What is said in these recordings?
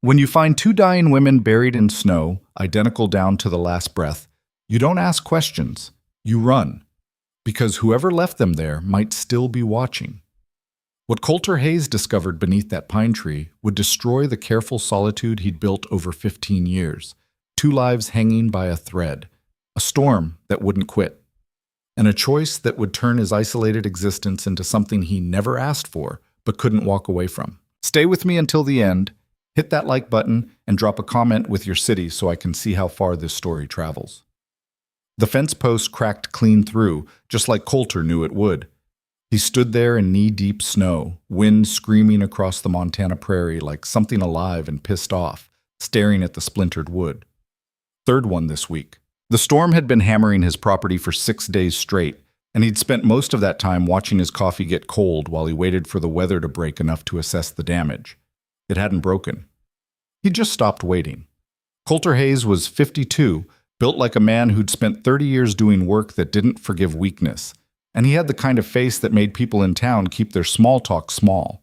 When you find two dying women buried in snow, identical down to the last breath, you don't ask questions. You run. Because whoever left them there might still be watching. What Coulter Hayes discovered beneath that pine tree would destroy the careful solitude he'd built over 15 years. Two lives hanging by a thread. A storm that wouldn't quit. And a choice that would turn his isolated existence into something he never asked for, but couldn't walk away from. Stay with me until the end. Hit that like button and drop a comment with your city so I can see how far this story travels. The fence post cracked clean through, just like Coulter knew it would. He stood there in knee-deep snow, wind screaming across the Montana prairie like something alive and pissed off, staring at the splintered wood. Third one this week. The storm had been hammering his property for 6 days straight, and he'd spent most of that time watching his coffee get cold while he waited for the weather to break enough to assess the damage. It hadn't broken. He'd just stopped waiting. Coulter Hayes was 52, built like a man who'd spent 30 years doing work that didn't forgive weakness, and he had the kind of face that made people in town keep their small talk small.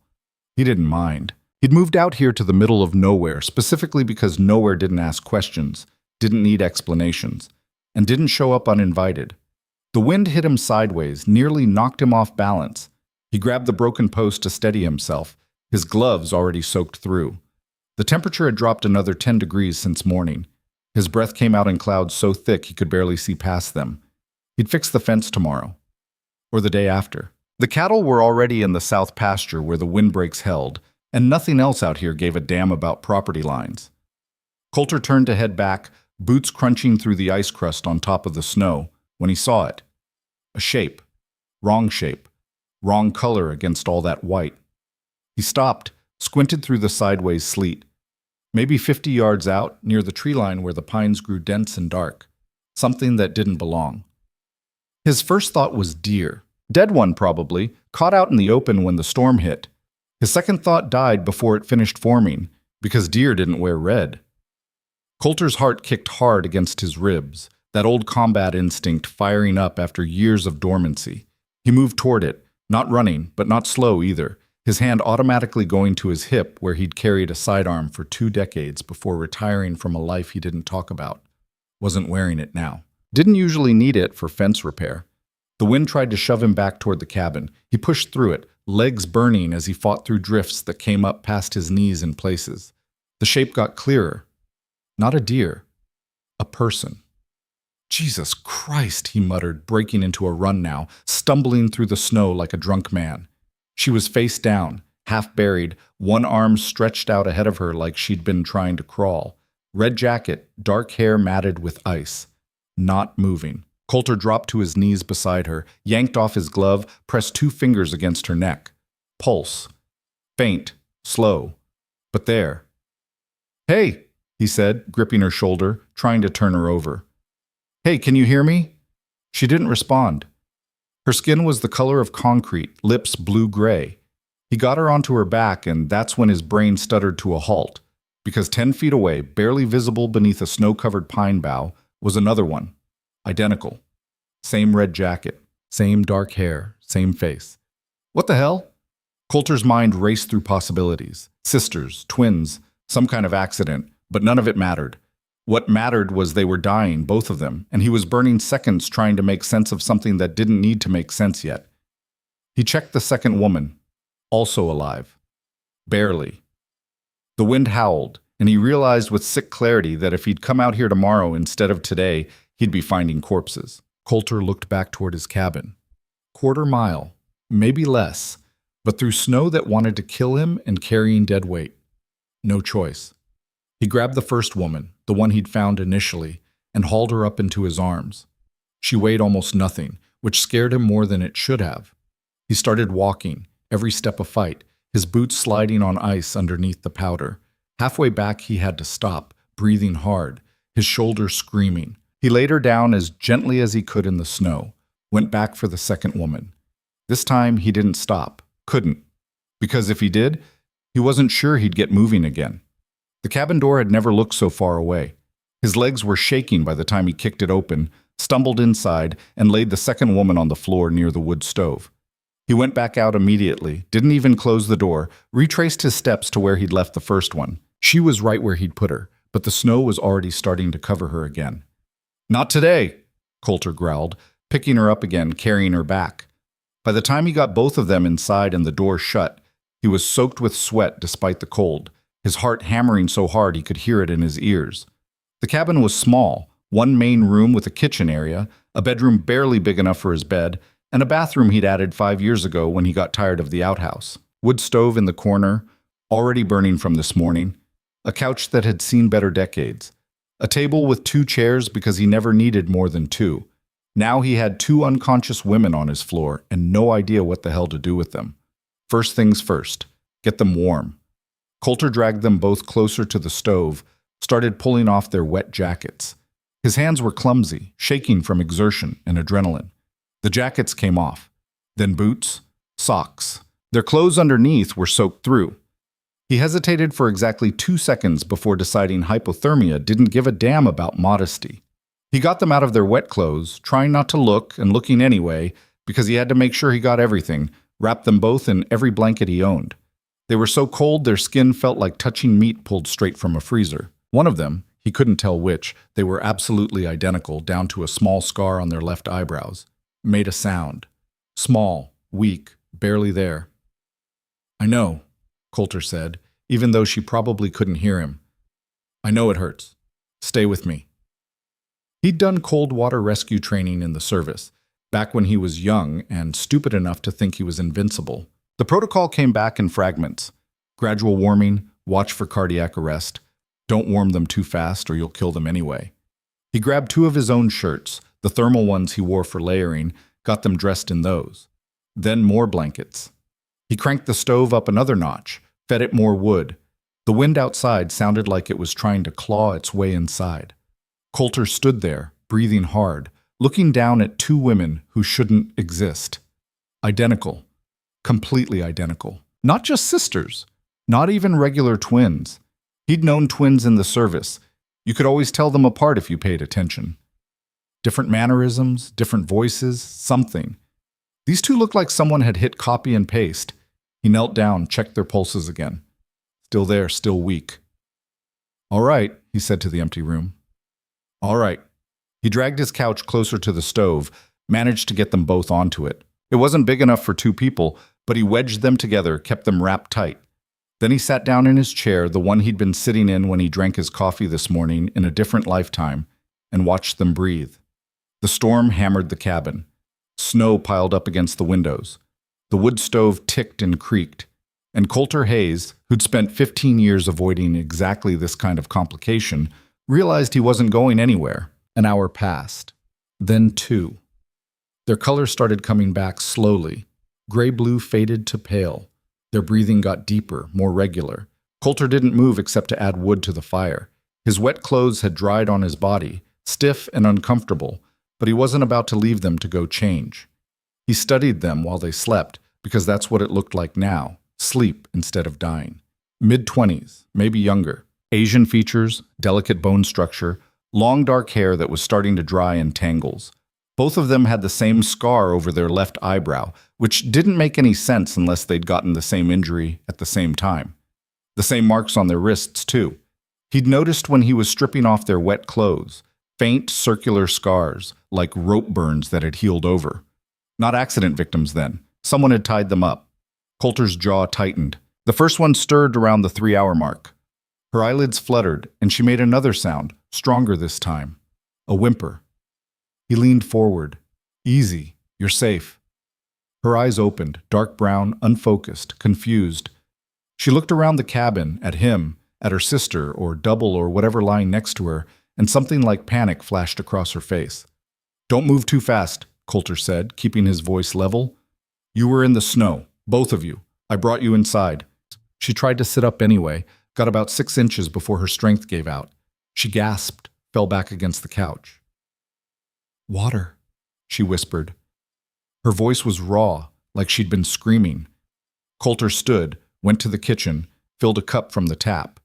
He didn't mind. He'd moved out here to the middle of nowhere, specifically because nowhere didn't ask questions, didn't need explanations, and didn't show up uninvited. The wind hit him sideways, nearly knocked him off balance. He grabbed the broken post to steady himself, his gloves already soaked through. The temperature had dropped another 10 degrees since morning. His breath came out in clouds so thick he could barely see past them. He'd fix the fence tomorrow. Or the day after. The cattle were already in the south pasture where the windbreaks held, and nothing else out here gave a damn about property lines. Coulter turned to head back, boots crunching through the ice crust on top of the snow, when he saw it. A shape. Wrong color against all that white. He stopped, squinted through the sideways sleet. Maybe 50 yards out, near the tree line where the pines grew dense and dark. Something that didn't belong. His first thought was deer. Dead one, probably, caught out in the open when the storm hit. His second thought died before it finished forming, because deer didn't wear red. Coulter's heart kicked hard against his ribs, that old combat instinct firing up after years of dormancy. He moved toward it, not running, but not slow either, his hand automatically going to his hip where he'd carried a sidearm for 2 decades before retiring from a life he didn't talk about. Wasn't wearing it now. Didn't usually need it for fence repair. The wind tried to shove him back toward the cabin. He pushed through it, legs burning as he fought through drifts that came up past his knees in places. The shape got clearer. Not a deer. A person. Jesus Christ, he muttered, breaking into a run now, stumbling through the snow like a drunk man. She was face down, half buried, one arm stretched out ahead of her like she'd been trying to crawl. Red jacket, dark hair matted with ice. Not moving. Coulter dropped to his knees beside her, yanked off his glove, pressed 2 fingers against her neck. Pulse. Faint. Slow. But there. "Hey," he said, gripping her shoulder, trying to turn her over. "Hey, can you hear me?" She didn't respond. Her skin was the color of concrete, lips blue-gray. He got her onto her back, and that's when his brain stuttered to a halt, because 10 feet away, barely visible beneath a snow-covered pine bough, was another one. Identical. Same red jacket, same dark hair, same face. What the hell? Coulter's mind raced through possibilities. Sisters, twins, some kind of accident, but none of it mattered. What mattered was they were dying, both of them, and he was burning seconds trying to make sense of something that didn't need to make sense yet. He checked the second woman, also alive. Barely. The wind howled, and he realized with sick clarity that if he'd come out here tomorrow instead of today, he'd be finding corpses. Coulter looked back toward his cabin. 1/4 mile, maybe less, but through snow that wanted to kill him and carrying dead weight. No choice. He grabbed the first woman, the one he'd found initially, and hauled her up into his arms. She weighed almost nothing, which scared him more than it should have. He started walking, every step a fight, his boots sliding on ice underneath the powder. Halfway back he had to stop, breathing hard, his shoulders screaming. He laid her down as gently as he could in the snow, went back for the second woman. This time he didn't stop, couldn't, because if he did, he wasn't sure he'd get moving again. The cabin door had never looked so far away. His legs were shaking by the time he kicked it open, stumbled inside, and laid the second woman on the floor near the wood stove. He went back out immediately, didn't even close the door, retraced his steps to where he'd left the first one. She was right where he'd put her, but the snow was already starting to cover her again. "Not today," Coulter growled, picking her up again, carrying her back. By the time he got both of them inside and the door shut, he was soaked with sweat despite the cold, his heart hammering so hard he could hear it in his ears. The cabin was small, one main room with a kitchen area, a bedroom barely big enough for his bed, and a bathroom he'd added 5 years ago when he got tired of the outhouse. Wood stove in the corner, already burning from this morning, a couch that had seen better decades, a table with 2 chairs because he never needed more than 2. Now he had 2 unconscious women on his floor and no idea what the hell to do with them. First things first, get them warm. Coulter dragged them both closer to the stove, started pulling off their wet jackets. His hands were clumsy, shaking from exertion and adrenaline. The jackets came off. Then boots, socks. Their clothes underneath were soaked through. He hesitated for exactly 2 seconds before deciding hypothermia didn't give a damn about modesty. He got them out of their wet clothes, trying not to look and looking anyway, because he had to make sure he got everything, wrapped them both in every blanket he owned. They were so cold their skin felt like touching meat pulled straight from a freezer. One of them, he couldn't tell which, they were absolutely identical down to a small scar on their left eyebrows, made a sound. Small, weak, barely there. "I know," Coulter said, even though she probably couldn't hear him. "I know it hurts. Stay with me." He'd done cold water rescue training in the service, back when he was young and stupid enough to think he was invincible. The protocol came back in fragments. Gradual warming, watch for cardiac arrest. Don't warm them too fast or you'll kill them anyway. He grabbed 2 of his own shirts, the thermal ones he wore for layering, got them dressed in those. Then more blankets. He cranked the stove up another notch, fed it more wood. The wind outside sounded like it was trying to claw its way inside. Coulter stood there, breathing hard, looking down at 2 women who shouldn't exist. Identical. Completely identical. Not just sisters. Not even regular twins. He'd known twins in the service. You could always tell them apart if you paid attention. Different mannerisms, different voices, something. These 2 looked like someone had hit copy and paste. He knelt down, checked their pulses again. Still there, still weak. "All right," he said to the empty room. "All right." He dragged his couch closer to the stove, managed to get them both onto it. It wasn't big enough for 2 people, but he wedged them together, kept them wrapped tight. Then he sat down in his chair, the one he'd been sitting in when he drank his coffee this morning in a different lifetime, and watched them breathe. The storm hammered the cabin. Snow piled up against the windows. The wood stove ticked and creaked. And Coulter Hayes, who'd spent 15 years avoiding exactly this kind of complication, realized he wasn't going anywhere. An hour passed. Then 2. Their color started coming back slowly. Gray-blue faded to pale. Their breathing got deeper, more regular. Coulter didn't move except to add wood to the fire. His wet clothes had dried on his body, stiff and uncomfortable, but he wasn't about to leave them to go change. He studied them while they slept, because that's what it looked like now, sleep instead of dying. Mid-20s, maybe younger. Asian features, delicate bone structure, long dark hair that was starting to dry in tangles. Both of them had the same scar over their left eyebrow, which didn't make any sense unless they'd gotten the same injury at the same time. The same marks on their wrists, too. He'd noticed when he was stripping off their wet clothes, faint circular scars, like rope burns that had healed over. Not accident victims then. Someone had tied them up. Coulter's jaw tightened. The first one stirred around the 3-hour mark. Her eyelids fluttered, and she made another sound, stronger this time. A whimper. He leaned forward. "Easy. You're safe." Her eyes opened, dark brown, unfocused, confused. She looked around the cabin, at him, at her sister, or double or whatever lying next to her, and something like panic flashed across her face. "Don't move too fast," Coulter said, keeping his voice level. "You were in the snow, both of you. I brought you inside." She tried to sit up anyway, got about 6 inches before her strength gave out. She gasped, fell back against the couch. "Water," she whispered. Her voice was raw, like she'd been screaming. Coulter stood, went to the kitchen, filled a cup from the tap.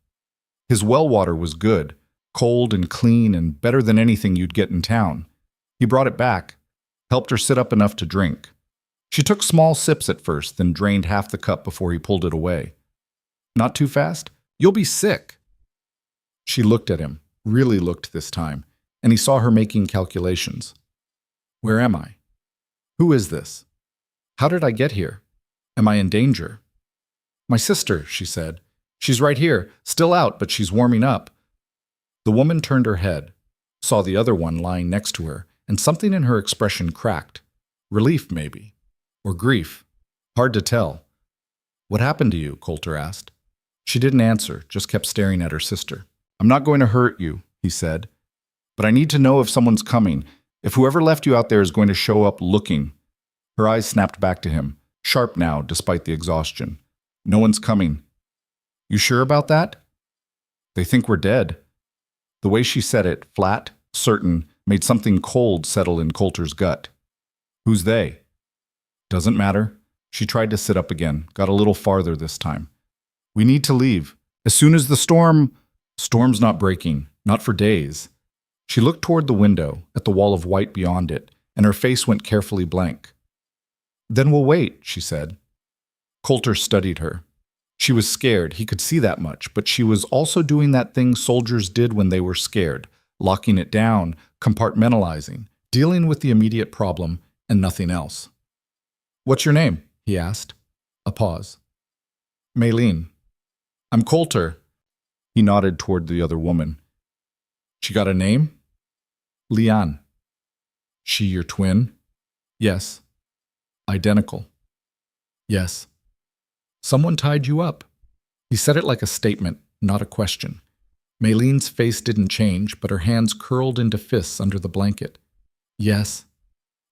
His well water was good, cold and clean and better than anything you'd get in town. He brought it back, helped her sit up enough to drink. She took small sips at first, then drained half the cup before he pulled it away. "Not too fast? You'll be sick." She looked at him, really looked this time, and he saw her making calculations. Where am I? Who is this? How did I get here? Am I in danger? My sister, she said. She's right here, still out, but she's warming up. The woman turned her head, saw the other one lying next to her, and something in her expression cracked. Relief, maybe. Or grief. Hard to tell. What happened to you? Coulter asked. She didn't answer, just kept staring at her sister. I'm not going to hurt you, he said. But I need to know if someone's coming, if whoever left you out there is going to show up looking. Her eyes snapped back to him, sharp now despite the exhaustion. No one's coming. You sure about that? They think we're dead. The way she said it, flat, certain, made something cold settle in Coulter's gut. Who's they? Doesn't matter. She tried to sit up again, got a little farther this time. We need to leave. As soon as the Storm's not breaking, not for days. She looked toward the window, at the wall of white beyond it, and her face went carefully blank. Then we'll wait, she said. Coulter studied her. She was scared, he could see that much, but she was also doing that thing soldiers did when they were scared, locking it down, compartmentalizing, dealing with the immediate problem and nothing else. What's your name? He asked. A pause. Maylene. I'm Coulter. He nodded toward the other woman. She got a name? Leanne. She your twin? Yes. Identical. Yes. Someone tied you up. He said it like a statement, not a question. Maylene's face didn't change, but her hands curled into fists under the blanket. Yes.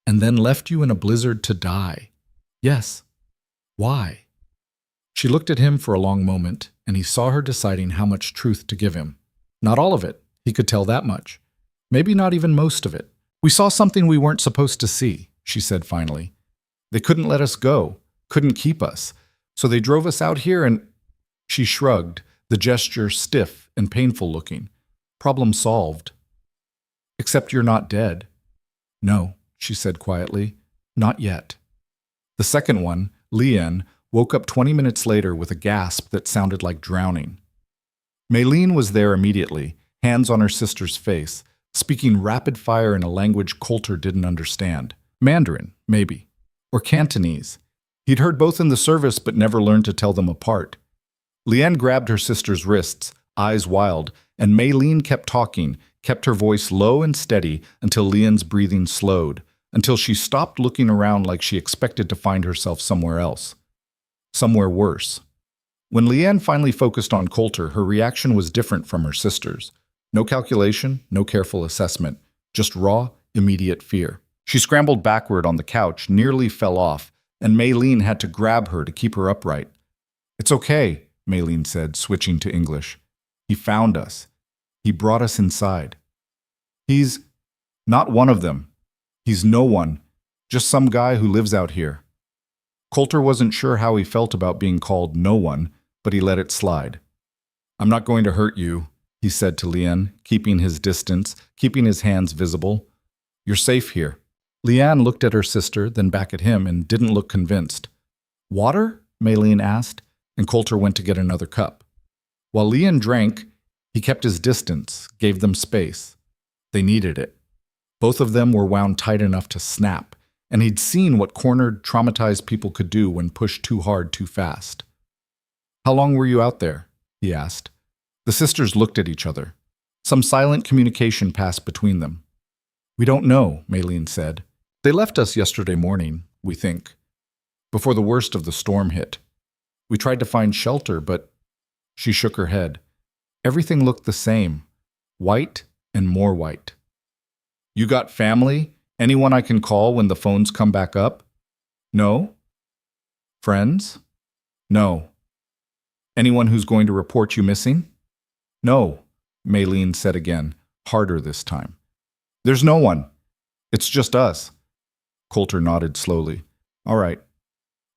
And then left you in a blizzard to die. Yes. Why? She looked at him for a long moment, and he saw her deciding how much truth to give him. Not all of it, he could tell that much. Maybe not even most of it. We saw something we weren't supposed to see, she said finally. They couldn't let us go, couldn't keep us. So they drove us out here and… She shrugged, the gesture stiff and painful looking. Problem solved. Except you're not dead. No, she said quietly. Not yet. The second one, Leanne, woke up 20 minutes later with a gasp that sounded like drowning. Maylene was there immediately, hands on her sister's face, speaking rapid fire in a language Coulter didn't understand. Mandarin, maybe. Or Cantonese. He'd heard both in the service but never learned to tell them apart. Leanne grabbed her sister's wrists, eyes wild, and Maylene kept talking, kept her voice low and steady until Leanne's breathing slowed, until she stopped looking around like she expected to find herself somewhere else. Somewhere worse. When Leanne finally focused on Coulter, her reaction was different from her sister's. No calculation, no careful assessment, just raw, immediate fear. She scrambled backward on the couch, nearly fell off, and Maylene had to grab her to keep her upright. It's okay, Maylene said, switching to English. He found us. He brought us inside. He's not one of them. He's no one, just some guy who lives out here. Coulter wasn't sure how he felt about being called no one, but he let it slide. I'm not going to hurt you, he said to Leanne, keeping his distance, keeping his hands visible. You're safe here. Leanne looked at her sister, then back at him, and didn't look convinced. Water? Maylene asked, and Coulter went to get another cup. While Leanne drank, he kept his distance, gave them space. They needed it. Both of them were wound tight enough to snap, and he'd seen what cornered, traumatized people could do when pushed too hard too fast. How long were you out there? He asked. The sisters looked at each other. Some silent communication passed between them. We don't know, Maylene said. They left us yesterday morning, we think, before the worst of the storm hit. We tried to find shelter, but… She shook her head. Everything looked the same, white and more white. You got family? Anyone I can call when the phones come back up? No? Friends? No. Anyone who's going to report you missing? No, Maylene said again, harder this time. There's no one. It's just us. Coulter nodded slowly. All right.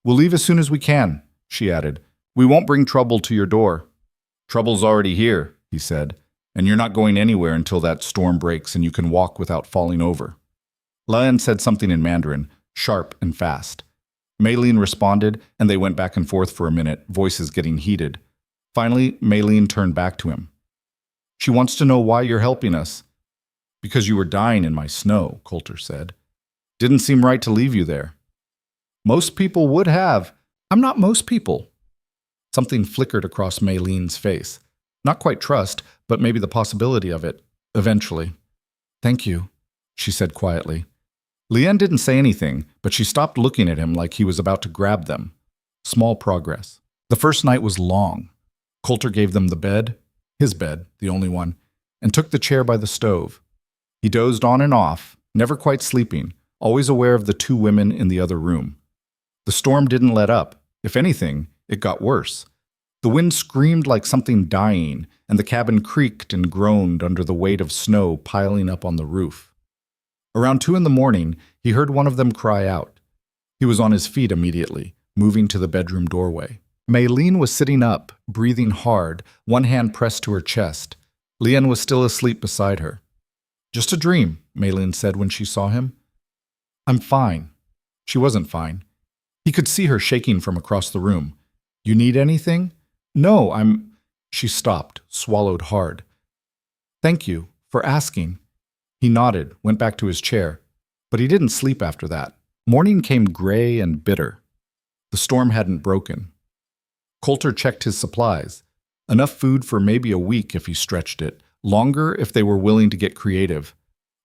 We'll leave as soon as we can, she added. We won't bring trouble to your door. Trouble's already here, he said, and you're not going anywhere until that storm breaks and you can walk without falling over. Leanne said something in Mandarin, sharp and fast. Maylene responded, and they went back and forth for a minute, voices getting heated. Finally, Maylene turned back to him. She wants to know why you're helping us. Because you were dying in my snow, Coulter said. Didn't seem right to leave you there. Most people would have. I'm not most people. Something flickered across Maylene's face. Not quite trust, but maybe the possibility of it, eventually. Thank you, she said quietly. Leanne didn't say anything, but she stopped looking at him like he was about to grab them. Small progress. The first night was long. Coulter gave them the bed, his bed, the only one, and took the chair by the stove. He dozed on and off, never quite sleeping, always aware of the two women in the other room. The storm didn't let up. If anything, it got worse. The wind screamed like something dying, and the cabin creaked and groaned under the weight of snow piling up on the roof. Around 2 a.m, he heard one of them cry out. He was on his feet immediately, moving to the bedroom doorway. Maylene was sitting up, breathing hard, one hand pressed to her chest. Leanne was still asleep beside her. Just a dream, Maylene said when she saw him. I'm fine. She wasn't fine. He could see her shaking from across the room. You need anything? No, She stopped, swallowed hard. Thank you for asking. He nodded, went back to his chair. But he didn't sleep after that. Morning came gray and bitter. The storm hadn't broken. Coulter checked his supplies. Enough food for maybe a week if he stretched it, longer if they were willing to get creative.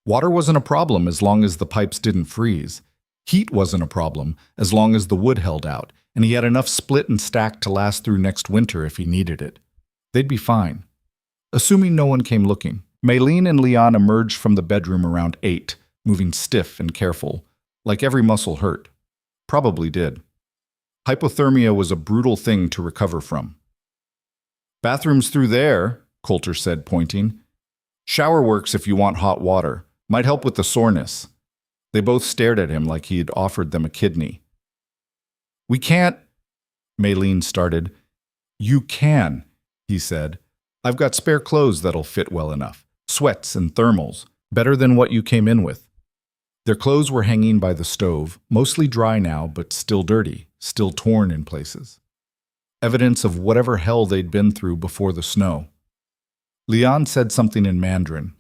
Water wasn't a problem as long as the pipes didn't freeze. Heat wasn't a problem as long as the wood held out, and he had enough split and stacked to last through next winter if he needed it. They'd be fine. Assuming no one came looking, Maylene and Leon emerged from the bedroom around 8, moving stiff and careful, like every muscle hurt. Probably did. Hypothermia was a brutal thing to recover from. Bathroom's through there, Coulter said, pointing. Shower works if you want hot water. Might help with the soreness. They both stared at him like he had offered them a kidney. We can't, Maylene started. You can, he said. I've got spare clothes that'll fit well enough. Sweats and thermals, better than what you came in with. Their clothes were hanging by the stove, mostly dry now, but still dirty, still torn in places. Evidence of whatever hell they'd been through before the snow. Leon said something in Mandarin.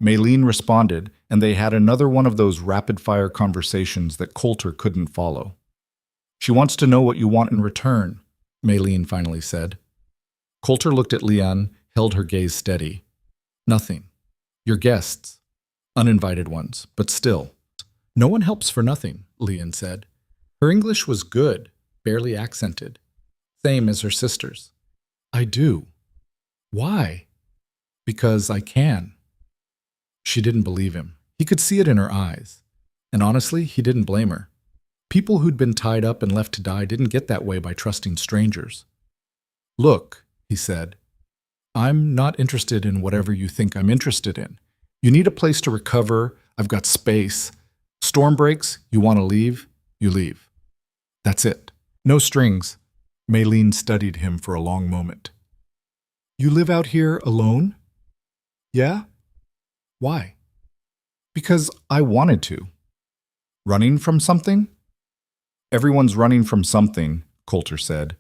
Maylene responded, and they had another one of those rapid-fire conversations that Coulter couldn't follow. She wants to know what you want in return, Maylene finally said. Coulter looked at Leon, held her gaze steady. Nothing. Your guests. Uninvited ones, but still. No one helps for nothing, Leon said. Her English was good, barely accented. Same as her sister's. I do. Why? Because I can. She didn't believe him. He could see it in her eyes. And honestly, he didn't blame her. People who'd been tied up and left to die didn't get that way by trusting strangers. Look, he said, I'm not interested in whatever you think I'm interested in. You need a place to recover. I've got space. Storm breaks. You want to leave? You leave. That's it. No strings. Maylene studied him for a long moment. You live out here alone? Yeah? Why? Because I wanted to. Running from something? Everyone's running from something, Coulter said.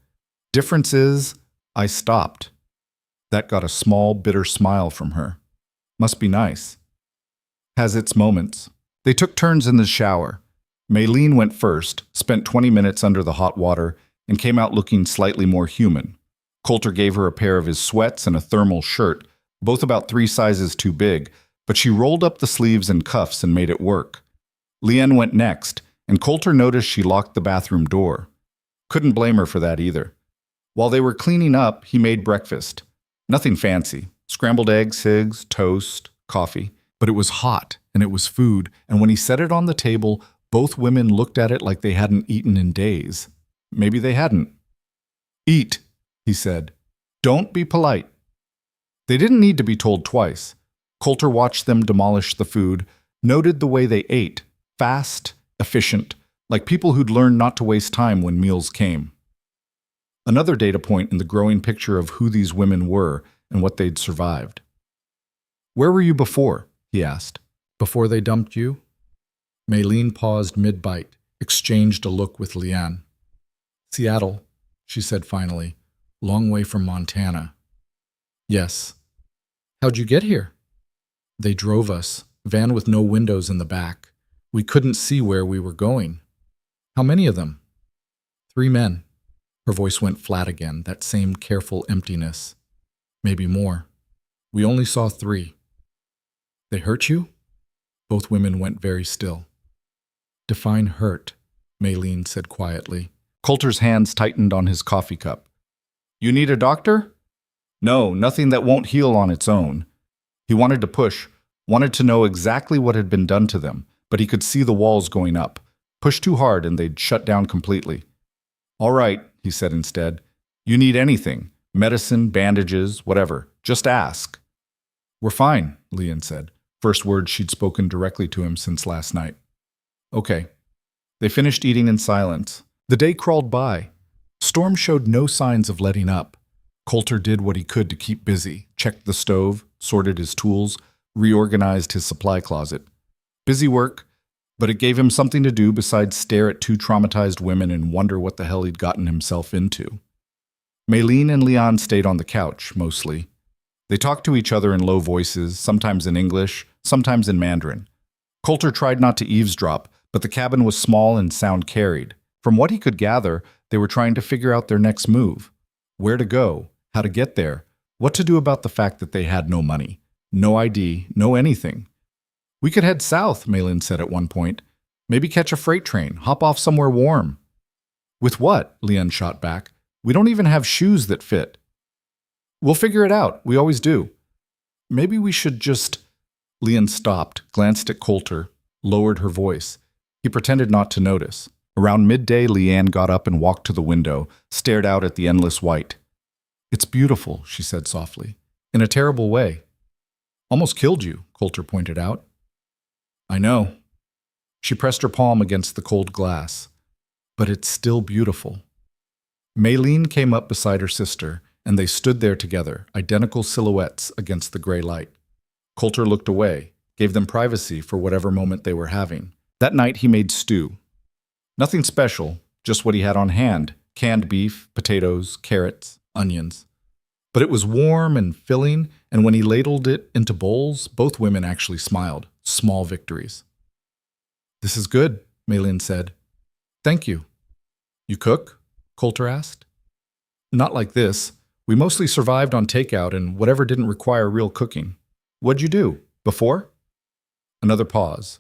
Difference is, I stopped. That got a small, bitter smile from her. Must be nice. Has its moments. They took turns in the shower. Maylene went first, spent 20 minutes under the hot water, and came out looking slightly more human. Coulter gave her a pair of his sweats and a thermal shirt, both about 3 sizes too big, but she rolled up the sleeves and cuffs and made it work. Leanne went next, and Coulter noticed she locked the bathroom door. Couldn't blame her for that either. While they were cleaning up, he made breakfast. Nothing fancy. Scrambled eggs, eggs, toast, coffee. But it was hot, and it was food, and when he set it on the table, both women looked at it like they hadn't eaten in days. Maybe they hadn't. Eat, he said. Don't be polite. They didn't need to be told twice. Coulter watched them demolish the food, noted the way they ate, fast, efficient, like people who'd learned not to waste time when meals came. Another data point in the growing picture of who these women were and what they'd survived. Where were you before? He asked. Before they dumped you? Maylene paused mid-bite, exchanged a look with Leanne. Seattle, she said finally, long way from Montana. Yes. How'd you get here? They drove us, van with no windows in the back. We couldn't see where we were going. How many of them? 3 men. Her voice went flat again, that same careful emptiness. Maybe more. We only saw 3. They hurt you? Both women went very still. Define hurt, Maylene said quietly. Coulter's hands tightened on his coffee cup. You need a doctor? No, nothing that won't heal on its own. He wanted to push, wanted to know exactly what had been done to them, but he could see the walls going up. Push too hard and they'd shut down completely. All right, he said instead. You need anything. Medicine, bandages, whatever. Just ask. We're fine, Leon said. First words she'd spoken directly to him since last night. Okay. They finished eating in silence. The day crawled by. Storm showed no signs of letting up. Coulter did what he could to keep busy, checked the stove, sorted his tools, reorganized his supply closet. Busy work, but it gave him something to do besides stare at 2 traumatized women and wonder what the hell he'd gotten himself into. Maylene and Leon stayed on the couch, mostly. They talked to each other in low voices, sometimes in English, sometimes in Mandarin. Coulter tried not to eavesdrop, but the cabin was small and sound carried. From what he could gather, they were trying to figure out their next move. Where to go, how to get there, what to do about the fact that they had no money, no ID, no anything. We could head south, Maylene said at one point. Maybe catch a freight train, hop off somewhere warm. With what? Leon shot back. We don't even have shoes that fit. We'll figure it out. We always do. Maybe we should just... Leon stopped, glanced at Coulter, lowered her voice. He pretended not to notice. Around midday, Leanne got up and walked to the window, stared out at the endless white. It's beautiful, she said softly. In a terrible way. Almost killed you, Coulter pointed out. I know. She pressed her palm against the cold glass. But it's still beautiful. Maylene came up beside her sister, and they stood there together, identical silhouettes against the gray light. Coulter looked away, gave them privacy for whatever moment they were having. That night he made stew. Nothing special, just what he had on hand, canned beef, potatoes, carrots, onions. But it was warm and filling, and when he ladled it into bowls, both women actually smiled. Small victories. This is good, Maylene said. Thank you. You cook? Coulter asked. Not like this. We mostly survived on takeout and whatever didn't require real cooking. What'd you do? Before? Another pause.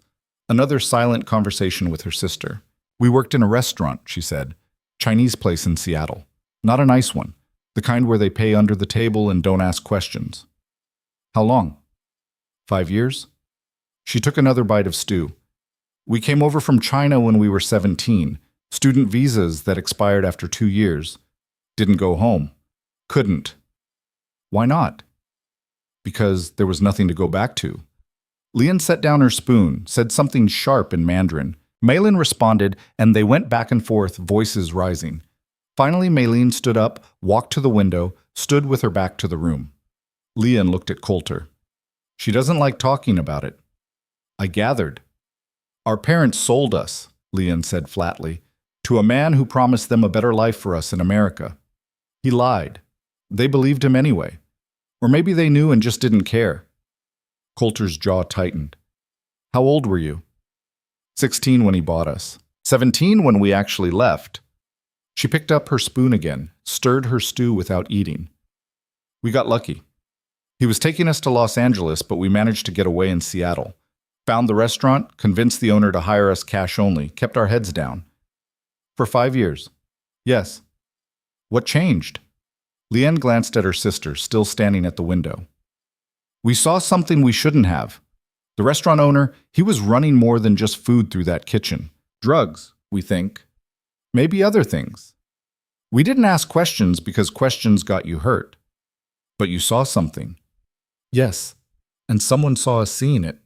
Another silent conversation with her sister. We worked in a restaurant, she said. Chinese place in Seattle. Not a nice one. The kind where they pay under the table and don't ask questions. How long? 5 years? She took another bite of stew. We came over from China when we were 17. Student visas that expired after 2 years. Didn't go home. Couldn't. Why not? Because there was nothing to go back to. Leon set down her spoon, said something sharp in Mandarin. Maylene responded, and they went back and forth, voices rising. Finally, Maylene stood up, walked to the window, stood with her back to the room. Leon looked at Coulter. She doesn't like talking about it. I gathered. Our parents sold us, Leon said flatly, to a man who promised them a better life for us in America. He lied. They believed him anyway. Or maybe they knew and just didn't care. Coulter's jaw tightened. How old were you? 16 when he bought us. 17 when we actually left. She picked up her spoon again, stirred her stew without eating. We got lucky. He was taking us to Los Angeles, but we managed to get away in Seattle. Found the restaurant, convinced the owner to hire us cash only, kept our heads down. For 5 years. Yes. What changed? Leanne glanced at her sister, still standing at the window. We saw something we shouldn't have. The restaurant owner, he was running more than just food through that kitchen. Drugs, we think. Maybe other things. We didn't ask questions because questions got you hurt. But you saw something. Yes, and someone saw us seeing it.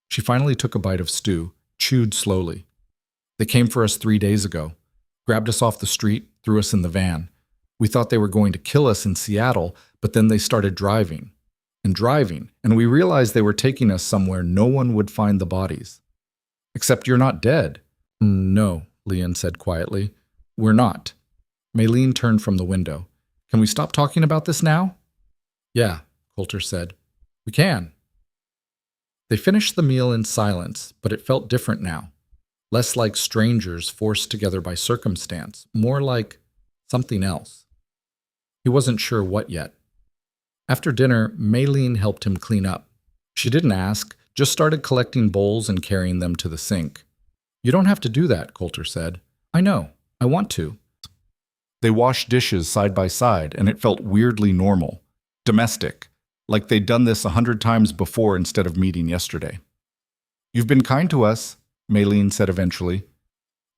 She finally took a bite of stew, chewed slowly. They came for us 3 days ago, grabbed us off the street, threw us in the van. We thought they were going to kill us in Seattle, but then they started driving, and we realized they were taking us somewhere no one would find the bodies. Except you're not dead. No, Leon said quietly. We're not. Maylene turned from the window. Can we stop talking about this now? Yeah, Coulter said. We can. They finished the meal in silence, but it felt different now. Less like strangers forced together by circumstance, more like something else. He wasn't sure what yet. After dinner, Maylene helped him clean up. She didn't ask, just started collecting bowls and carrying them to the sink. You don't have to do that, Coulter said. I know. I want to. They washed dishes side by side, and it felt weirdly normal, domestic, like they'd done this 100 times before instead of meeting yesterday. You've been kind to us, Maylene said eventually.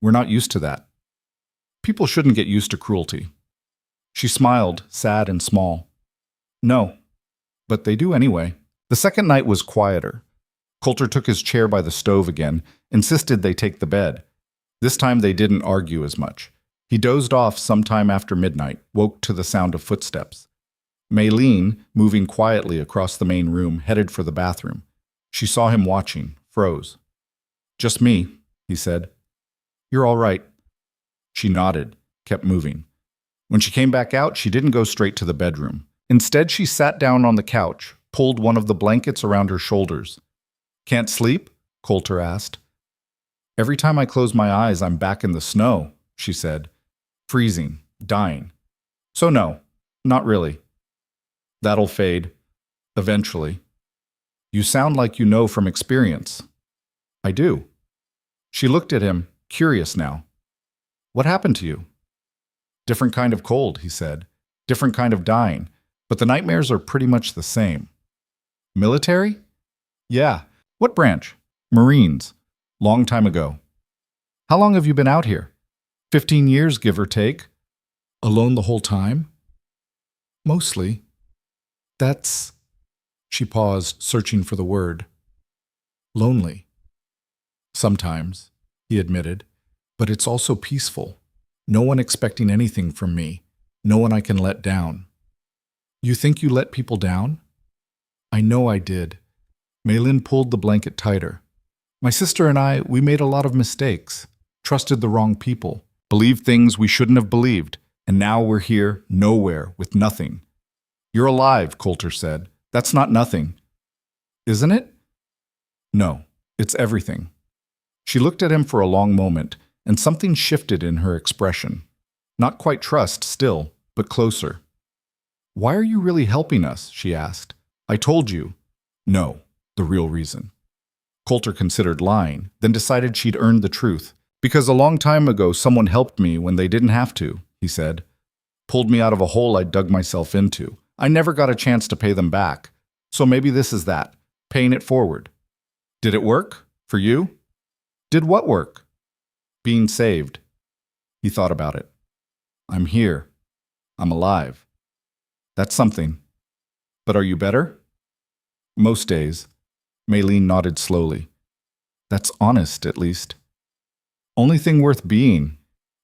We're not used to that. People shouldn't get used to cruelty. She smiled, sad and small. No, but they do anyway. The second night was quieter. Coulter took his chair by the stove again, insisted they take the bed. This time they didn't argue as much. He dozed off sometime after midnight, woke to the sound of footsteps. Maylene, moving quietly across the main room, headed for the bathroom. She saw him watching, froze. Just me, he said. You're all right. She nodded, kept moving. When she came back out, she didn't go straight to the bedroom. Instead, she sat down on the couch, pulled one of the blankets around her shoulders. Can't sleep? Coulter asked. Every time I close my eyes, I'm back in the snow, she said. Freezing, dying. So no, not really. That'll fade. Eventually. You sound like you know from experience. I do. She looked at him, curious now. What happened to you? Different kind of cold, he said. Different kind of dying. But the nightmares are pretty much the same. Military? Yeah. What branch? Marines. Long time ago. How long have you been out here? 15 years, give or take. Alone the whole time? Mostly. That's... She paused, searching for the word. Lonely. Sometimes, he admitted. But it's also peaceful. No one expecting anything from me. No one I can let down. You think you let people down? I know I did. Maylene pulled the blanket tighter. My sister and I, we made a lot of mistakes. Trusted the wrong people. Believed things we shouldn't have believed. And now we're here, nowhere, with nothing. You're alive, Coulter said. That's not nothing. Isn't it? No, it's everything. She looked at him for a long moment, and something shifted in her expression. Not quite trust still, but closer. Why are you really helping us? She asked. I told you. No, the real reason. Coulter considered lying, then decided she'd earned the truth. Because a long time ago someone helped me when they didn't have to, he said. Pulled me out of a hole I'd dug myself into. I never got a chance to pay them back. So maybe this is that, paying it forward. Did it work? For you? Did what work? Being saved. He thought about it. I'm here. I'm alive. That's something. But are you better? Most days. Maylene nodded slowly. That's honest, at least. Only thing worth being.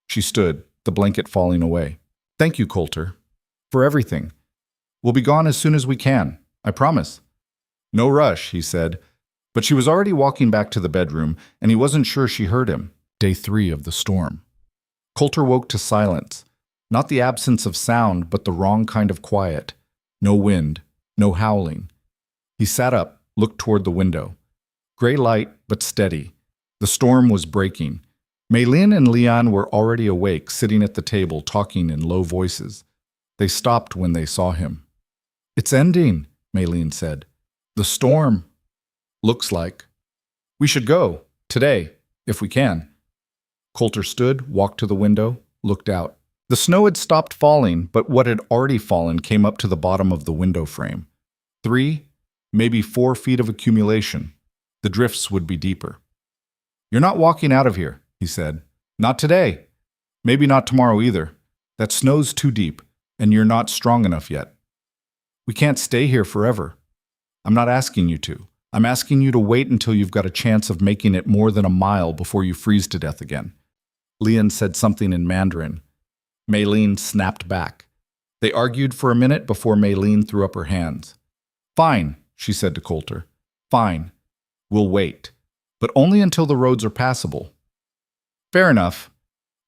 She stood, the blanket falling away. Thank you, Coulter. For everything. We'll be gone as soon as we can. I promise. No rush, he said. But she was already walking back to the bedroom, and he wasn't sure she heard him. Day 3 of the storm. Coulter woke to silence. Not the absence of sound, but the wrong kind of quiet. No wind, no howling. He sat up, looked toward the window. Gray light, but steady. The storm was breaking. Maylene and Leon were already awake, sitting at the table, talking in low voices. They stopped when they saw him. It's ending, Maylene said. The storm. Looks like. We should go, today, if we can. Coulter stood, walked to the window, looked out. The snow had stopped falling, but what had already fallen came up to the bottom of the window frame. 3, maybe 4 feet of accumulation. The drifts would be deeper. You're not walking out of here, he said. Not today. Maybe not tomorrow either. That snow's too deep, and you're not strong enough yet. We can't stay here forever. I'm not asking you to. I'm asking you to wait until you've got a chance of making it more than a mile before you freeze to death again. Leon said something in Mandarin. Maylene snapped back. They argued for a minute before Maylene threw up her hands. Fine, she said to Coulter. Fine. We'll wait. But only until the roads are passable. Fair enough.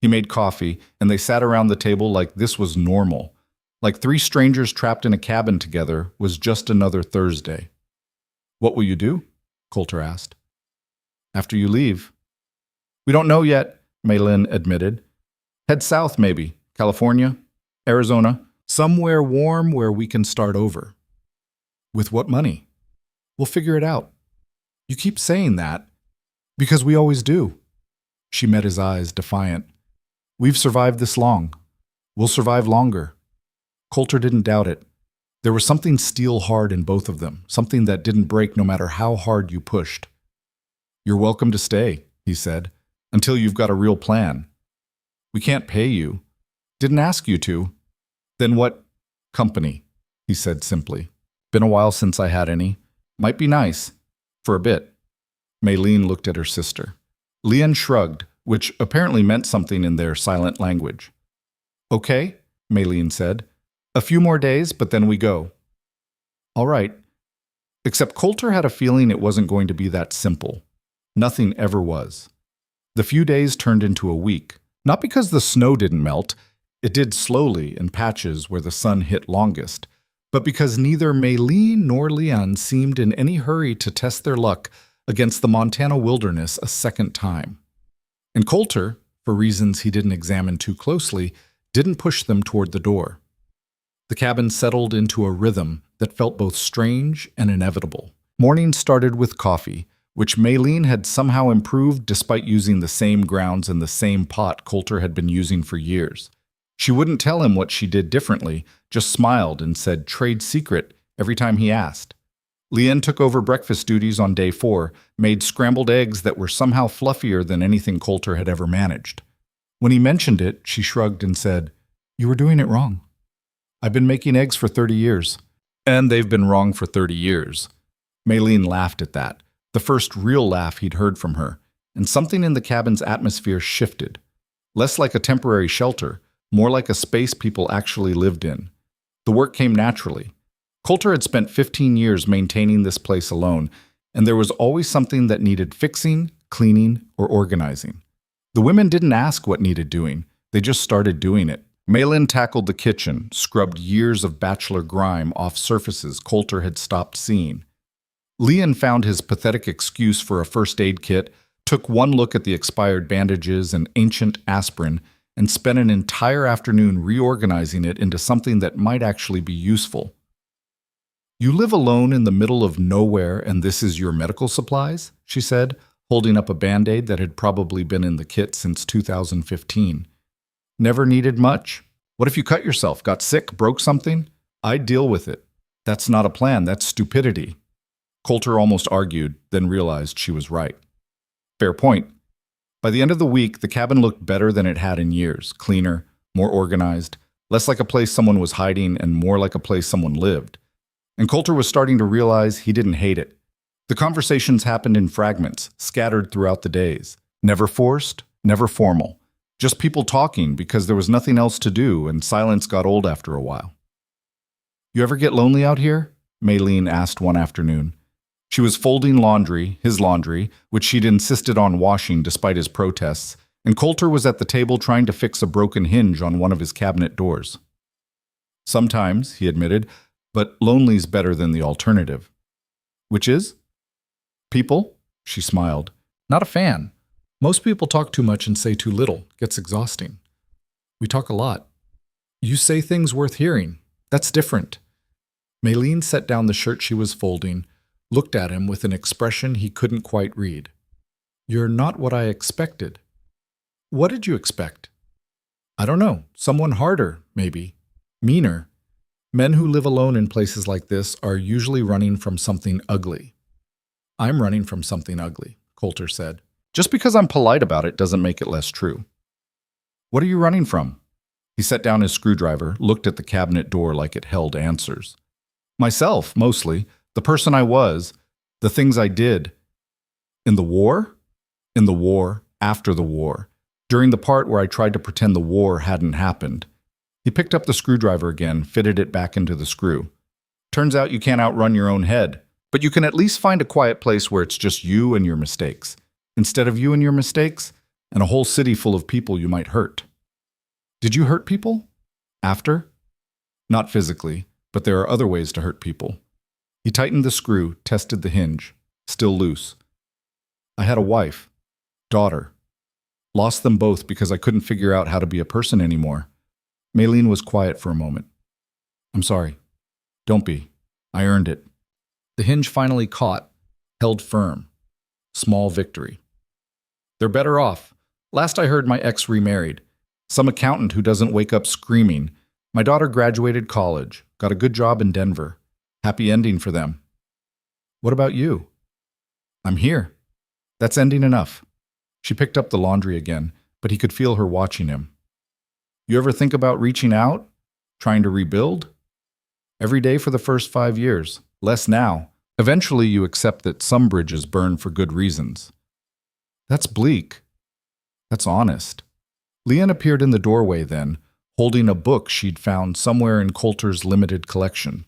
He made coffee, and they sat around the table like this was normal. Like 3 strangers trapped in a cabin together was just another Thursday. What will you do? Coulter asked. After you leave. We don't know yet, Maylin admitted. Head south, maybe. California, Arizona, somewhere warm where we can start over. With what money? We'll figure it out. You keep saying that. Because we always do. She met his eyes, defiant. We've survived this long. We'll survive longer. Coulter didn't doubt it. There was something steel-hard in both of them, something that didn't break no matter how hard you pushed. You're welcome to stay, he said, until you've got a real plan. We can't pay you. Didn't ask you to. Then what? Company, he said simply. Been a while since I had any. Might be nice. For a bit. Maylene looked at her sister. Leon shrugged, which apparently meant something in their silent language. Okay, Maylene said. A few more days, but then we go. All right. Except Coulter had a feeling it wasn't going to be that simple. Nothing ever was. The few days turned into a week, not because the snow didn't melt, it did slowly in patches where the sun hit longest, but because neither Maylene nor Leon seemed in any hurry to test their luck against the Montana wilderness a second time. And Coulter, for reasons he didn't examine too closely, didn't push them toward the door. The cabin settled into a rhythm that felt both strange and inevitable. Morning started with coffee, which Maylene had somehow improved despite using the same grounds and the same pot Coulter had been using for years. She wouldn't tell him what she did differently, just smiled and said trade secret every time he asked. Leanne took over breakfast duties on day 4, made scrambled eggs that were somehow fluffier than anything Coulter had ever managed. When he mentioned it, she shrugged and said, "You were doing it wrong. I've been making eggs for 30 years. And they've been wrong for 30 years. Maylene laughed at that, the first real laugh he'd heard from her, and something in the cabin's atmosphere shifted. Less like a temporary shelter, more like a space people actually lived in. The work came naturally. Coulter had spent 15 years maintaining this place alone, and there was always something that needed fixing, cleaning, or organizing. The women didn't ask what needed doing, they just started doing it. Maylin tackled the kitchen, scrubbed years of bachelor grime off surfaces Coulter had stopped seeing. Leon found his pathetic excuse for a first aid kit, took one look at the expired bandages and ancient aspirin, and spent an entire afternoon reorganizing it into something that might actually be useful. You live alone in the middle of nowhere and this is your medical supplies? She said, holding up a Band-Aid that had probably been in the kit since 2015. Never needed much? What if you cut yourself, got sick, broke something? I'd deal with it. That's not a plan, that's stupidity. Coulter almost argued, then realized she was right. Fair point. By the end of the week, the cabin looked better than it had in years, cleaner, more organized, less like a place someone was hiding and more like a place someone lived. And Coulter was starting to realize he didn't hate it. The conversations happened in fragments, scattered throughout the days. Never forced, never formal. Just people talking because there was nothing else to do and silence got old after a while. You ever get lonely out here? Maylene asked one afternoon. She was folding laundry, his laundry, which she'd insisted on washing despite his protests, and Coulter was at the table trying to fix a broken hinge on one of his cabinet doors. Sometimes, he admitted, but lonely's better than the alternative. Which is? People? She smiled. Not a fan. Most people talk too much and say too little. Gets exhausting. We talk a lot. You say things worth hearing. That's different. Maylene set down the shirt she was folding, looked at him with an expression he couldn't quite read. You're not what I expected. What did you expect? I don't know. Someone harder, maybe. Meaner. Men who live alone in places like this are usually running from something ugly. I'm running from something ugly, Coulter said. Just because I'm polite about it doesn't make it less true. What are you running from? He set down his screwdriver, looked at the cabinet door like it held answers. Myself, mostly. The person I was. The things I did. In the war? In the war, after the war. During the part where I tried to pretend the war hadn't happened. He picked up the screwdriver again, fitted it back into the screw. Turns out you can't outrun your own head, but you can at least find a quiet place where it's just you and your mistakes. Instead of you and your mistakes, and a whole city full of people you might hurt. Did you hurt people? After? Not physically, but there are other ways to hurt people. He tightened the screw, tested the hinge. Still loose. I had a wife, daughter. Lost them both because I couldn't figure out how to be a person anymore. Maylene was quiet for a moment. I'm sorry. Don't be. I earned it. The hinge finally caught, held firm. Small victory. They're better off. Last I heard, my ex remarried. Some accountant who doesn't wake up screaming. My daughter graduated college, got a good job in Denver. Happy ending for them. What about you? I'm here. That's ending enough. She picked up the laundry again, but he could feel her watching him. You ever think about reaching out? Trying to rebuild? Every day for the first 5 years. Less now. Eventually you accept that some bridges burn for good reasons. That's bleak. That's honest. Leanne appeared in the doorway then, holding a book she'd found somewhere in Coulter's limited collection.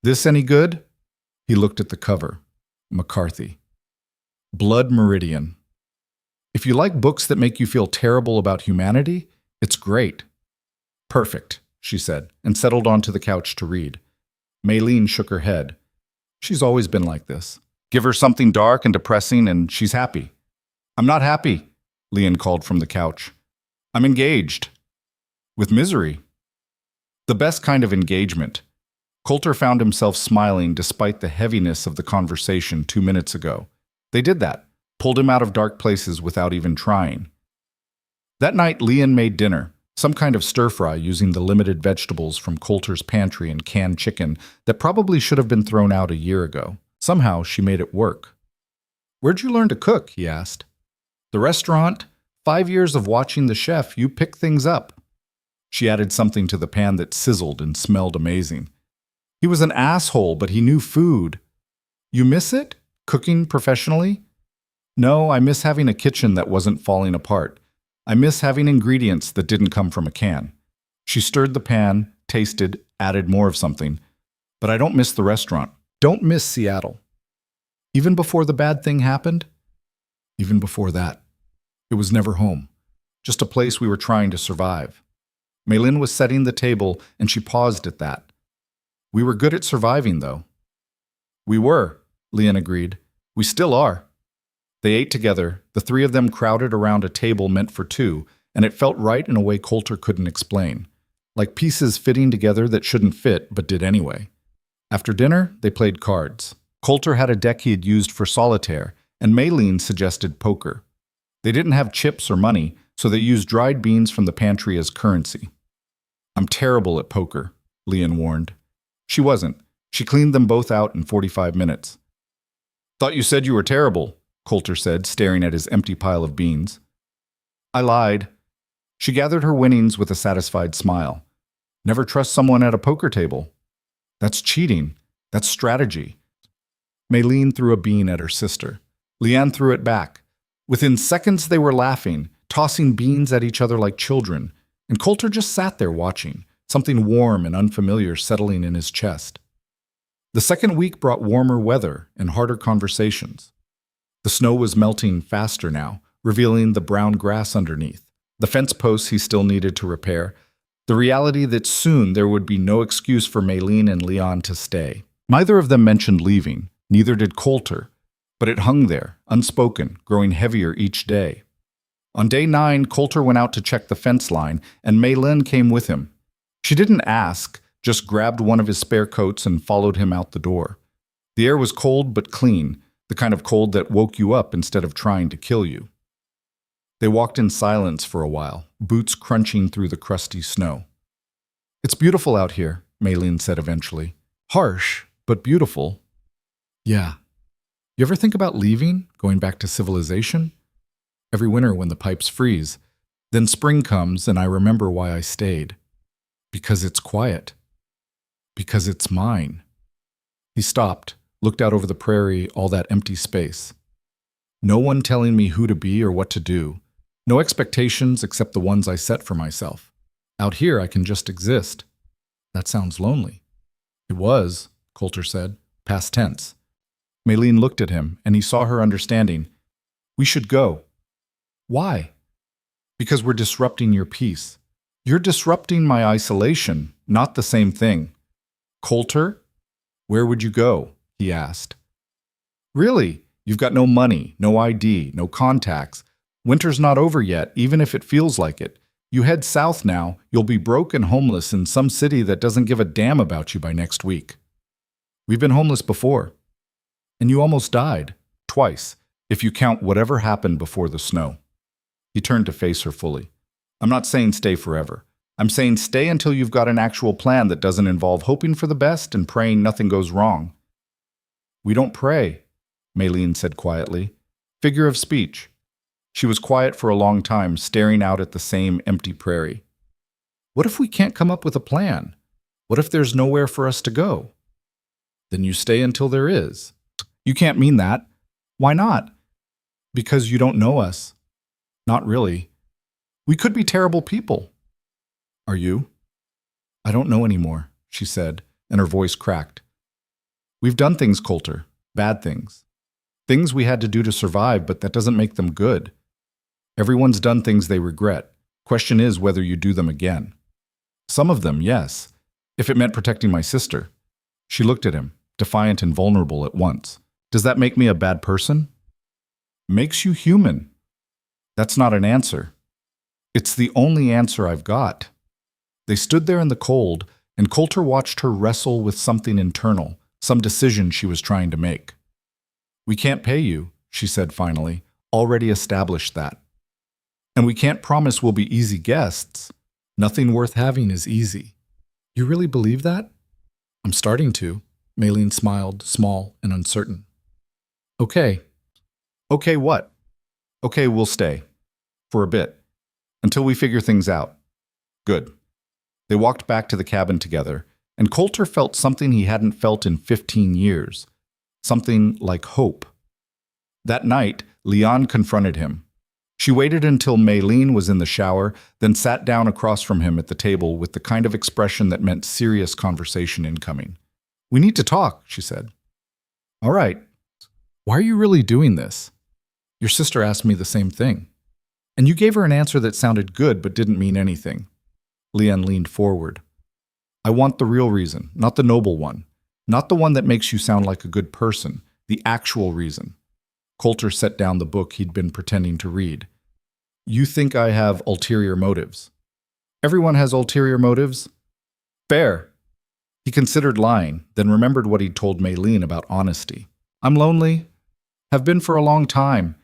This any good? He looked at the cover. McCarthy. Blood Meridian. If you like books that make you feel terrible about humanity, it's great. Perfect, she said, and settled onto the couch to read. Maylene shook her head. She's always been like this. Give her something dark and depressing and she's happy. I'm not happy, Leanne called from the couch. I'm engaged. With misery. The best kind of engagement. Coulter found himself smiling despite the heaviness of the conversation 2 minutes ago. They did that, pulled him out of dark places without even trying. That night, Leanne made dinner, some kind of stir-fry using the limited vegetables from Coulter's pantry and canned chicken that probably should have been thrown out a year ago. Somehow, she made it work. Where'd you learn to cook? He asked. The restaurant. 5 years of watching the chef, you pick things up. She added something to the pan that sizzled and smelled amazing. He was an asshole, but he knew food. You miss it? Cooking professionally? No, I miss having a kitchen that wasn't falling apart. I miss having ingredients that didn't come from a can. She stirred the pan, tasted, added more of something. But I don't miss the restaurant. Don't miss Seattle. Even before the bad thing happened? Even before that. It was never home. Just a place we were trying to survive. Maylene was setting the table, and she paused at that. We were good at surviving, though. We were, Leanne agreed. We still are. They ate together, the three of them crowded around a table meant for two, and it felt right in a way Coulter couldn't explain. Like pieces fitting together that shouldn't fit, but did anyway. After dinner, they played cards. Coulter had a deck he had used for solitaire, and Maylene suggested poker. They didn't have chips or money, so they used dried beans from the pantry as currency. I'm terrible at poker, Leanne warned. She wasn't. She cleaned them both out in 45 minutes. Thought you said you were terrible, Coulter said, staring at his empty pile of beans. I lied. She gathered her winnings with a satisfied smile. Never trust someone at a poker table. That's cheating. That's strategy. Maylene threw a bean at her sister. Leanne threw it back. Within seconds they were laughing, tossing beans at each other like children, and Coulter just sat there watching, something warm and unfamiliar settling in his chest. The second week brought warmer weather and harder conversations. The snow was melting faster now, revealing the brown grass underneath, the fence posts he still needed to repair, the reality that soon there would be no excuse for Maylene and Leon to stay. Neither of them mentioned leaving, neither did Coulter, but it hung there, unspoken, growing heavier each day. On day 9, Coulter went out to check the fence line, and Maylene came with him. She didn't ask, just grabbed one of his spare coats and followed him out the door. The air was cold but clean, the kind of cold that woke you up instead of trying to kill you. They walked in silence for a while, boots crunching through the crusty snow. It's beautiful out here, Maylene said eventually. Harsh, but beautiful. Yeah. You ever think about leaving, going back to civilization? Every winter when the pipes freeze. Then spring comes and I remember why I stayed. Because it's quiet. Because it's mine. He stopped, looked out over the prairie, all that empty space. No one telling me who to be or what to do. No expectations except the ones I set for myself. Out here I can just exist. That sounds lonely. It was, Coulter said, past tense. Maylene looked at him, and he saw her understanding. We should go. Why? Because we're disrupting your peace. You're disrupting my isolation, not the same thing. Coulter? Where would you go? He asked. Really? You've got no money, no ID, no contacts. Winter's not over yet, even if it feels like it. You head south now, you'll be broke and homeless in some city that doesn't give a damn about you by next week. We've been homeless before. And you almost died. Twice, if you count whatever happened before the snow. He turned to face her fully. I'm not saying stay forever. I'm saying stay until you've got an actual plan that doesn't involve hoping for the best and praying nothing goes wrong. We don't pray, Maylene said quietly. Figure of speech. She was quiet for a long time, staring out at the same empty prairie. What if we can't come up with a plan? What if there's nowhere for us to go? Then you stay until there is. You can't mean that. Why not? Because you don't know us. Not really. We could be terrible people. Are you? I don't know anymore, she said, and her voice cracked. We've done things, Coulter. Bad things. Things we had to do to survive, but that doesn't make them good. Everyone's done things they regret. Question is whether you do them again. Some of them, yes. If it meant protecting my sister. She looked at him, defiant and vulnerable at once. Does that make me a bad person? Makes you human. That's not an answer. It's the only answer I've got. They stood there in the cold, and Coulter watched her wrestle with something internal, some decision she was trying to make. We can't pay you, she said finally, already established that. And we can't promise we'll be easy guests. Nothing worth having is easy. You really believe that? I'm starting to. Maylene smiled, small and uncertain. Okay. Okay, what? Okay, we'll stay. For a bit. Until we figure things out. Good. They walked back to the cabin together, and Coulter felt something he hadn't felt in 15 years. Something like hope. That night, Leon confronted him. She waited until Maylene was in the shower, then sat down across from him at the table with the kind of expression that meant serious conversation incoming. We need to talk, she said. All right. Why are you really doing this? Your sister asked me the same thing. And you gave her an answer that sounded good but didn't mean anything. Leon leaned forward. I want the real reason, not the noble one. Not the one that makes you sound like a good person, the actual reason. Coulter set down the book he'd been pretending to read. You think I have ulterior motives. Everyone has ulterior motives. Fair. He considered lying, then remembered what he'd told Maylene about honesty. I'm lonely. Have been for a long time.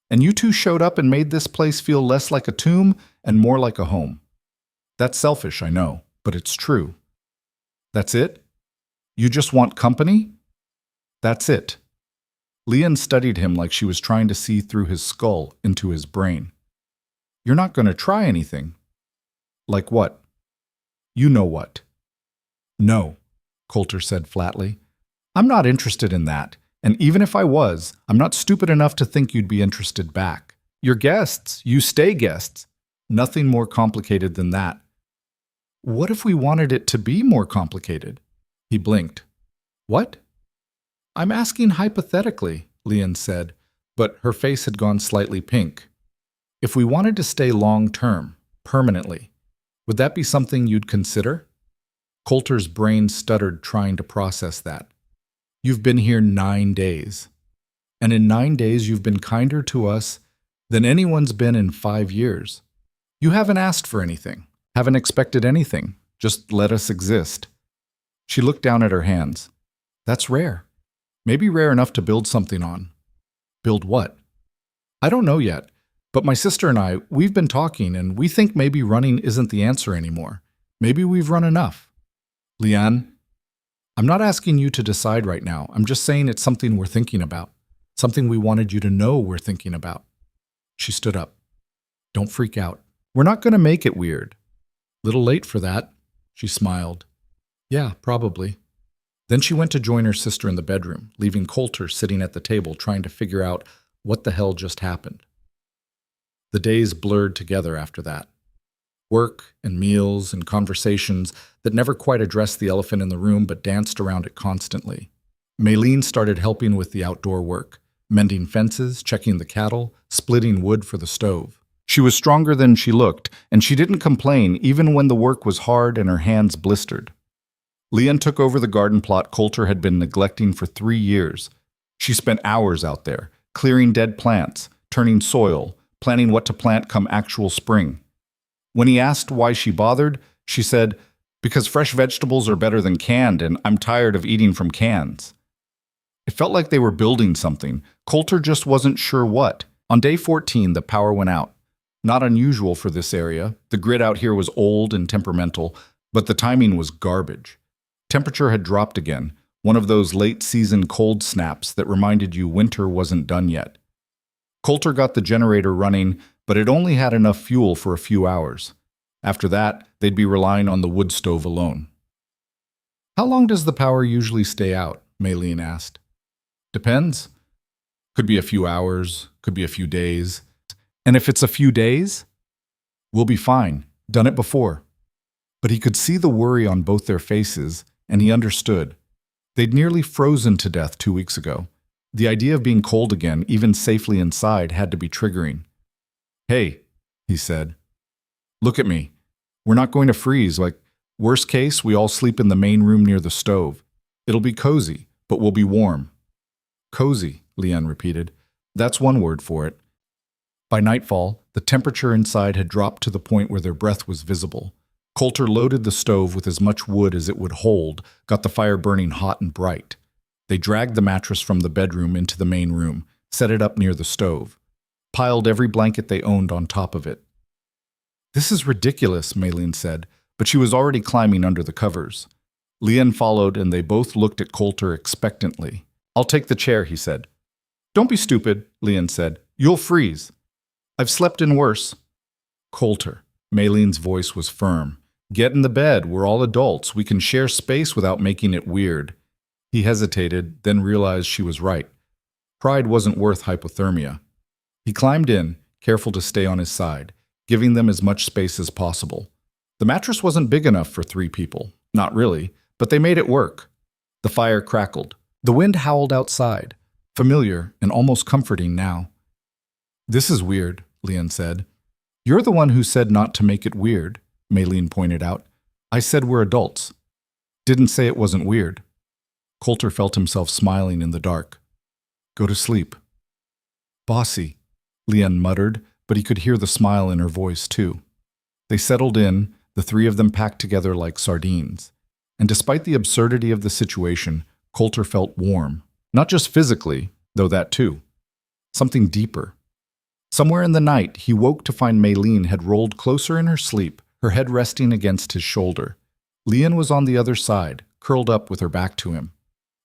And you two showed up and made this place feel less like a tomb and more like a home. That's selfish, I know, but it's true. That's it? You just want company? That's it. Leon studied him like she was trying to see through his skull into his brain. You're not going to try anything. Like what? You know what. No, Coulter said flatly. I'm not interested in that, and even if I was, I'm not stupid enough to think you'd be interested back. You're guests. You stay guests. Nothing more complicated than that. What if we wanted it to be more complicated? He blinked. What? I'm asking hypothetically, Leon said, but her face had gone slightly pink. If we wanted to stay long-term, permanently, would that be something you'd consider? Coulter's brain stuttered trying to process that. You've been here 9 days. And in 9 days you've been kinder to us than anyone's been in 5 years. You haven't asked for anything, haven't expected anything, just let us exist. She looked down at her hands. That's rare. Maybe rare enough to build something on. Build what? I don't know yet, but my sister and I, we've been talking and we think maybe running isn't the answer anymore. Maybe we've run enough. Leanne, I'm not asking you to decide right now. I'm just saying it's something we're thinking about. Something we wanted you to know we're thinking about. She stood up. Don't freak out. We're not going to make it weird. Little late for that, she smiled. Yeah, probably. Then she went to join her sister in the bedroom, leaving Coulter sitting at the table trying to figure out what the hell just happened. The days blurred together after that. Work and meals and conversations that never quite addressed the elephant in the room but danced around it constantly. Maylene started helping with the outdoor work, mending fences, checking the cattle, splitting wood for the stove. She was stronger than she looked, and she didn't complain even when the work was hard and her hands blistered. Leanne took over the garden plot Coulter had been neglecting for 3 years. She spent hours out there, clearing dead plants, turning soil, planning what to plant come actual spring. When he asked why she bothered, she said, "Because fresh vegetables are better than canned, and I'm tired of eating from cans." It felt like they were building something. Coulter just wasn't sure what. On day 14, the power went out. Not unusual for this area. The grid out here was old and temperamental, but the timing was garbage. Temperature had dropped again, one of those late-season cold snaps that reminded you winter wasn't done yet. Coulter got the generator running, but it only had enough fuel for a few hours. After that, they'd be relying on the wood stove alone. "How long does the power usually stay out?" Maylene asked. "Depends. Could be a few hours, could be a few days. And if it's a few days, we'll be fine. Done it before." But he could see the worry on both their faces, and he understood. They'd nearly frozen to death 2 weeks ago. The idea of being cold again, even safely inside, had to be triggering. "Hey," he said, "look at me. We're not going to freeze. Worst case, we all sleep in the main room near the stove. It'll be cozy, but we'll be warm." "Cozy," Leanne repeated. "That's one word for it." By nightfall, the temperature inside had dropped to the point where their breath was visible. Coulter loaded the stove with as much wood as it would hold, got the fire burning hot and bright. They dragged the mattress from the bedroom into the main room, set it up near the stove, piled every blanket they owned on top of it. "This is ridiculous," Maylene said, but she was already climbing under the covers. Leanne followed, and they both looked at Coulter expectantly. "I'll take the chair," he said. "Don't be stupid," Leanne said. "You'll freeze. I've slept in worse." "Coulter," Maylene's voice was firm. "Get in the bed. We're all adults. We can share space without making it weird." He hesitated, then realized she was right. Pride wasn't worth hypothermia. He climbed in, careful to stay on his side, giving them as much space as possible. The mattress wasn't big enough for 3 people. Not really, but they made it work. The fire crackled. The wind howled outside, familiar and almost comforting now. "This is weird," Leanne said. "You're the one who said not to make it weird," Maylene pointed out. "I said we're adults. Didn't say it wasn't weird." Coulter felt himself smiling in the dark. "Go to sleep." "Bossy," Leanne muttered, but he could hear the smile in her voice too. They settled in, the 3 of them packed together like sardines. And despite the absurdity of the situation, Coulter felt warm. Not just physically, though that too. Something deeper. Somewhere in the night, he woke to find Maylene had rolled closer in her sleep, her head resting against his shoulder. Leanne was on the other side, curled up with her back to him.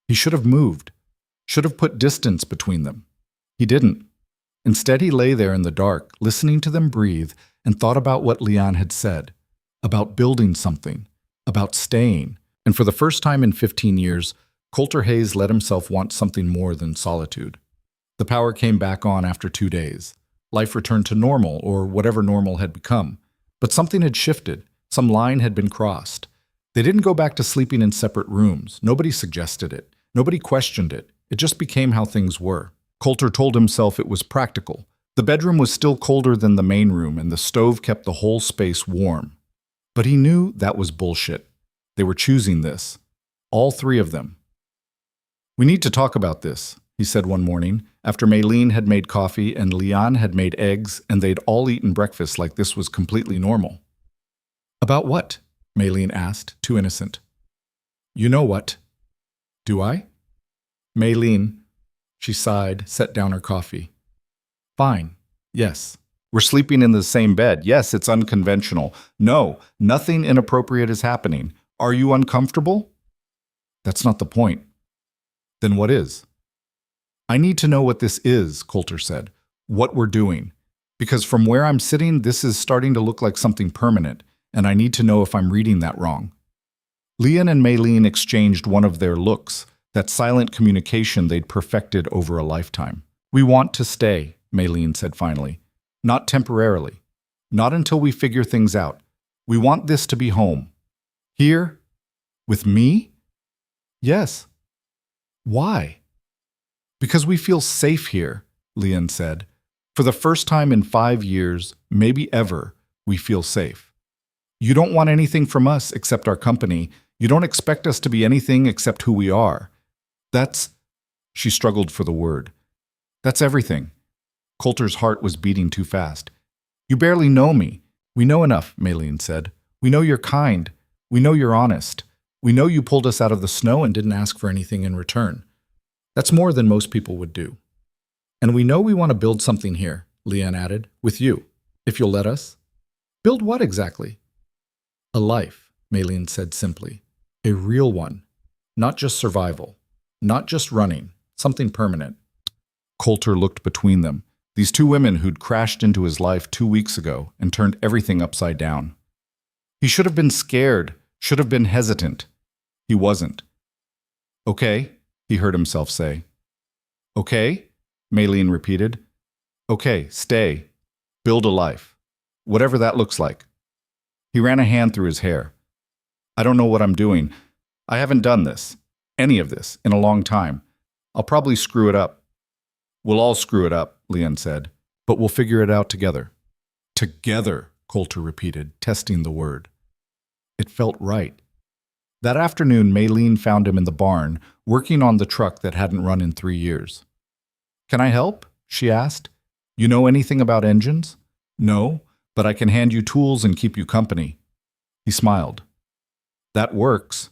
He should have moved, should have put distance between them. He didn't. Instead, he lay there in the dark, listening to them breathe, and thought about what Leanne had said, about building something, about staying. And for the first time in 15 years, Coulter Hayes let himself want something more than solitude. The power came back on after 2 days. Life returned to normal, or whatever normal had become. But something had shifted. Some line had been crossed. They didn't go back to sleeping in separate rooms. Nobody suggested it. Nobody questioned it. It just became how things were. Coulter told himself it was practical. The bedroom was still colder than the main room, and the stove kept the whole space warm. But he knew that was bullshit. They were choosing this. All 3 of them. "We need to talk about this," he said one morning, after Maylene had made coffee and Leanne had made eggs, and they'd all eaten breakfast like this was completely normal. "About what?" Maylene asked, too innocent. "You know what." "Do I?" "Maylene," she sighed, set down her coffee. "Fine. Yes. We're sleeping in the same bed. Yes, it's unconventional. No, nothing inappropriate is happening. Are you uncomfortable?" "That's not the point." "Then what is?" "I need to know what this is," Coulter said. "What we're doing. Because from where I'm sitting, this is starting to look like something permanent, and I need to know if I'm reading that wrong." Leanne and Maylene exchanged one of their looks, that silent communication they'd perfected over a lifetime. "We want to stay," Maylene said finally. "Not temporarily. Not until we figure things out. We want this to be home." "Here? With me?" "Yes." "Why?" "Because we feel safe here," Leanne said. "For the first time in 5 years, maybe ever, we feel safe. You don't want anything from us except our company, You don't expect us to be anything except who we are. That's, she struggled for the word. That's everything. Coulter's heart was beating too fast. You barely know me. We know enough, Maylene said. We know you're kind. We know you're honest. We know you pulled us out of the snow and didn't ask for anything in return. That's more than most people would do. And we know we want to build something here, Leanne added, with you, if you'll let us. Build what exactly? A life, Maylene said simply. A real one. Not just survival. Not just running. Something permanent. Coulter looked between them. These two women who'd crashed into his life 2 weeks ago and turned everything upside down. He should have been scared, should have been hesitant. He wasn't. Okay, he heard himself say. Okay, Maylene repeated. Okay, stay. Build a life. Whatever that looks like. He ran a hand through his hair. I don't know what I'm doing. I haven't done this, any of this, in a long time. I'll probably screw it up. We'll all screw it up, Leanne said, but we'll figure it out together. Together, Coulter repeated, testing the word. It felt right. That afternoon, Maylene found him in the barn, working on the truck that hadn't run in 3 years. Can I help? She asked. You know anything about engines? No, but I can hand you tools and keep you company. He smiled. That works.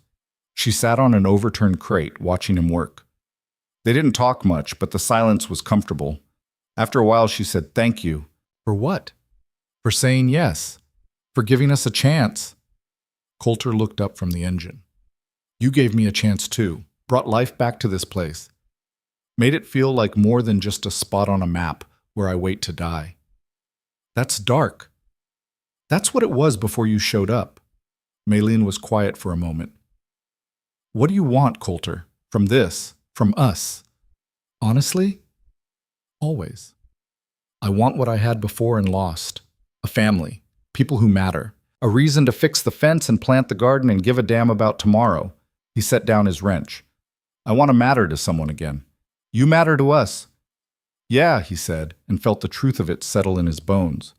She sat on an overturned crate, watching him work. They didn't talk much, but the silence was comfortable. After a while, she said, Thank you. For what? For saying yes. For giving us a chance. Coulter looked up from the engine. You gave me a chance too. Brought life back to this place. Made it feel like more than just a spot on a map where I wait to die. That's dark. That's what it was before you showed up. Maylene was quiet for a moment. What do you want, Coulter? From this? From us? Honestly? Always. I want what I had before and lost. A family. People who matter. A reason to fix the fence and plant the garden and give a damn about tomorrow. He set down his wrench. I want to matter to someone again. You matter to us. Yeah, he said, and felt the truth of it settle in his bones.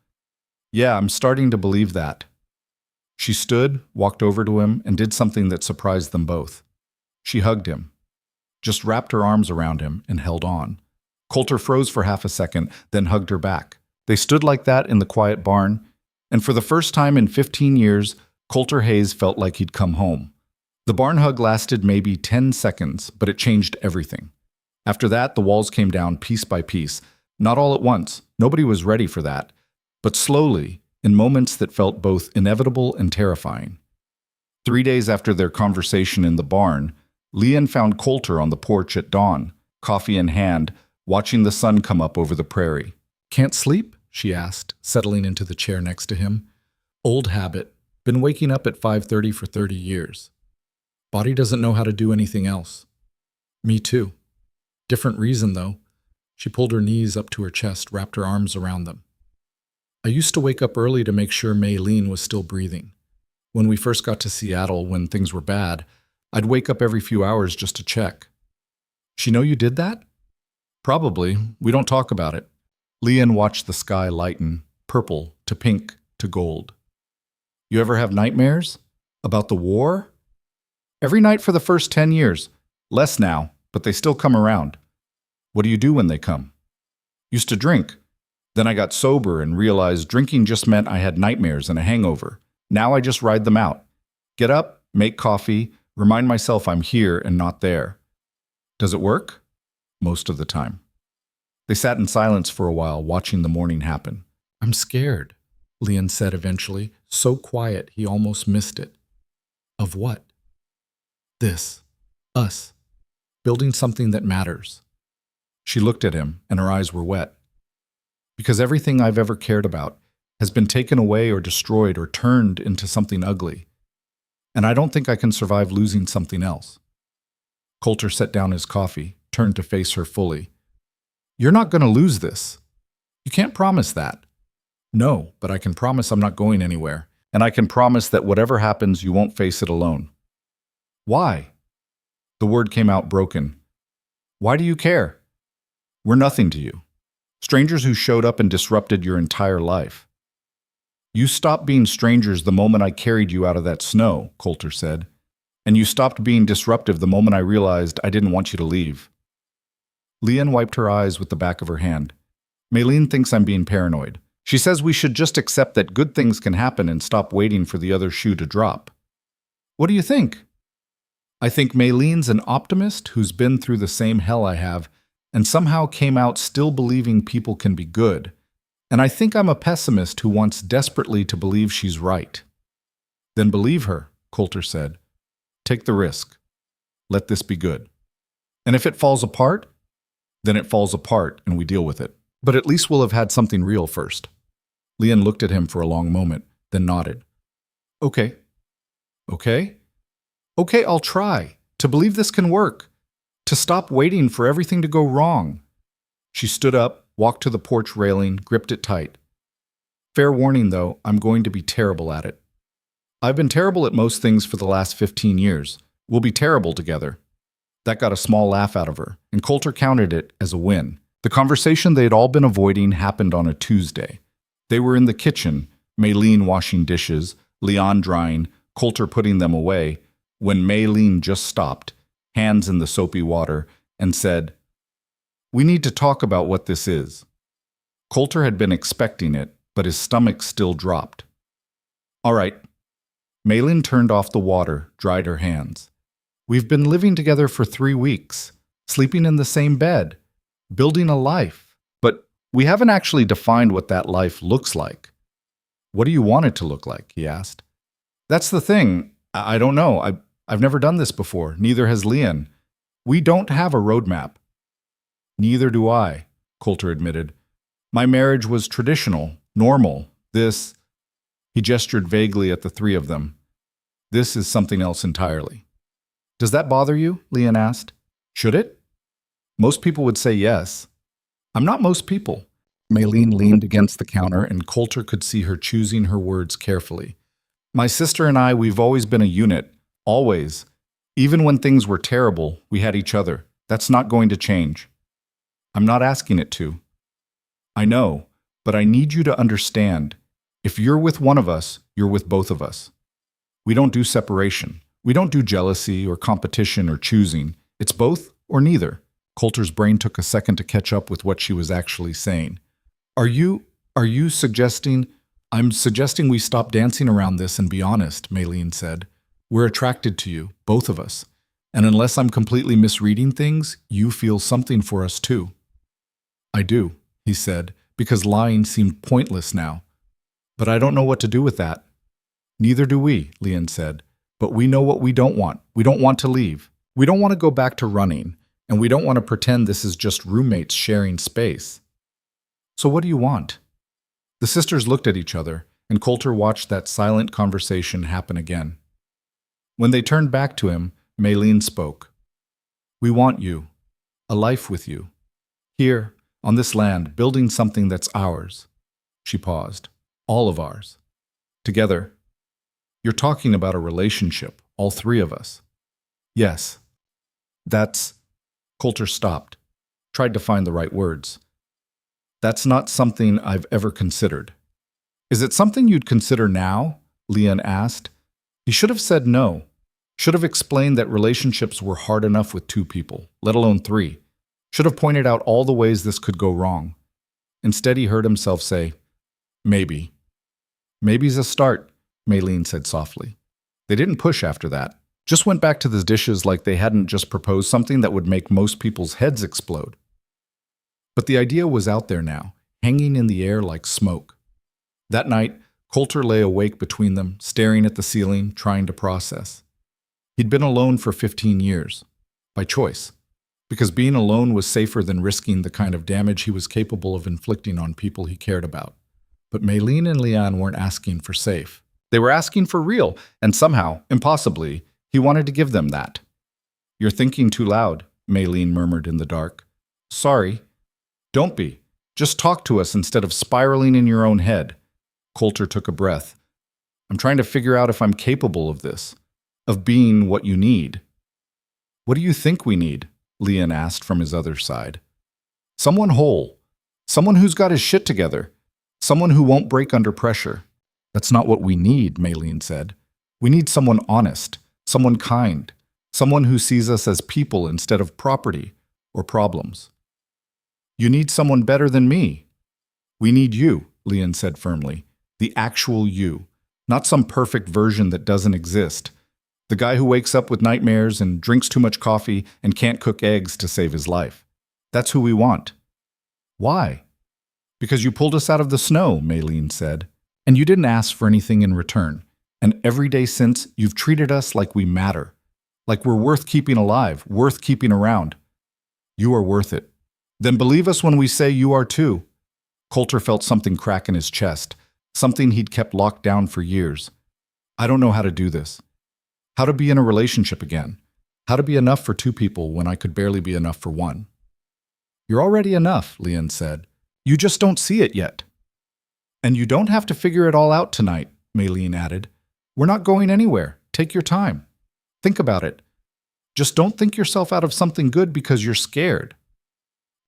Yeah, I'm starting to believe that. She stood, walked over to him, and did something that surprised them both. She hugged him. Just wrapped her arms around him and held on. Coulter froze for half a second, then hugged her back. They stood like that in the quiet barn, and for the first time in 15 years, Coulter Hayes felt like he'd come home. The barn hug lasted maybe 10 seconds, but it changed everything. After that, the walls came down piece by piece. Not all at once. Nobody was ready for that. But slowly, in moments that felt both inevitable and terrifying. 3 days after their conversation in the barn, Leanne found Coulter on the porch at dawn, coffee in hand, watching the sun come up over the prairie. Can't sleep? She asked, settling into the chair next to him. Old habit. Been waking up at 5:30 for 30 years. Body doesn't know how to do anything else. Me too. Different reason, though. She pulled her knees up to her chest, wrapped her arms around them. I used to wake up early to make sure Maylene was still breathing. When we first got to Seattle, when things were bad, I'd wake up every few hours just to check. She know you did that? Probably. We don't talk about it. Leanne watched the sky lighten, purple to pink to gold. You ever have nightmares? About the war? Every night for the first 10 years. Less now, but they still come around. What do you do when they come? Used to drink. Then I got sober and realized drinking just meant I had nightmares and a hangover. Now I just ride them out. Get up, make coffee, remind myself I'm here and not there. Does it work? Most of the time. They sat in silence for a while, watching the morning happen. I'm scared, Leanne said eventually, so quiet he almost missed it. Of what? This. Us. Building something that matters. She looked at him, and her eyes were wet. Because everything I've ever cared about has been taken away or destroyed or turned into something ugly. And I don't think I can survive losing something else. Coulter set down his coffee, turned to face her fully. You're not going to lose this. You can't promise that. No, but I can promise I'm not going anywhere. And I can promise that whatever happens, you won't face it alone. Why? The word came out broken. Why do you care? We're nothing to you. Strangers who showed up and disrupted your entire life. You stopped being strangers the moment I carried you out of that snow, Coulter said. And you stopped being disruptive the moment I realized I didn't want you to leave. Leanne wiped her eyes with the back of her hand. Maylene thinks I'm being paranoid. She says we should just accept that good things can happen and stop waiting for the other shoe to drop. What do you think? I think Maylene's an optimist who's been through the same hell I have and somehow came out still believing people can be good. And I think I'm a pessimist who wants desperately to believe she's right. Then believe her, Coulter said. Take the risk. Let this be good. And if it falls apart, then it falls apart and we deal with it. But at least we'll have had something real first. Leanne looked at him for a long moment, then nodded. Okay. Okay? Okay, I'll try. To believe this can work. To stop waiting for everything to go wrong. She stood up, walked to the porch railing, gripped it tight. Fair warning, though, I'm going to be terrible at it. I've been terrible at most things for the last 15 years. We'll be terrible together. That got a small laugh out of her, and Coulter counted it as a win. The conversation they'd all been avoiding happened on a Tuesday. They were in the kitchen, Maylene washing dishes, Leon drying, Coulter putting them away, when Maylene just stopped, hands in the soapy water, and said, "We need to talk about what this is." Coulter had been expecting it, but his stomach still dropped. All right. Maylene turned off the water, dried her hands. We've been living together for 3 weeks, sleeping in the same bed, building a life, but we haven't actually defined what that life looks like. What do you want it to look like? He asked. That's the thing. I don't know. I've never done this before. Neither has Leanne. We don't have a roadmap. Neither do I, Coulter admitted. My marriage was traditional, normal. This, he gestured vaguely at the three of them. This is something else entirely. Does that bother you? Leanne asked. Should it? Most people would say yes. I'm not most people. Maylene leaned against the counter and Coulter could see her choosing her words carefully. My sister and I, we've always been a unit. Always. Even when things were terrible, we had each other. That's not going to change. I'm not asking it to. I know, but I need you to understand. If you're with one of us, you're with both of us. We don't do separation. We don't do jealousy or competition or choosing. It's both or neither. Coulter's brain took a second to catch up with what she was actually saying. Are you suggesting? I'm suggesting we stop dancing around this and be honest, Maylene said. We're attracted to you, both of us. And unless I'm completely misreading things, you feel something for us too. I do, he said, because lying seemed pointless now. But I don't know what to do with that. Neither do we, Leanne said. But we know what we don't want. We don't want to leave. We don't want to go back to running. And we don't want to pretend this is just roommates sharing space. So what do you want? The sisters looked at each other, and Coulter watched that silent conversation happen again. When they turned back to him, Maylene spoke. We want you. A life with you. Here, on this land, building something that's ours. She paused. All of ours. Together. You're talking about a relationship, all three of us. Yes. That's... Coulter stopped, tried to find the right words. That's not something I've ever considered. Is it something you'd consider now? Leanne asked. He should have said no. Should have explained that relationships were hard enough with 2 people, let alone 3. Should have pointed out all the ways this could go wrong. Instead, he heard himself say, maybe. Maybe's a start, Maylene said softly. They didn't push after that. Just went back to the dishes like they hadn't just proposed something that would make most people's heads explode. But the idea was out there now, hanging in the air like smoke. That night, Coulter lay awake between them, staring at the ceiling, trying to process. He'd been alone for 15 years, by choice, because being alone was safer than risking the kind of damage he was capable of inflicting on people he cared about. But Maylene and Leanne weren't asking for safe. They were asking for real, and somehow, impossibly, he wanted to give them that. You're thinking too loud, Maylene murmured in the dark. Sorry. Don't be. Just talk to us instead of spiraling in your own head. Coulter took a breath. I'm trying to figure out if I'm capable of this, of being what you need. What do you think we need? Leanne asked from his other side. Someone whole. Someone who's got his shit together. Someone who won't break under pressure. That's not what we need, Maylene said. We need someone honest. Someone kind. Someone who sees us as people instead of property or problems. You need someone better than me. We need you, Leon said firmly. The actual you. Not some perfect version that doesn't exist. The guy who wakes up with nightmares and drinks too much coffee and can't cook eggs to save his life. That's who we want. Why? Because you pulled us out of the snow, Maylene said. And you didn't ask for anything in return. And every day since, you've treated us like we matter. Like we're worth keeping alive, worth keeping around. You are worth it. Then believe us when we say you are too. Coulter felt something crack in his chest, something he'd kept locked down for years. I don't know how to do this. How to be in a relationship again. How to be enough for two people when I could barely be enough for one. You're already enough, Leon said. You just don't see it yet. And you don't have to figure it all out tonight, Maylene added. We're not going anywhere. Take your time. Think about it. Just don't think yourself out of something good because you're scared.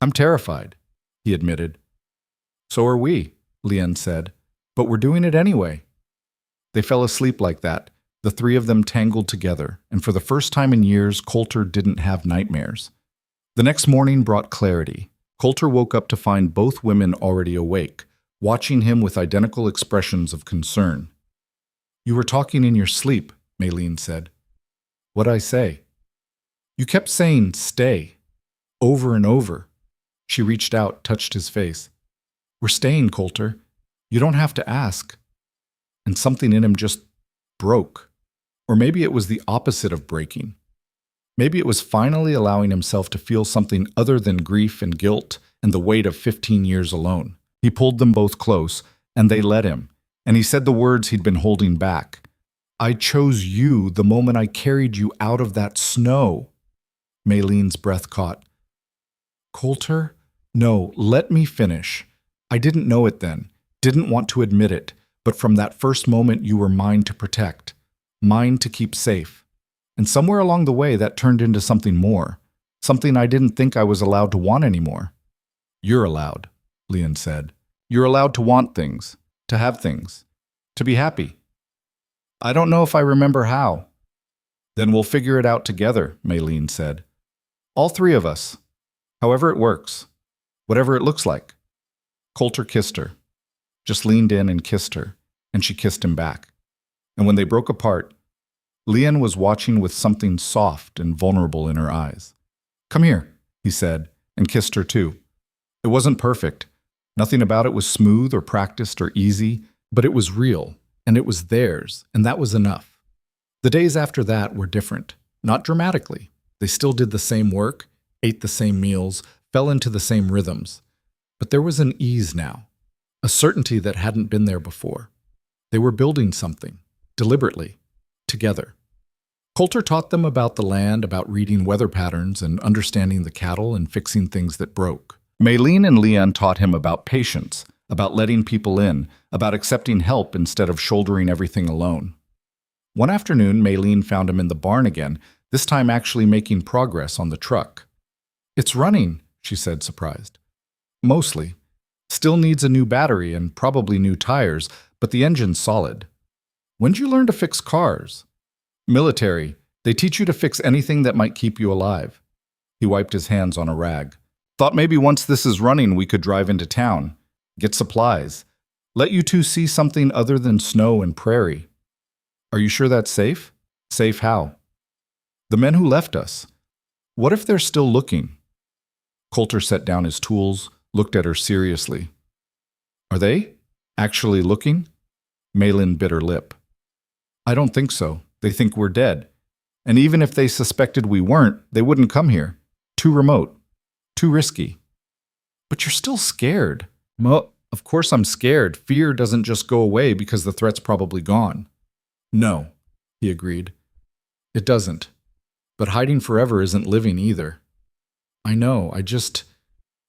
I'm terrified, he admitted. So are we, Leon said. But we're doing it anyway. They fell asleep like that, the three of them tangled together, and for the first time in years, Coulter didn't have nightmares. The next morning brought clarity. Coulter woke up to find both women already awake, watching him with identical expressions of concern. You were talking in your sleep, Maylene said. What'd I say? You kept saying, stay, over and over. She reached out, touched his face. We're staying, Coulter. You don't have to ask. And something in him just broke. Or maybe it was the opposite of breaking. Maybe it was finally allowing himself to feel something other than grief and guilt and the weight of 15 years alone. He pulled them both close, and they let him, and he said the words he'd been holding back. I chose you the moment I carried you out of that snow. Maylene's breath caught. Coulter? No, let me finish. I didn't know it then, didn't want to admit it, but from that first moment you were mine to protect, mine to keep safe. And somewhere along the way that turned into something more, something I didn't think I was allowed to want anymore. You're allowed, Leon said. You're allowed to want things, to have things, to be happy. I don't know if I remember how. Then we'll figure it out together, Maylene said. All three of us. However it works. Whatever it looks like. Coulter kissed her. Just leaned in and kissed her, and she kissed him back. And when they broke apart, Leon was watching with something soft and vulnerable in her eyes. Come here, he said, and kissed her too. It wasn't perfect. Nothing about it was smooth or practiced or easy, but it was real, and it was theirs, and that was enough. The days after that were different, not dramatically. They still did the same work, ate the same meals, fell into the same rhythms. But there was an ease now, a certainty that hadn't been there before. They were building something, deliberately, together. Coulter taught them about the land, about reading weather patterns and understanding the cattle and fixing things that broke. Maylene and Leon taught him about patience, about letting people in, about accepting help instead of shouldering everything alone. One afternoon, Maylene found him in the barn again, this time actually making progress on the truck. It's running, she said, surprised. Mostly. Still needs a new battery and probably new tires, but the engine's solid. When'd you learn to fix cars? Military. They teach you to fix anything that might keep you alive. He wiped his hands on a rag. Thought maybe once this is running we could drive into town, get supplies, let you two see something other than snow and prairie. Are you sure that's safe? Safe how? The men who left us. What if they're still looking? Coulter set down his tools, looked at her seriously. Are they actually looking? Maylene bit her lip. I don't think so. They think we're dead. And even if they suspected we weren't, they wouldn't come here. Too remote. Too risky. But you're still scared. Of course I'm scared. Fear doesn't just go away because the threat's probably gone. No, he agreed. It doesn't. But hiding forever isn't living either. I know,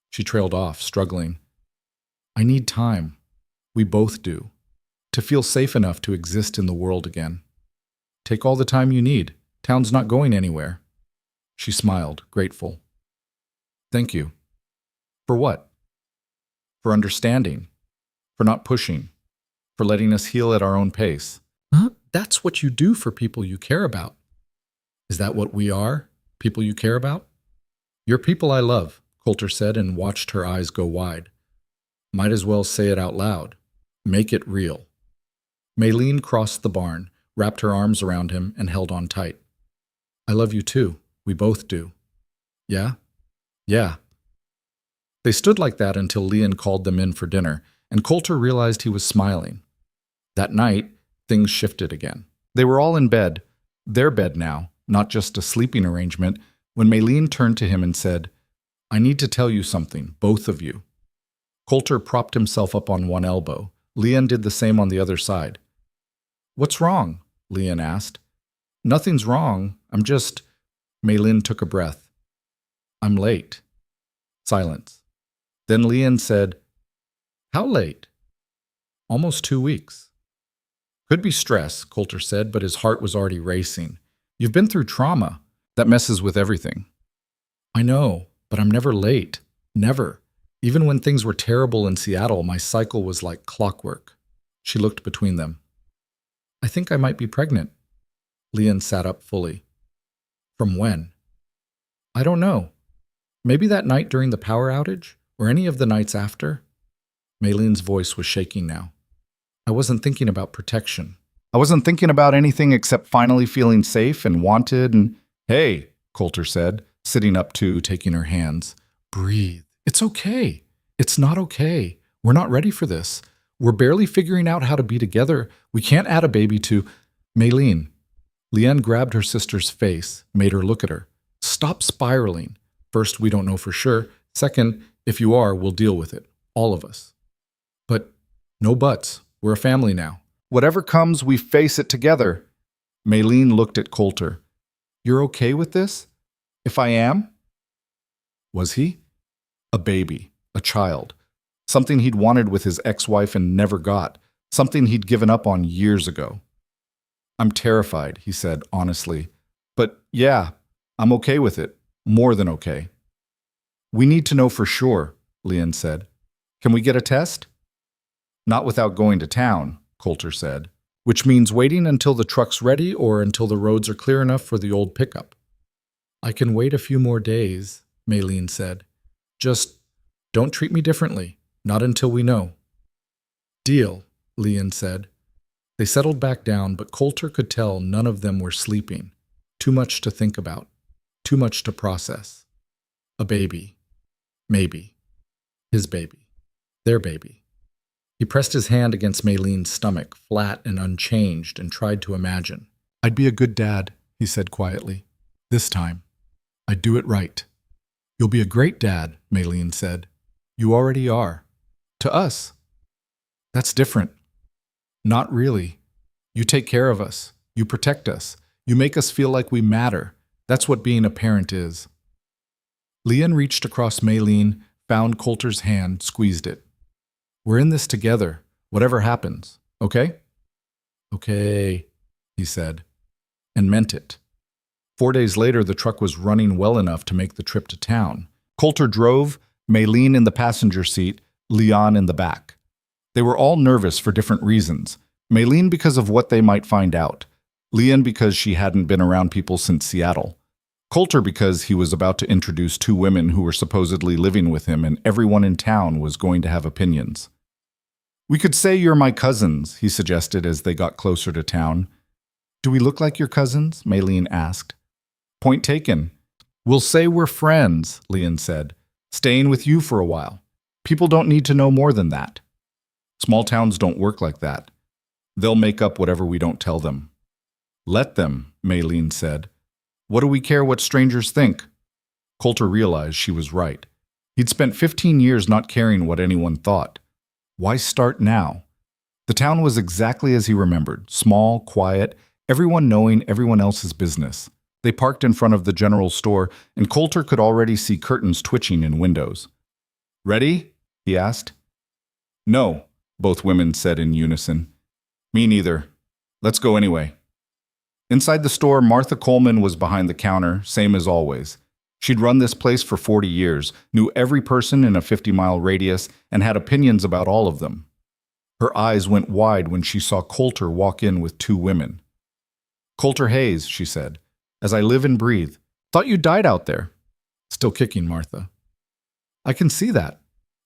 She trailed off, struggling. I need time. We both do. To feel safe enough to exist in the world again. Take all the time you need. Town's not going anywhere. She smiled, grateful. Thank you. For what? For understanding. For not pushing. For letting us heal at our own pace. Huh? That's what you do for people you care about. Is that what we are? People you care about? You're people I love, Coulter said and watched her eyes go wide. Might as well say it out loud. Make it real. Maylene crossed the barn, wrapped her arms around him, and held on tight. I love you too. We both do. Yeah? Yeah. They stood like that until Leon called them in for dinner, and Coulter realized he was smiling. That night, things shifted again. They were all in bed, their bed now, not just a sleeping arrangement, when Maylene turned to him and said, I need to tell you something, both of you. Coulter propped himself up on one elbow. Leon did the same on the other side. What's wrong? Leon asked. Nothing's wrong. I'm just... Maylene took a breath. I'm late. Silence. Then Leon said, How late? Almost 2 weeks. Could be stress, Coulter said, but his heart was already racing. You've been through trauma. That messes with everything. I know, but I'm never late. Never. Even when things were terrible in Seattle, my cycle was like clockwork. She looked between them. I think I might be pregnant. Leon sat up fully. From when? I don't know. Maybe that night during the power outage, or any of the nights after? Maylene's voice was shaking now. I wasn't thinking about protection. I wasn't thinking about anything except finally feeling safe and wanted and... Hey, Coulter said, sitting up too, taking her hands. Breathe. It's okay. It's not okay. We're not ready for this. We're barely figuring out how to be together. We can't add a baby to... Maylene. Leanne grabbed her sister's face, made her look at her. Stop spiraling. First, we don't know for sure. Second, if you are, we'll deal with it. All of us. But no buts. We're a family now. Whatever comes, we face it together. Maylene looked at Coulter. You're okay with this? If I am? Was he? A baby. A child. Something he'd wanted with his ex-wife and never got. Something he'd given up on years ago. I'm terrified, he said honestly. But yeah, I'm okay with it. More than okay. We need to know for sure, Leanne said. Can we get a test? Not without going to town, Coulter said, which means waiting until the truck's ready or until the roads are clear enough for the old pickup. I can wait a few more days, Maylene said. Just don't treat me differently, not until we know. Deal, Leanne said. They settled back down, but Coulter could tell none of them were sleeping. Too much to think about. Too much to process. A baby. Maybe. His baby. Their baby. He pressed his hand against Maylene's stomach, flat and unchanged, and tried to imagine. I'd be a good dad, he said quietly. This time. I'd do it right. You'll be a great dad, Maylene said. You already are. To us. That's different. Not really. You take care of us. You protect us. You make us feel like we matter. That's what being a parent is. Leanne reached across Maylene, found Coulter's hand, squeezed it. We're in this together, whatever happens, okay? Okay, he said, and meant it. 4 days later, the truck was running well enough to make the trip to town. Coulter drove, Maylene in the passenger seat, Leon in the back. They were all nervous for different reasons. Maylene because of what they might find out. Leon because she hadn't been around people since Seattle. Coulter because he was about to introduce 2 women who were supposedly living with him and everyone in town was going to have opinions. We could say you're my cousins, he suggested as they got closer to town. Do we look like your cousins? Maylene asked. Point taken. We'll say we're friends, Leon said. Staying with you for a while. People don't need to know more than that. Small towns don't work like that. They'll make up whatever we don't tell them. Let them, Maylene said. What do we care what strangers think? Coulter realized she was right. He'd spent 15 years not caring what anyone thought. Why start now? The town was exactly as he remembered, small, quiet, everyone knowing everyone else's business. They parked in front of the general store, and Coulter could already see curtains twitching in windows. Ready? He asked. No, both women said in unison. Me neither. Let's go anyway. Inside the store, Martha Coleman was behind the counter, same as always. She'd run this place for 40 years, knew every person in a 50-mile radius, and had opinions about all of them. Her eyes went wide when she saw Coulter walk in with 2 women. Coulter Hayes, she said. As I live and breathe. Thought you died out there. Still kicking, Martha. I can see that.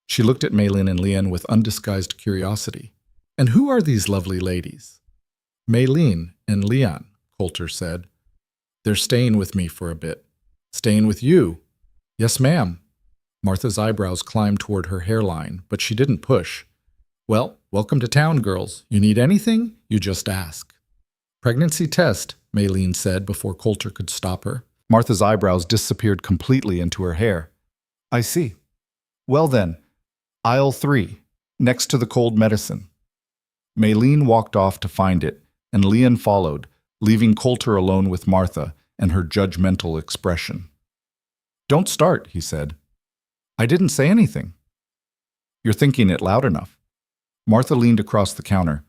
She looked at Maylin and Leanne with undisguised curiosity. And who are these lovely ladies? Maylin and Leanne, Coulter said. They're staying with me for a bit. Staying with you? Yes, ma'am. Martha's eyebrows climbed toward her hairline, but she didn't push. Well, welcome to town, girls. You need anything? You just ask. Pregnancy test, Maylin said before Coulter could stop her. Martha's eyebrows disappeared completely into her hair. I see. Well then, aisle 3, next to the cold medicine. Maylin walked off to find it, and Leanne followed, leaving Coulter alone with Martha and her judgmental expression. Don't start, he said. I didn't say anything. You're thinking it loud enough. Martha leaned across the counter.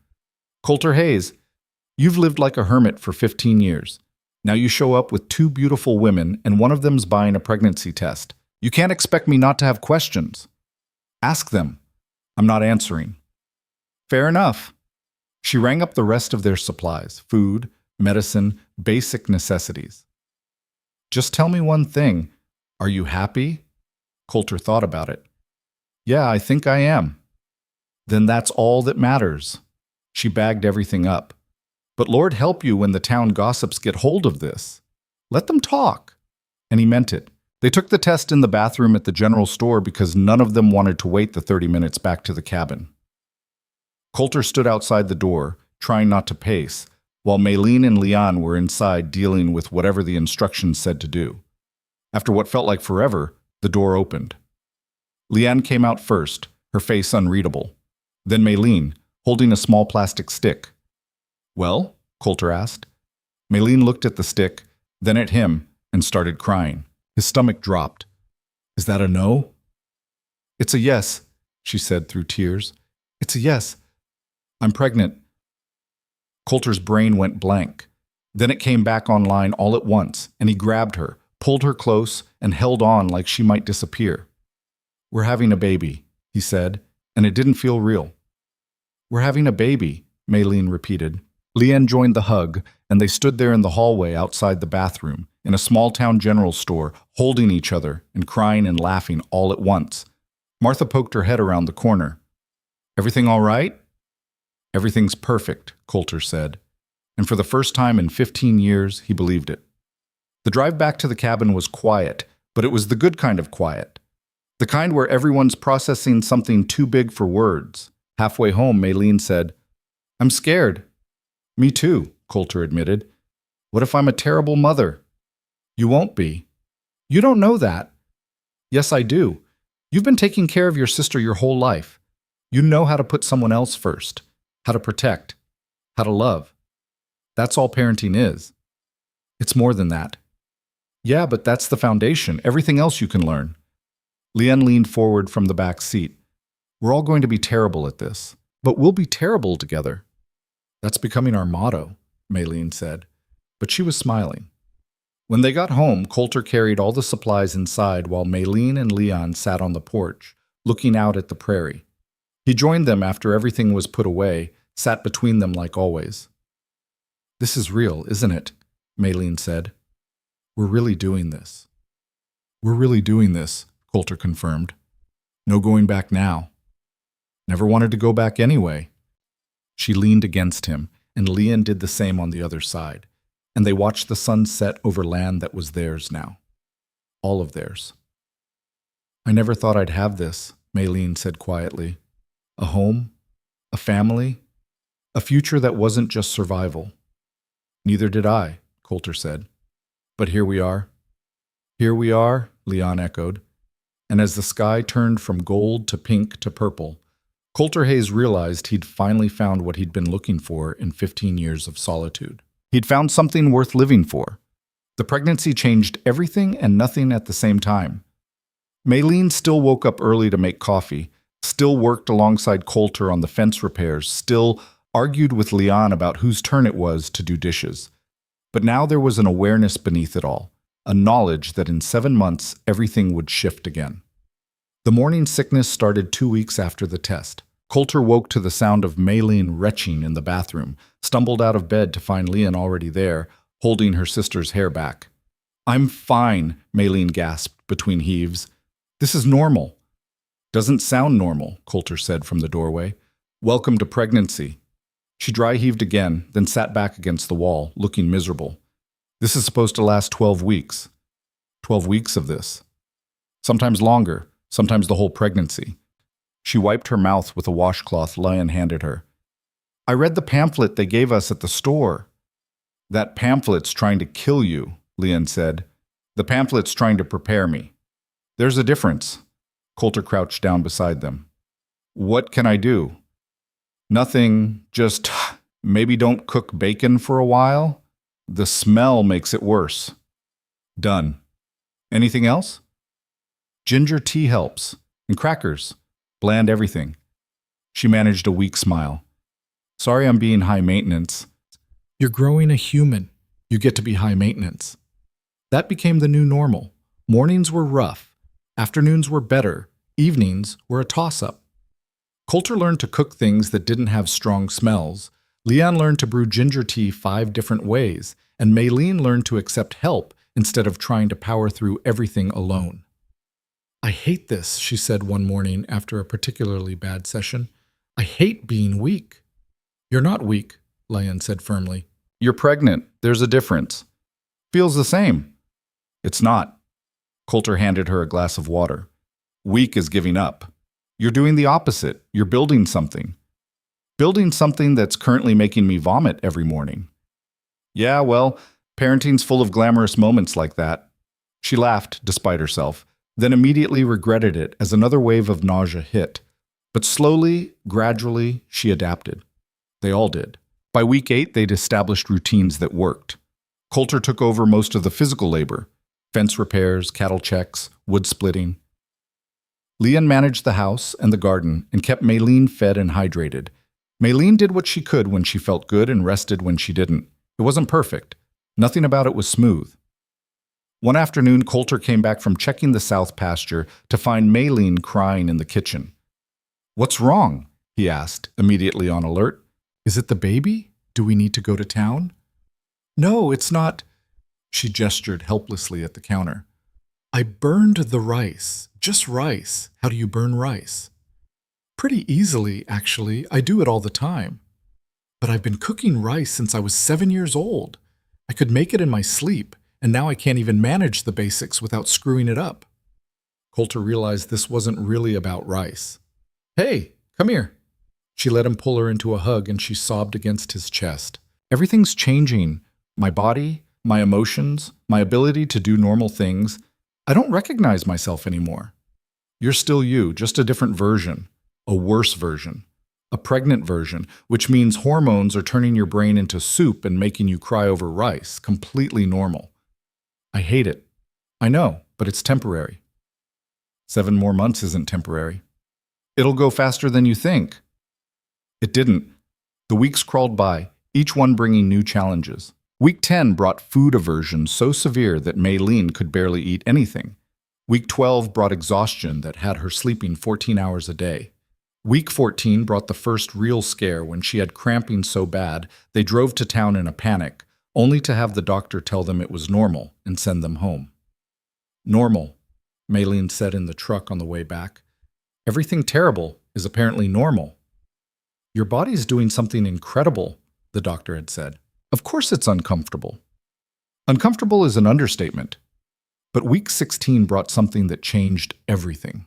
Coulter Hayes, you've lived like a hermit for 15 years. Now you show up with 2 beautiful women and one of them's buying a pregnancy test. You can't expect me not to have questions. Ask them. I'm not answering. Fair enough. She rang up the rest of their supplies, food, medicine, basic necessities. Just tell me one thing. Are you happy? Coulter thought about it. Yeah, I think I am. Then that's all that matters. She bagged everything up. But Lord help you when the town gossips get hold of this. Let them talk. And he meant it. They took the test in the bathroom at the general store because none of them wanted to wait the 30 minutes back to the cabin. Coulter stood outside the door, trying not to pace, while Maylin and Leanne were inside dealing with whatever the instructions said to do. After what felt like forever, the door opened. Leanne came out first, her face unreadable. Then Maylin, holding a small plastic stick. Well? Coulter asked. Maylin looked at the stick, then at him, and started crying. His stomach dropped. Is that a no? It's a yes, she said through tears. It's a yes. I'm pregnant. Coulter's brain went blank. Then it came back online all at once, and he grabbed her, pulled her close, and held on like she might disappear. We're having a baby, he said, and it didn't feel real. We're having a baby, Maylin repeated. Leanne joined the hug, and they stood there in the hallway outside the bathroom, in a small-town general store, holding each other and crying and laughing all at once. Martha poked her head around the corner. Everything all right? Everything's perfect, Coulter said. And for the first time in 15 years, he believed it. The drive back to the cabin was quiet, but it was the good kind of quiet. The kind where everyone's processing something too big for words. Halfway home, Maylin said, I'm scared. Me too, Coulter admitted. What if I'm a terrible mother? You won't be. You don't know that. Yes, I do. You've been taking care of your sister your whole life. You know how to put someone else first, how to protect, how to love. That's all parenting is. It's more than that. Yeah, but that's the foundation. Everything else you can learn. Leanne leaned forward from the back seat. We're all going to be terrible at this, but we'll be terrible together. That's becoming our motto, Maylin said, but she was smiling. When they got home, Coulter carried all the supplies inside while Maylin and Leanne sat on the porch, looking out at the prairie. He joined them after everything was put away, sat between them like always. This is real, isn't it? Maylin said. We're really doing this. We're really doing this, Coulter confirmed. No going back now. Never wanted to go back anyway. She leaned against him, and Leanne did the same on the other side, and they watched the sun set over land that was theirs now. All of theirs. I never thought I'd have this, Maylin said quietly. A home, a family, a future that wasn't just survival. Neither did I, Coulter said. But here we are. Here we are, Leanne echoed. And as the sky turned from gold to pink to purple, Coulter Hayes realized he'd finally found what he'd been looking for in 15 years of solitude. He'd found something worth living for. The pregnancy changed everything and nothing at the same time. Maylin still woke up early to make coffee, still worked alongside Coulter on the fence repairs, still argued with Leanne about whose turn it was to do dishes. But now there was an awareness beneath it all, a knowledge that in 7 months everything would shift again. The morning sickness started 2 weeks after the test. Coulter woke to the sound of Maylin retching in the bathroom, stumbled out of bed to find Leanne already there, holding her sister's hair back. I'm fine, Maylene gasped between heaves. This is normal. Doesn't sound normal, Coulter said from the doorway. Welcome to pregnancy. She dry heaved again, then sat back against the wall, looking miserable. This is supposed to last 12 weeks. 12 weeks of this. Sometimes longer, sometimes the whole pregnancy. She wiped her mouth with a washcloth Lian handed her. I read the pamphlet they gave us at the store. That pamphlet's trying to kill you, Lian said. The pamphlet's trying to prepare me. There's a difference. Coulter crouched down beside them. What can I do? Nothing, just maybe don't cook bacon for a while. The smell makes it worse. Done. Anything else? Ginger tea helps. And crackers. Bland everything. She managed a weak smile. Sorry I'm being high maintenance. You're growing a human. You get to be high maintenance. That became the new normal. Mornings were rough. Afternoons were better. Evenings were a toss-up. Coulter learned to cook things that didn't have strong smells. Lian learned to brew ginger tea 5 different ways. And Maylene learned to accept help instead of trying to power through everything alone. I hate this, she said one morning after a particularly bad session. I hate being weak. You're not weak, Lian said firmly. You're pregnant. There's a difference. Feels the same. It's not. Coulter handed her a glass of water. Weak is giving up. You're doing the opposite. You're building something. Building something that's currently making me vomit every morning. Yeah, well, parenting's full of glamorous moments like that. She laughed, despite herself, then immediately regretted it as another wave of nausea hit. But slowly, gradually, she adapted. They all did. By week 8, they'd established routines that worked. Coulter took over most of the physical labor, fence repairs, cattle checks, wood splitting. Lian managed the house and the garden and kept Maylene fed and hydrated. Maylene did what she could when she felt good and rested when she didn't. It wasn't perfect. Nothing about it was smooth. One afternoon, Coulter came back from checking the south pasture to find Maylene crying in the kitchen. What's wrong? He asked, immediately on alert. Is it the baby? Do we need to go to town? No, it's not. She gestured helplessly at the counter. I burned the rice. Just rice. How do you burn rice? Pretty easily, actually. I do it all the time. But I've been cooking rice since I was 7 years old. I could make it in my sleep, and now I can't even manage the basics without screwing it up. Coulter realized this wasn't really about rice. Hey, come here. She let him pull her into a hug, and she sobbed against his chest. Everything's changing. My body, my emotions, my ability to do normal things. I don't recognize myself anymore. You're still you, just a different version. A worse version. A pregnant version, which means hormones are turning your brain into soup and making you cry over rice. Completely normal. I hate it. I know, but it's temporary. 7 more months isn't temporary. It'll go faster than you think. It didn't. The weeks crawled by, each one bringing new challenges. Week 10 brought food aversion so severe that Maylene could barely eat anything. Week 12 brought exhaustion that had her sleeping 14 hours a day. Week 14 brought the first real scare when she had cramping so bad they drove to town in a panic, only to have the doctor tell them it was normal and send them home. Normal, Maylene said in the truck on the way back. Everything terrible is apparently normal. Your body's doing something incredible, the doctor had said. Of course it's uncomfortable. Uncomfortable is an understatement. But week 16 brought something that changed everything.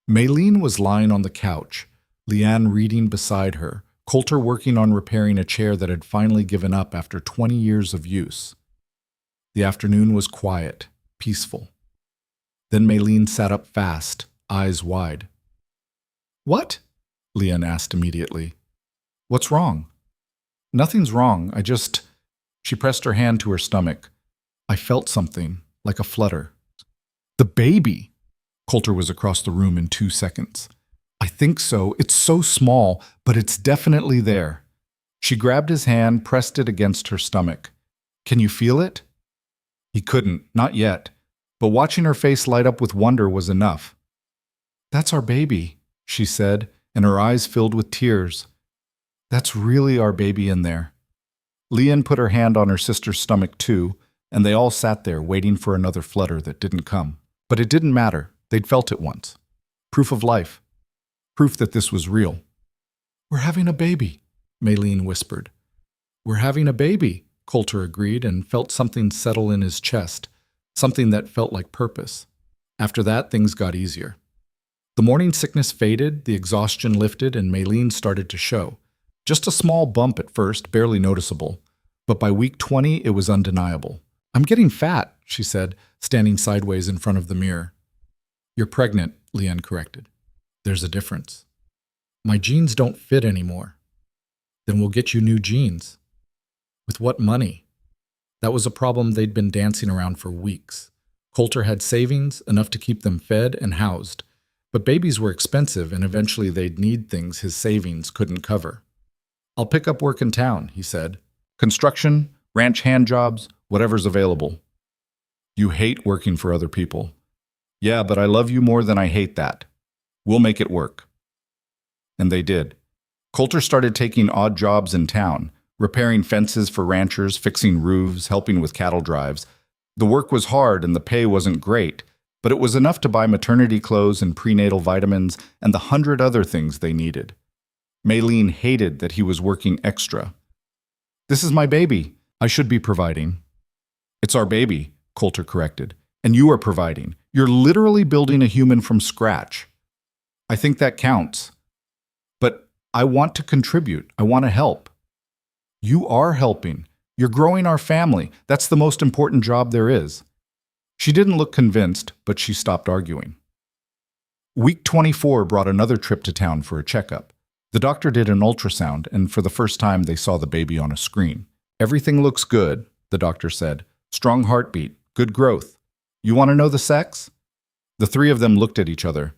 Maylene was lying on the couch, Lian reading beside her, Coulter working on repairing a chair that had finally given up after 20 years of use. The afternoon was quiet, peaceful. Then Maylene sat up fast, eyes wide. What? Lian asked immediately. What's wrong? Nothing's wrong, She pressed her hand to her stomach. I felt something, like a flutter. The baby! Coulter was across the room in 2 seconds. I think so. It's so small, but it's definitely there. She grabbed his hand, pressed it against her stomach. Can you feel it? He couldn't, not yet, but watching her face light up with wonder was enough. That's our baby, she said, and her eyes filled with tears. That's really our baby in there. Leanne put her hand on her sister's stomach too, and they all sat there waiting for another flutter that didn't come. But it didn't matter. They'd felt it once. Proof of life. Proof that this was real. "We're having a baby," Maylene whispered. "We're having a baby," Coulter agreed and felt something settle in his chest, something that felt like purpose. After that, things got easier. The morning sickness faded, the exhaustion lifted, and Maylene started to show. Just a small bump at first, barely noticeable. But by week 20, it was undeniable. "I'm getting fat," she said, standing sideways in front of the mirror. "You're pregnant," Leanne corrected. "There's a difference." "My jeans don't fit anymore." "Then we'll get you new jeans." "With what money?" That was a problem they'd been dancing around for weeks. Coulter had savings, enough to keep them fed and housed. But babies were expensive, and eventually they'd need things his savings couldn't cover. "I'll pick up work in town," he said. "Construction, ranch hand jobs, whatever's available." "You hate working for other people." "Yeah, but I love you more than I hate that. We'll make it work." And they did. Coulter started taking odd jobs in town, repairing fences for ranchers, fixing roofs, helping with cattle drives. The work was hard and the pay wasn't great, but it was enough to buy maternity clothes and prenatal vitamins and the 100 other things they needed. Maylene hated that he was working extra. "This is my baby. I should be providing." "It's our baby," Coulter corrected, "and you are providing. You're literally building a human from scratch." "I think that counts. But I want to contribute. I want to help." "You are helping. You're growing our family. That's the most important job there is." She didn't look convinced, but she stopped arguing. Week 24 brought another trip to town for a checkup. The doctor did an ultrasound, and for the first time they saw the baby on a screen. "Everything looks good," the doctor said. "Strong heartbeat, good growth. You want to know the sex?" The three of them looked at each other.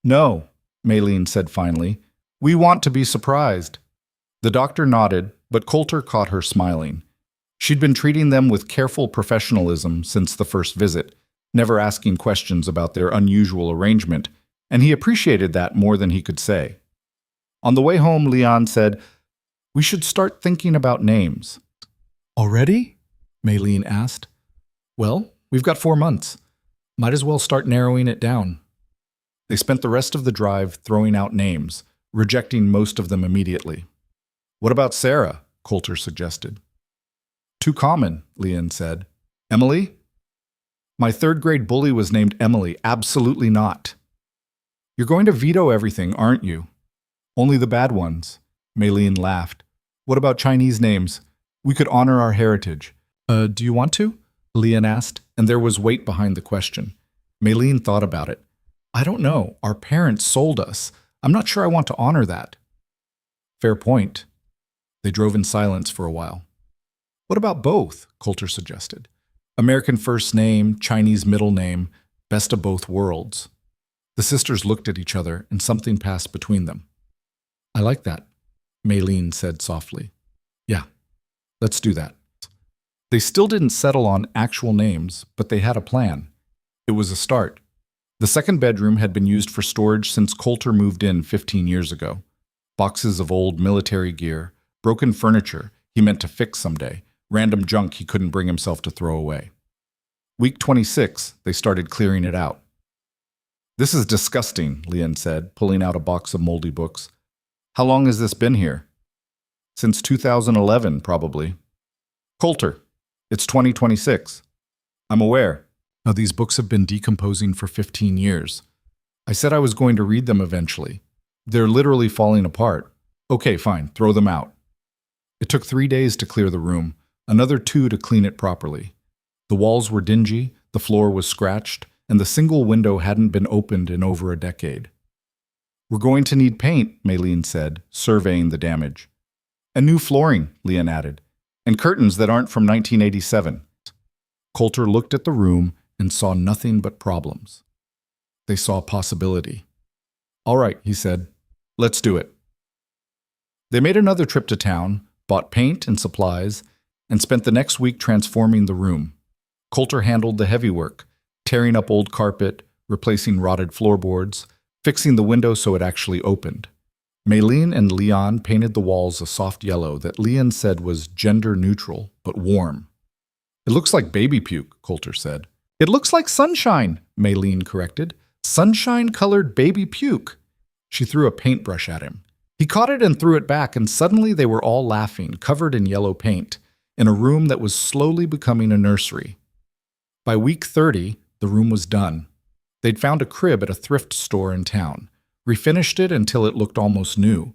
"No," Maylene said finally. "We want to be surprised." The doctor nodded, but Coulter caught her smiling. She'd been treating them with careful professionalism since the first visit, never asking questions about their unusual arrangement, and he appreciated that more than he could say. On the way home, Leanne said, "We should start thinking about names." "Already?" Maylene asked. "Well, we've got 4 months. Might as well start narrowing it down." They spent the rest of the drive throwing out names, rejecting most of them immediately. "What about Sarah?" Coulter suggested. "Too common," Leanne said. "Emily?" "My 3rd-grade bully was named Emily. Absolutely not." "You're going to veto everything, aren't you?" "Only the bad ones." Maylene laughed. "What about Chinese names? We could honor our heritage." Do you want to?" Leanne asked, and there was weight behind the question. Maylene thought about it. "I don't know. Our parents sold us. I'm not sure I want to honor that." "Fair point." They drove in silence for a while. "What about both?" Coulter suggested. "American first name, Chinese middle name, best of both worlds." The sisters looked at each other, and something passed between them. "I like that," Maylene said softly. "Yeah, let's do that." They still didn't settle on actual names, but they had a plan. It was a start. The second bedroom had been used for storage since Coulter moved in 15 years ago. Boxes of old military gear, broken furniture he meant to fix someday, random junk he couldn't bring himself to throw away. Week 26, they started clearing it out. "This is disgusting," Leanne said, pulling out a box of moldy books. "How long has this been here?" "Since 2011, probably." "Coulter, it's 2026. "I'm aware. Now, these books have been decomposing for 15 years. I said I was going to read them eventually. They're literally falling apart. Okay, fine, throw them out." It took 3 days to clear the room, another 2 to clean it properly. The walls were dingy, the floor was scratched, and the single window hadn't been opened in over a decade. "We're going to need paint," Maylene said, surveying the damage. "And new flooring," Leanne added, "and curtains that aren't from 1987. Coulter looked at the room and saw nothing but problems. They saw possibility. "All right," he said, "let's do it." They made another trip to town, bought paint and supplies, and spent the next week transforming the room. Coulter handled the heavy work, tearing up old carpet, replacing rotted floorboards, fixing the window so it actually opened. Maylene and Leon painted the walls a soft yellow that Leon said was gender neutral, but warm. It looks like baby puke, Coulter said. It looks like sunshine, Maylene corrected. Sunshine-colored baby puke. She threw a paintbrush at him. He caught it and threw it back, and suddenly they were all laughing, covered in yellow paint, in a room that was slowly becoming a nursery. By week 30, the room was done. They'd found a crib at a thrift store in town, refinished it until it looked almost new.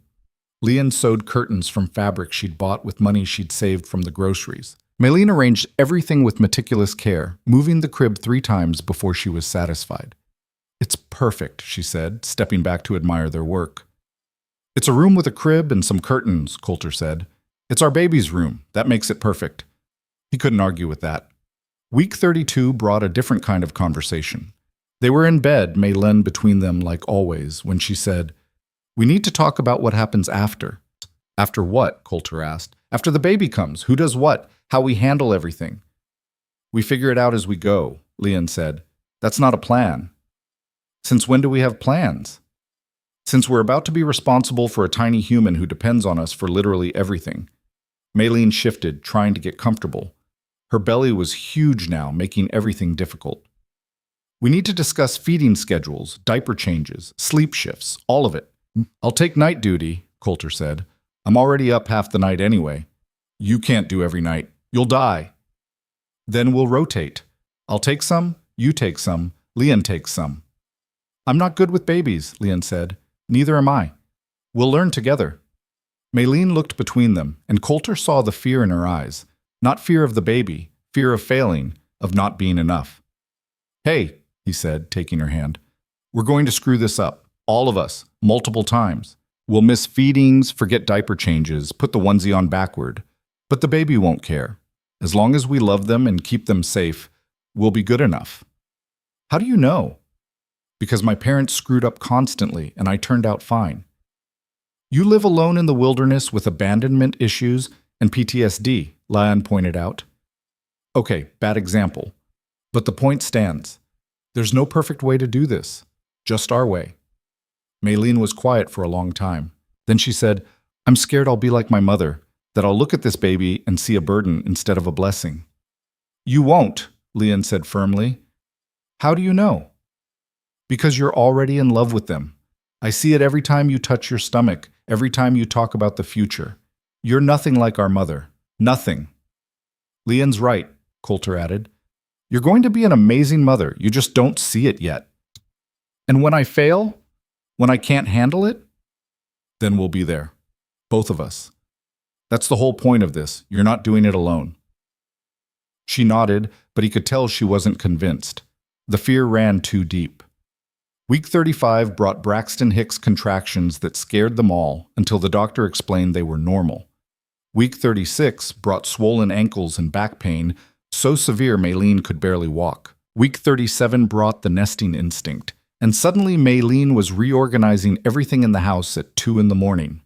Leon sewed curtains from fabric she'd bought with money she'd saved from the groceries. Maylene arranged everything with meticulous care, moving the crib 3 times before she was satisfied. It's perfect, she said, stepping back to admire their work. It's a room with a crib and some curtains, Coulter said. It's our baby's room. That makes it perfect. He couldn't argue with that. Week 32 brought a different kind of conversation. They were in bed, Maylene between them like always, when she said, "We need to talk about what happens after." After what? Coulter asked. After the baby comes. Who does what? How we handle everything. We figure it out as we go, Leon said. That's not a plan. Since when do we have plans? Since we're about to be responsible for a tiny human who depends on us for literally everything. Maylene shifted, trying to get comfortable. Her belly was huge now, making everything difficult. We need to discuss feeding schedules, diaper changes, sleep shifts, all of it. I'll take night duty, Coulter said. I'm already up half the night anyway. You can't do every night. You'll die. Then we'll rotate. I'll take some, you take some, Leon takes some. I'm not good with babies, Leon said. Neither am I. We'll learn together. Maylene looked between them, and Coulter saw the fear in her eyes. Not fear of the baby, fear of failing, of not being enough. Hey, he said, taking her hand. We're going to screw this up. All of us, multiple times. We'll miss feedings, forget diaper changes, put the onesie on backward. But the baby won't care. As long as we love them and keep them safe, we'll be good enough. How do you know? Because my parents screwed up constantly and I turned out fine. You live alone in the wilderness with abandonment issues and PTSD, Leon pointed out. Okay, bad example. But the point stands. There's no perfect way to do this. Just our way. Maylene was quiet for a long time. Then she said, I'm scared I'll be like my mother, that I'll look at this baby and see a burden instead of a blessing. You won't, Leon said firmly. How do you know? Because you're already in love with them. I see it every time you touch your stomach, every time you talk about the future. You're nothing like our mother. Nothing. Leon's right, Coulter added. You're going to be an amazing mother. You just don't see it yet. And when I fail, when I can't handle it, then we'll be there. Both of us. That's the whole point of this. You're not doing it alone. She nodded, but he could tell she wasn't convinced. The fear ran too deep. Week 35 brought Braxton Hicks contractions that scared them all until the doctor explained they were normal. Week 36 brought swollen ankles and back pain, so severe Maylene could barely walk. Week 37 brought the nesting instinct, and suddenly Maylene was reorganizing everything in the house at 2 a.m.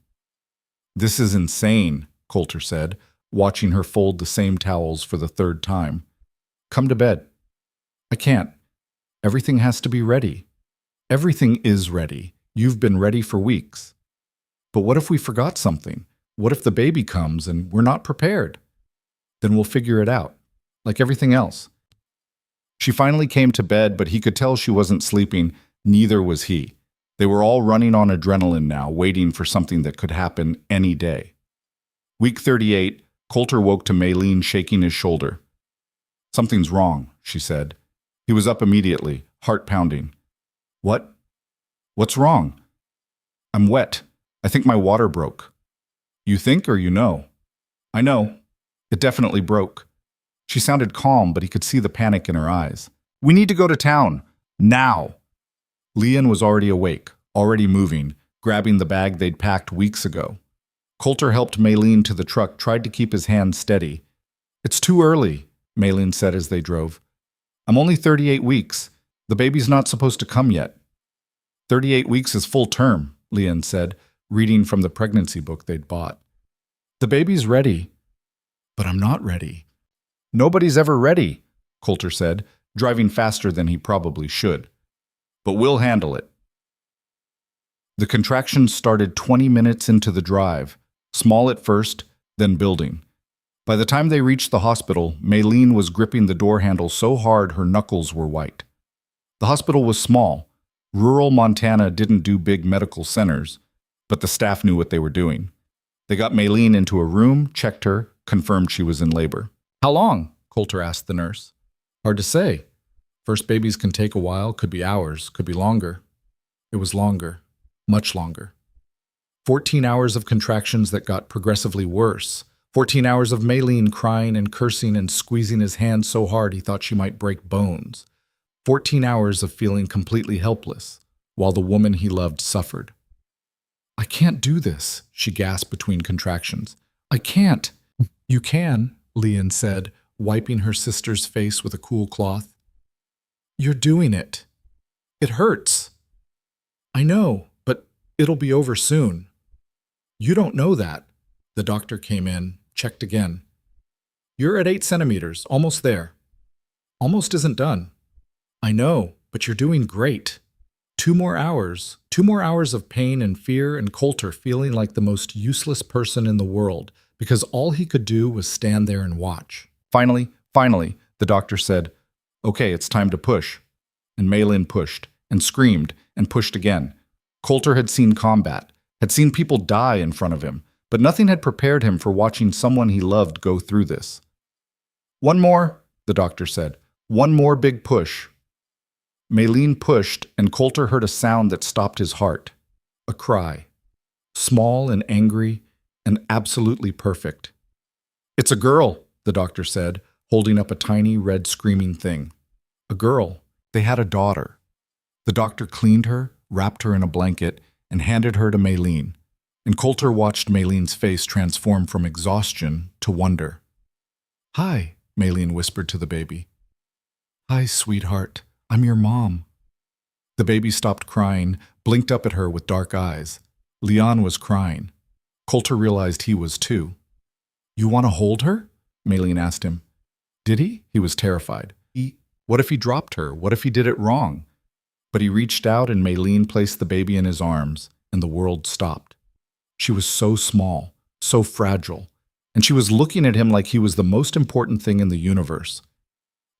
This is insane, Coulter said, watching her fold the same towels for the 3rd time. Come to bed. I can't. Everything has to be ready. Everything is ready. You've been ready for weeks. But what if we forgot something? What if the baby comes and we're not prepared? Then we'll figure it out, like everything else. She finally came to bed, but he could tell she wasn't sleeping. Neither was he. They were all running on adrenaline now, waiting for something that could happen any day. Week 38, Coulter woke to Maylene shaking his shoulder. Something's wrong, she said. He was up immediately, heart pounding. What? What's wrong? I'm wet. I think my water broke. You think or you know? I know. It definitely broke. She sounded calm, but he could see the panic in her eyes. We need to go to town. Now. Leon was already awake, already moving, grabbing the bag they'd packed weeks ago. Coulter helped Maylene to the truck, tried to keep his hand steady. It's too early, Maylene said as they drove. I'm only 38 weeks. The baby's not supposed to come yet. 38 weeks is full term, Leon said, reading from the pregnancy book they'd bought. The baby's ready. But I'm not ready. Nobody's ever ready, Coulter said, driving faster than he probably should. But we'll handle it. The contractions started 20 minutes into the drive, small at first, then building. By the time they reached the hospital, Maylene was gripping the door handle so hard her knuckles were white. The hospital was small. Rural Montana didn't do big medical centers, but the staff knew what they were doing. They got Maylene into a room, checked her, confirmed she was in labor. "How long?" Coulter asked the nurse. "Hard to say. First babies can take a while, could be hours, could be longer." It was longer, much longer. 14 hours of contractions that got progressively worse. 14 hours of Maylene crying and cursing and squeezing his hand so hard he thought she might break bones. 14 hours of feeling completely helpless, while the woman he loved suffered. "I can't do this," she gasped between contractions. "I can't." "You can," Leanne said, wiping her sister's face with a cool cloth. "You're doing it. It hurts." "I know, but it'll be over soon." "You don't know that." The doctor came in, checked again. "You're at 8 centimeters, almost there." "Almost isn't done." "I know, but you're doing great." 2 more hours. 2 more hours of pain and fear and Coulter feeling like the most useless person in the world because all he could do was stand there and watch. Finally, the doctor said, "Okay, it's time to push." And Maylene pushed and screamed and pushed again. Coulter had seen combat, had seen people die in front of him, but nothing had prepared him for watching someone he loved go through this. "One more," the doctor said. "One more big push." Maylene pushed, and Coulter heard a sound that stopped his heart. A cry. Small and angry, and absolutely perfect. "It's a girl," the doctor said, holding up a tiny red screaming thing. A girl. They had a daughter. The doctor cleaned her, wrapped her in a blanket, and handed her to Maylene. And Coulter watched Maylene's face transform from exhaustion to wonder. "Hi," Maylene whispered to the baby. "Hi, sweetheart. I'm your mom." The baby stopped crying, blinked up at her with dark eyes. Leon was crying. Coulter realized he was too. "You want to hold her?" Maylene asked him. Did he? He was terrified. What if he dropped her? What if he did it wrong? But he reached out and Maylene placed the baby in his arms, and the world stopped. She was so small, so fragile, and she was looking at him like he was the most important thing in the universe.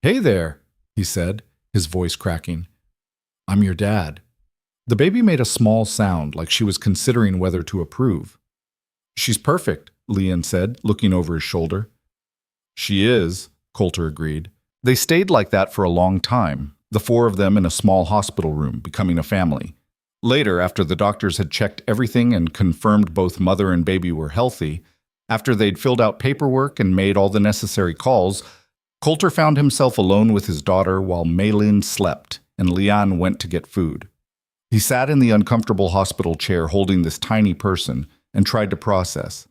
"Hey there," he said, his voice cracking. "I'm your dad." The baby made a small sound like she was considering whether to approve. "She's perfect," Leon said, looking over his shoulder. "She is," Coulter agreed. They stayed like that for a long time, the 4 of them in a small hospital room, becoming a family. Later, after the doctors had checked everything and confirmed both mother and baby were healthy, after they'd filled out paperwork and made all the necessary calls, Coulter found himself alone with his daughter while Maylene slept and Leon went to get food. He sat in the uncomfortable hospital chair holding this tiny person and tried to process.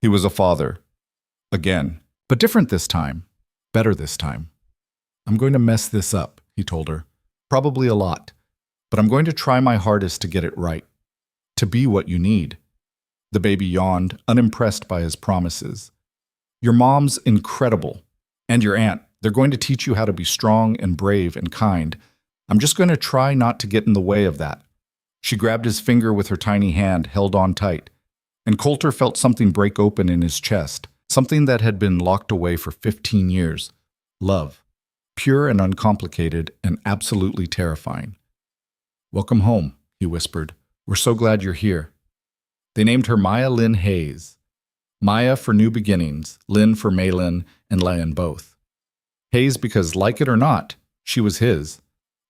He was a father. Again. But different this time. Better this time. "I'm going to mess this up," he told her. "Probably a lot. But I'm going to try my hardest to get it right. To be what you need." The baby yawned, unimpressed by his promises. "Your mom's incredible. And your aunt. They're going to teach you how to be strong and brave and kind. I'm just going to try not to get in the way of that." She grabbed his finger with her tiny hand, held on tight. And Coulter felt something break open in his chest, something that had been locked away for 15 years. Love. Pure and uncomplicated and absolutely terrifying. "Welcome home," he whispered. "We're so glad you're here." They named her Maya Lynn Hayes. Maya for new beginnings, Lynn for Maylene and Leon both. Hayes because, like it or not, she was his.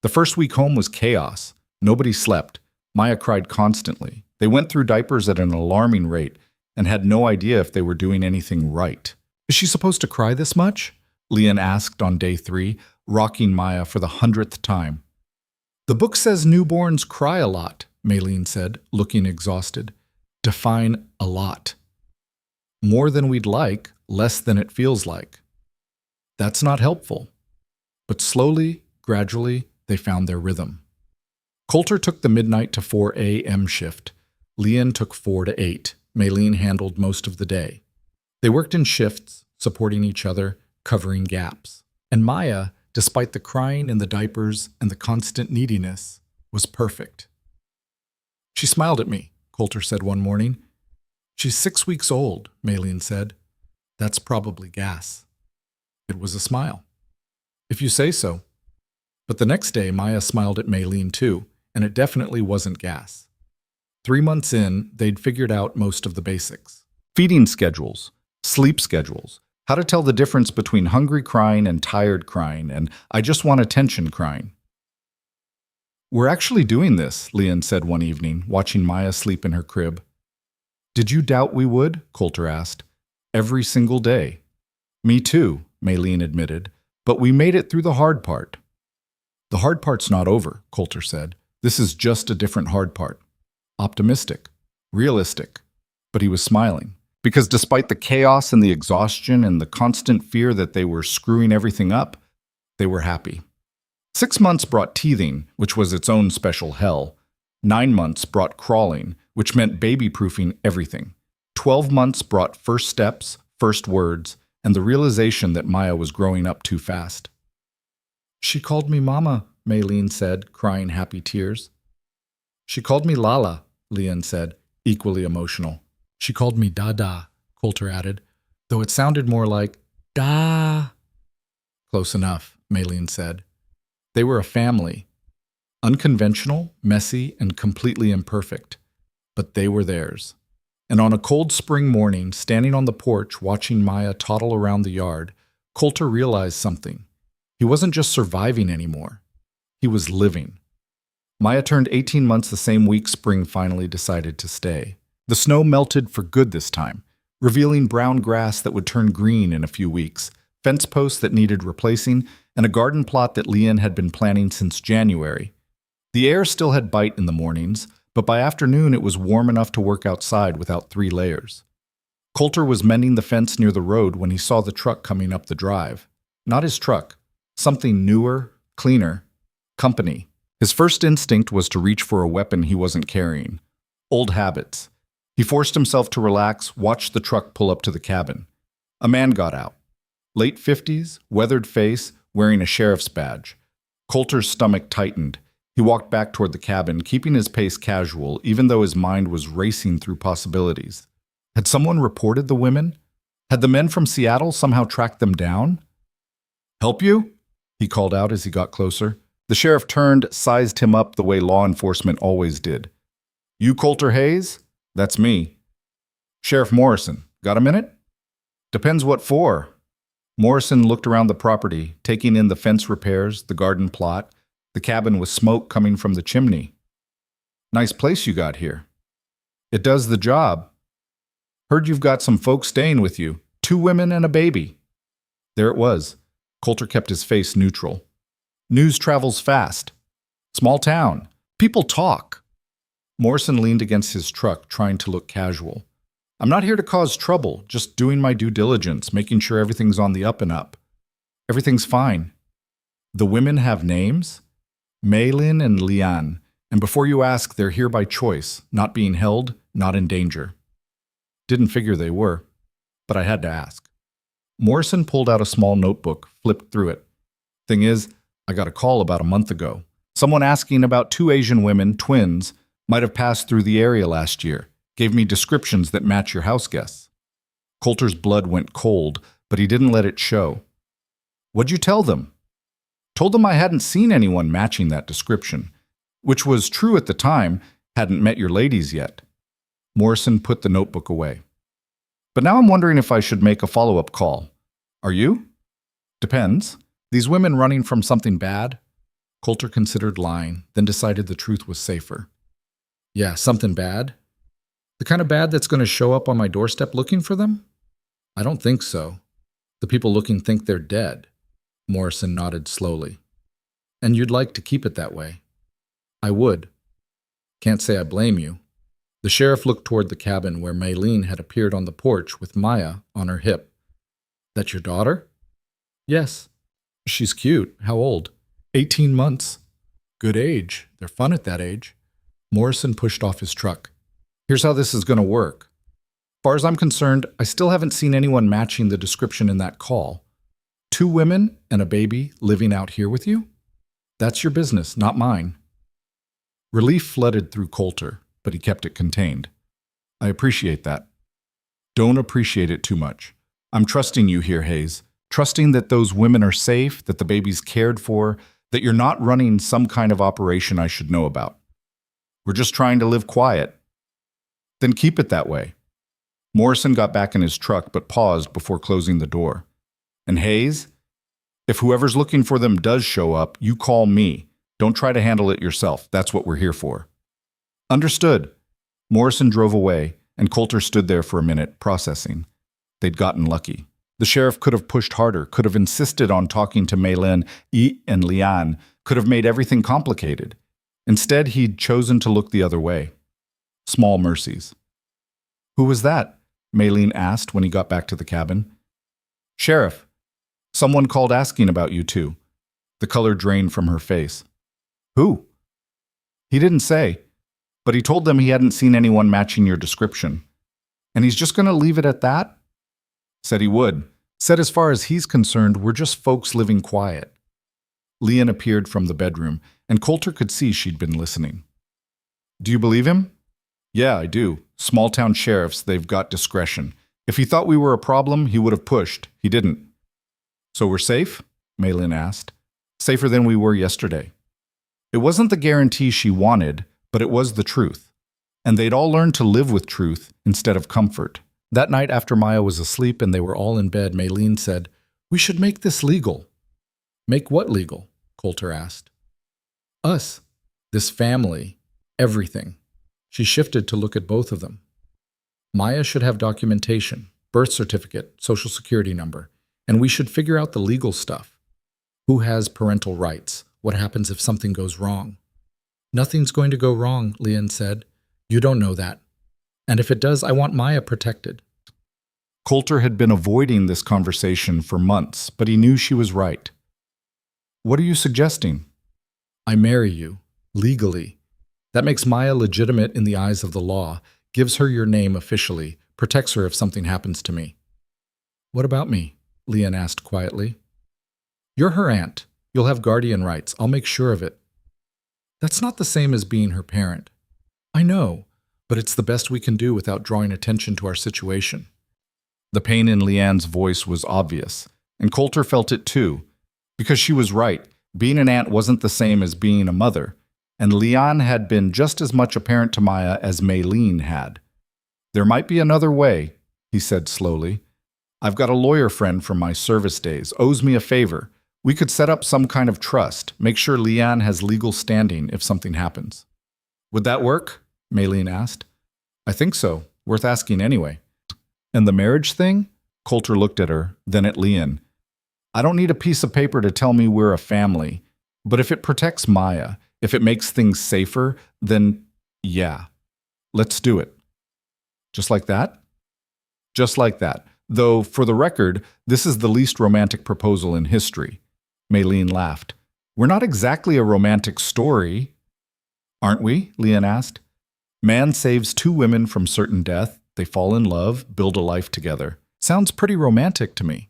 The first week home was chaos. Nobody slept. Maya cried constantly. They went through diapers at an alarming rate and had no idea if they were doing anything right. "Is she supposed to cry this much?" Leon asked on day 3, rocking Maya for the 100th time. "The book says newborns cry a lot," Maylene said, looking exhausted. "Define a lot." "More than we'd like, less than it feels like." That's not helpful. But slowly, gradually, they found their rhythm. Coulter took the midnight to 4 a.m. shift. Leon took 4 to 8. Maylene handled most of the day. They worked in shifts, supporting each other, covering gaps. And Maya, despite the crying and the diapers and the constant neediness, was perfect. She smiled at me, Coulter said one morning. She's 6 weeks old, Maylene said. That's probably gas. It was a smile. If you say so. But the next day, Maya smiled at Maylene too, and it definitely wasn't gas. 3 months in, they'd figured out most of the basics. Feeding schedules, sleep schedules, how to tell the difference between hungry crying and tired crying, and I just want attention crying. We're actually doing this, Leon said one evening, watching Maya sleep in her crib. Did you doubt we would? Coulter asked. Every single day. Me too, Maylene admitted, but we made it through the hard part. The hard part's not over, Coulter said. This is just a different hard part. Optimistic, realistic. But he was smiling, because despite the chaos and the exhaustion and the constant fear that they were screwing everything up, they were happy. 6 months brought teething, which was its own special hell. 9 months brought crawling, which meant baby-proofing everything. 12 months brought first steps, first words, and the realization that Maya was growing up too fast. She called me Mama, Maylene said, crying happy tears. She called me Lala, Leon said, equally emotional. She called me Dada, Coulter added, though it sounded more like Da. Close enough, Maylene said. They were a family. Unconventional, messy, and completely imperfect. But they were theirs. And on a cold spring morning, standing on the porch watching Maya toddle around the yard, Coulter realized something. He wasn't just surviving anymore. He was living. Maya turned 18 months the same week spring finally decided to stay. The snow melted for good this time, revealing brown grass that would turn green in a few weeks, fence posts that needed replacing, and a garden plot that Leon had been planning since January. The air still had bite in the mornings, but by afternoon it was warm enough to work outside without 3 layers. Coulter was mending the fence near the road when he saw the truck coming up the drive. Not his truck. Something newer, cleaner. Company. His first instinct was to reach for a weapon he wasn't carrying. Old habits. He forced himself to relax, watched the truck pull up to the cabin. A man got out. Late 50s, weathered face, wearing a sheriff's badge. Coulter's stomach tightened. He walked back toward the cabin, keeping his pace casual, even though his mind was racing through possibilities. Had someone reported the women? Had the men from Seattle somehow tracked them down? Help you? He called out as he got closer. The sheriff turned, sized him up the way law enforcement always did. You Coulter Hayes? That's me. Sheriff Morrison, got a minute? Depends what for. Morrison looked around the property, taking in the fence repairs, the garden plot, the cabin with smoke coming from the chimney. Nice place you got here. It does the job. Heard you've got some folks staying with you, 2 women and a baby. There it was. Coulter kept his face neutral. News travels fast. Small town. People talk. Morrison leaned against his truck, trying to look casual. I'm not here to cause trouble, just doing my due diligence, making sure everything's on the up and up. Everything's fine. The women have names? Maylin and Leanne, and before you ask, they're here by choice, not being held, not in danger. Didn't figure they were, but I had to ask. Morrison pulled out a small notebook, flipped through it. Thing is, I got a call about a month ago. Someone asking about 2 Asian women, twins, might have passed through the area last year. Gave me descriptions that match your house guests. Coulter's blood went cold, but he didn't let it show. What'd you tell them? Told them I hadn't seen anyone matching that description, which was true at the time, hadn't met your ladies yet. Morrison put the notebook away. But now I'm wondering if I should make a follow-up call. Are you? Depends. These women running from something bad? Coulter considered lying, then decided the truth was safer. Yeah, something bad? The kind of bad that's going to show up on my doorstep looking for them? I don't think so. The people looking think they're dead. Morrison nodded slowly. And you'd like to keep it that way? I would. Can't say I blame you. The sheriff looked toward the cabin where Maylene had appeared on the porch with Maya on her hip. That your daughter? Yes. She's cute. How old? 18 months. Good age. They're fun at that age. Morrison pushed off his truck. Here's how this is going to work. As far as I'm concerned, I still haven't seen anyone matching the description in that call. 2 women and a baby living out here with you? That's your business, not mine. Relief flooded through Coulter. but he kept it contained. I appreciate that. Don't appreciate it too much. I'm trusting you here, Hayes. Trusting that those women are safe, that the baby's cared for, that you're not running some kind of operation I should know about. We're just trying to live quiet. Then keep it that way. Morrison got back in his truck but paused before closing the door. And Hayes, if whoever's looking for them does show up, you call me. Don't try to handle it yourself. That's what we're here for. Understood. Morrison drove away, and Coulter stood there for a minute, processing. They'd gotten lucky. The sheriff could have pushed harder, could have insisted on talking to Maylin, and Liane, could have made everything complicated. Instead, he'd chosen to look the other way. Small mercies. Who was that? Maylin asked when he got back to the cabin. Sheriff. Someone called asking about you two. The color drained from her face. Who? He didn't say, but he told them he hadn't seen anyone matching your description. And he's just going to leave it at that? Said he would. Said as far as he's concerned, we're just folks living quiet. Liane appeared from the bedroom, and Coulter could see she'd been listening. Do you believe him? Yeah, I do. Small-town sheriffs, they've got discretion. If he thought we were a problem, he would have pushed. He didn't. So we're safe? Maylin asked. Safer than we were yesterday. It wasn't the guarantee she wanted, but it was the truth. And they'd all learned to live with truth instead of comfort. That night after Maya was asleep and they were all in bed, Maylin said, We should make this legal. Make what legal? Coulter asked. Us. This family. Everything. She shifted to look at both of them. Maya should have documentation, birth certificate, social security number, and we should figure out the legal stuff. Who has parental rights? What happens if something goes wrong? Nothing's going to go wrong, Liane said. You don't know that. And if it does, I want Maya protected. Coulter had been avoiding this conversation for months, but he knew she was right. What are you suggesting? I marry you, legally. That makes Maya legitimate in the eyes of the law, gives her your name officially, protects her if something happens to me. What about me? Liane asked quietly. You're her aunt. You'll have guardian rights. I'll make sure of it. That's not the same as being her parent. I know, but it's the best we can do without drawing attention to our situation. The pain in Leanne's voice was obvious, and Coulter felt it too, because she was right. Being an aunt wasn't the same as being a mother, and Liane had been just as much a parent to Maya as Maylin had. There might be another way, he said slowly. I've got a lawyer friend from my service days, owes me a favor. We could set up some kind of trust, make sure Liane has legal standing if something happens. Would that work? Maylin asked. I think so. Worth asking anyway. And the marriage thing? Coulter looked at her, then at Liane. I don't need a piece of paper to tell me we're a family, but if it protects Maya, if it makes things safer, then yeah, let's do it. Just like that? Just like that. Though, for the record, this is the least romantic proposal in history. Maylin laughed. We're not exactly a romantic story. Aren't we? Liane asked. Man saves two women from certain death. They fall in love, build a life together. Sounds pretty romantic to me.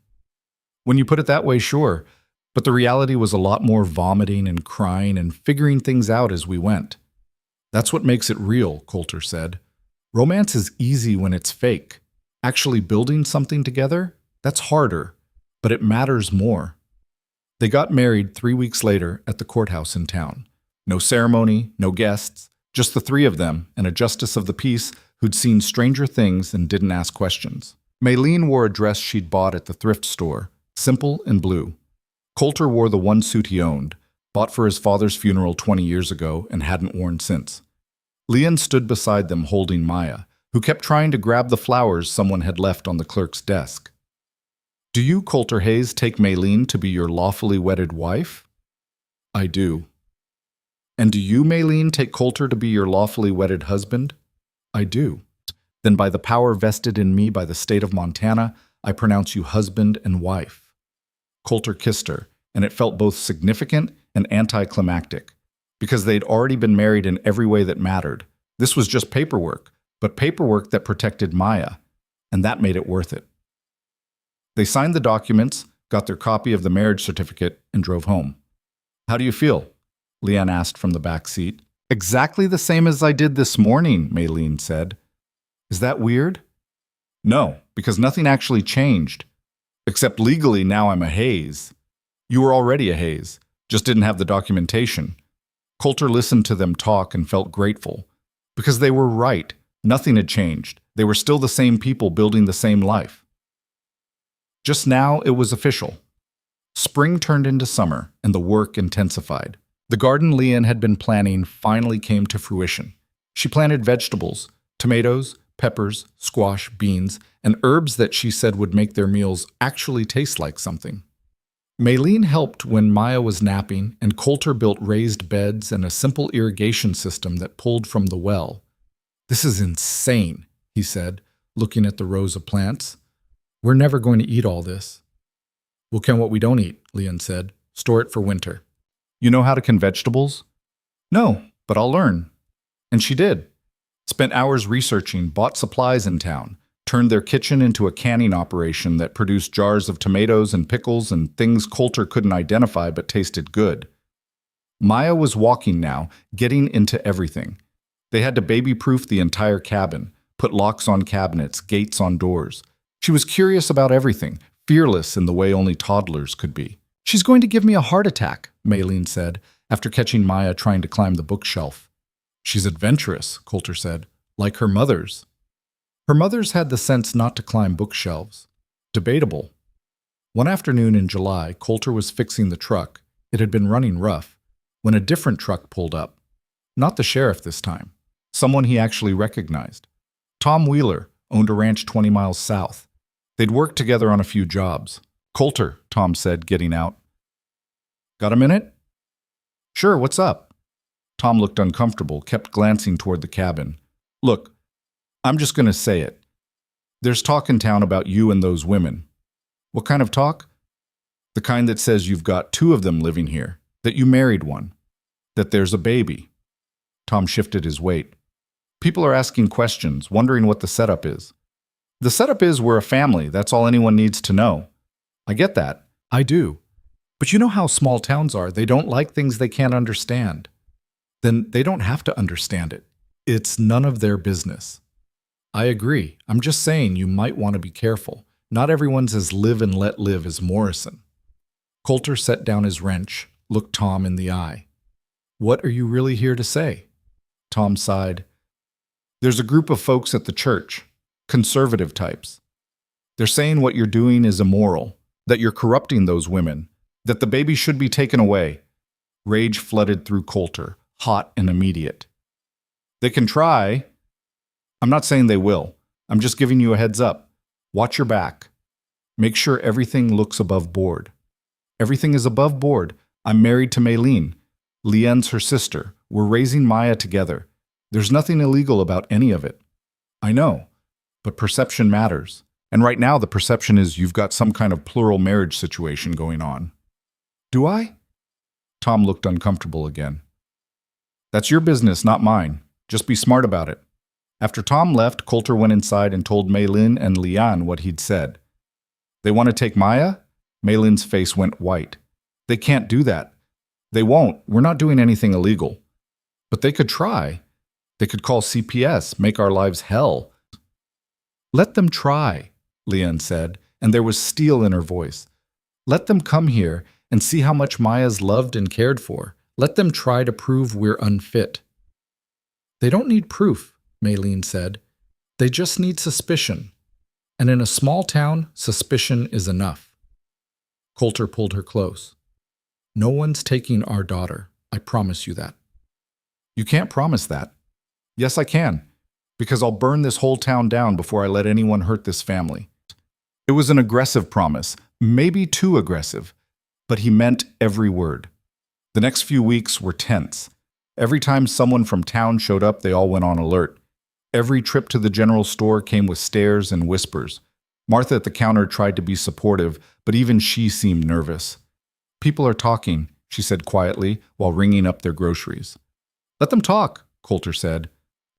When you put it that way, sure. But the reality was a lot more vomiting and crying and figuring things out as we went. That's what makes it real, Coulter said. Romance is easy when it's fake. Actually building something together, that's harder, but it matters more. They got married 3 weeks later at the courthouse in town. No ceremony, no guests, just the three of them and a justice of the peace who'd seen stranger things and didn't ask questions. Maylin wore a dress she'd bought at the thrift store, simple and blue. Coulter wore the one suit he owned, bought for his father's funeral 20 years ago and hadn't worn since. Liane stood beside them holding Maya, who kept trying to grab the flowers someone had left on the clerk's desk. Do you, Coulter Hayes, take Maylin to be your lawfully wedded wife? I do. And do you, Maylin, take Coulter to be your lawfully wedded husband? I do. Then by the power vested in me by the state of Montana, I pronounce you husband and wife. Coulter kissed her, and it felt both significant and anticlimactic, because they'd already been married in every way that mattered. This was just paperwork, but paperwork that protected Maya, and that made it worth it. They signed the documents, got their copy of the marriage certificate, and drove home. How do you feel? Liane asked from the back seat. Exactly the same as I did this morning, Maylene said. Is that weird? No, because nothing actually changed. Except legally now I'm a haze. You were already a haze, just didn't have the documentation. Coulter listened to them talk and felt grateful. Because they were right. Nothing had changed. They were still the same people building the same life. Just now it was official. Spring turned into summer, and the work intensified. The garden Leanne had been planning finally came to fruition. She planted vegetables, tomatoes, peppers, squash, beans, and herbs that she said would make their meals actually taste like something. Maylene helped when Maya was napping, and Coulter built raised beds and a simple irrigation system that pulled from the well. "This is insane," he said, looking at the rows of plants. "We're never going to eat all this." "We'll can what we don't eat," Leanne said. "Store it for winter." "You know how to can vegetables?" "No, but I'll learn." And she did. Spent hours researching, bought supplies in town, turned their kitchen into a canning operation that produced jars of tomatoes and pickles and things Coulter couldn't identify but tasted good. Maya was walking now, getting into everything. They had to baby-proof the entire cabin, put locks on cabinets, gates on doors. She was curious about everything, fearless in the way only toddlers could be. "She's going to give me a heart attack," Maylene said, after catching Maya trying to climb the bookshelf. "She's adventurous," Coulter said, "like her mother's." Her mother's had the sense not to climb bookshelves. Debatable. One afternoon in July, Coulter was fixing the truck. It had been running rough, when a different truck pulled up. Not the sheriff this time. Someone he actually recognized. Tom Wheeler owned a ranch 20 miles south. They'd worked together on a few jobs. "Coulter," Tom said, getting out. "Got a minute?" "Sure, what's up?" Tom looked uncomfortable, kept glancing toward the cabin. "Look, I'm just going to say it. There's talk in town about you and those women." "What kind of talk?" "The kind that says you've got two of them living here, that you married one, that there's a baby." Tom shifted his weight. "People are asking questions, wondering what the setup is." "The setup is we're a family, that's all anyone needs to know." "I get that." "I do. But you know how small towns are, they don't like things they can't understand." "Then they don't have to understand it. It's none of their business." "I agree. I'm just saying you might want to be careful. Not everyone's as live and let live as Morrison." Coulter set down his wrench, looked Tom in the eye. "What are you really here to say?" Tom sighed. "There's a group of folks at the church, conservative types. They're saying what you're doing is immoral, that you're corrupting those women, that the baby should be taken away." Rage flooded through Coulter, hot and immediate. "They can try. I'm not saying they will. I'm just giving you a heads up. Watch your back. Make sure everything looks above board." "Everything is above board. I'm married to Maylene. Leanne's her sister. We're raising Maya together. There's nothing illegal about any of it." "I know, but perception matters. And right now the perception is you've got some kind of plural marriage situation going on." "Do I?" Tom looked uncomfortable again. "That's your business, not mine. Just be smart about it." After Tom left, Coulter went inside and told Maylene and Leanne what he'd said. "They want to take Maya?" Maylene's face went white. "They can't do that." "They won't. We're not doing anything illegal." "But they could try. They could call CPS, make our lives hell." "Let them try," Leanne said, and there was steel in her voice. "Let them come here and see how much Maya's loved and cared for. Let them try to prove we're unfit." "They don't need proof," Maylene said. "They just need suspicion. And in a small town, suspicion is enough." Coulter pulled her close. "No one's taking our daughter. I promise you that." "You can't promise that." "Yes, I can. Because I'll burn this whole town down before I let anyone hurt this family." It was an aggressive promise, maybe too aggressive, but he meant every word. The next few weeks were tense. Every time someone from town showed up, they all went on alert. Every trip to the general store came with stares and whispers. Martha at the counter tried to be supportive, but even she seemed nervous. "People are talking," she said quietly while ringing up their groceries. "Let them talk," Coulter said.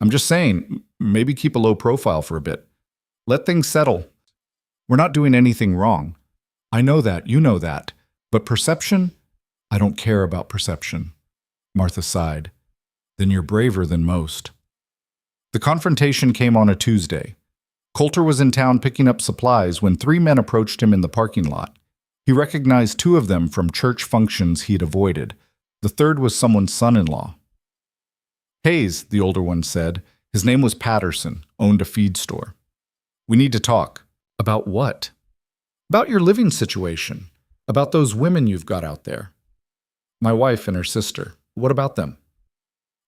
"I'm just saying, maybe keep a low profile for a bit. Let things settle. We're not doing anything wrong. I know that, you know that. But perception? I don't care about perception." Martha sighed. Then you're braver than most. The confrontation came on a Tuesday. Coulter was in town picking up supplies when 3 men approached him in the parking lot. He recognized 2 of them from church functions he'd avoided. The third was someone's son-in-law. Hayes, the older one said. His name was Patterson, owned a feed store. We need to talk. About what? About your living situation. About those women you've got out there. My wife and her sister. What about them?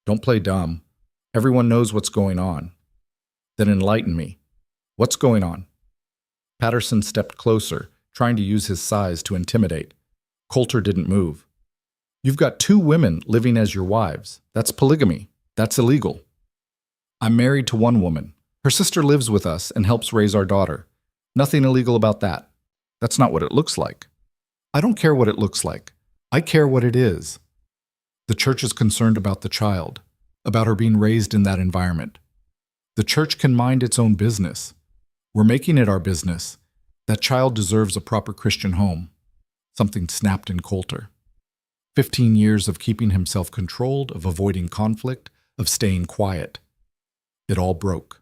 Don't play dumb. Everyone knows what's going on. Then enlighten me. What's going on? Patterson stepped closer, trying to use his size to intimidate. Coulter didn't move. You've got 2 women living as your wives. That's polygamy. That's illegal. I'm married to one woman. Her sister lives with us and helps raise our daughter. Nothing illegal about that. That's not what it looks like. I don't care what it looks like. I care what it is. The church is concerned about the child, about her being raised in that environment. The church can mind its own business. We're making it our business. That child deserves a proper Christian home. Something snapped in Coulter. 15 years of keeping himself controlled, of avoiding conflict, of staying quiet. It all broke.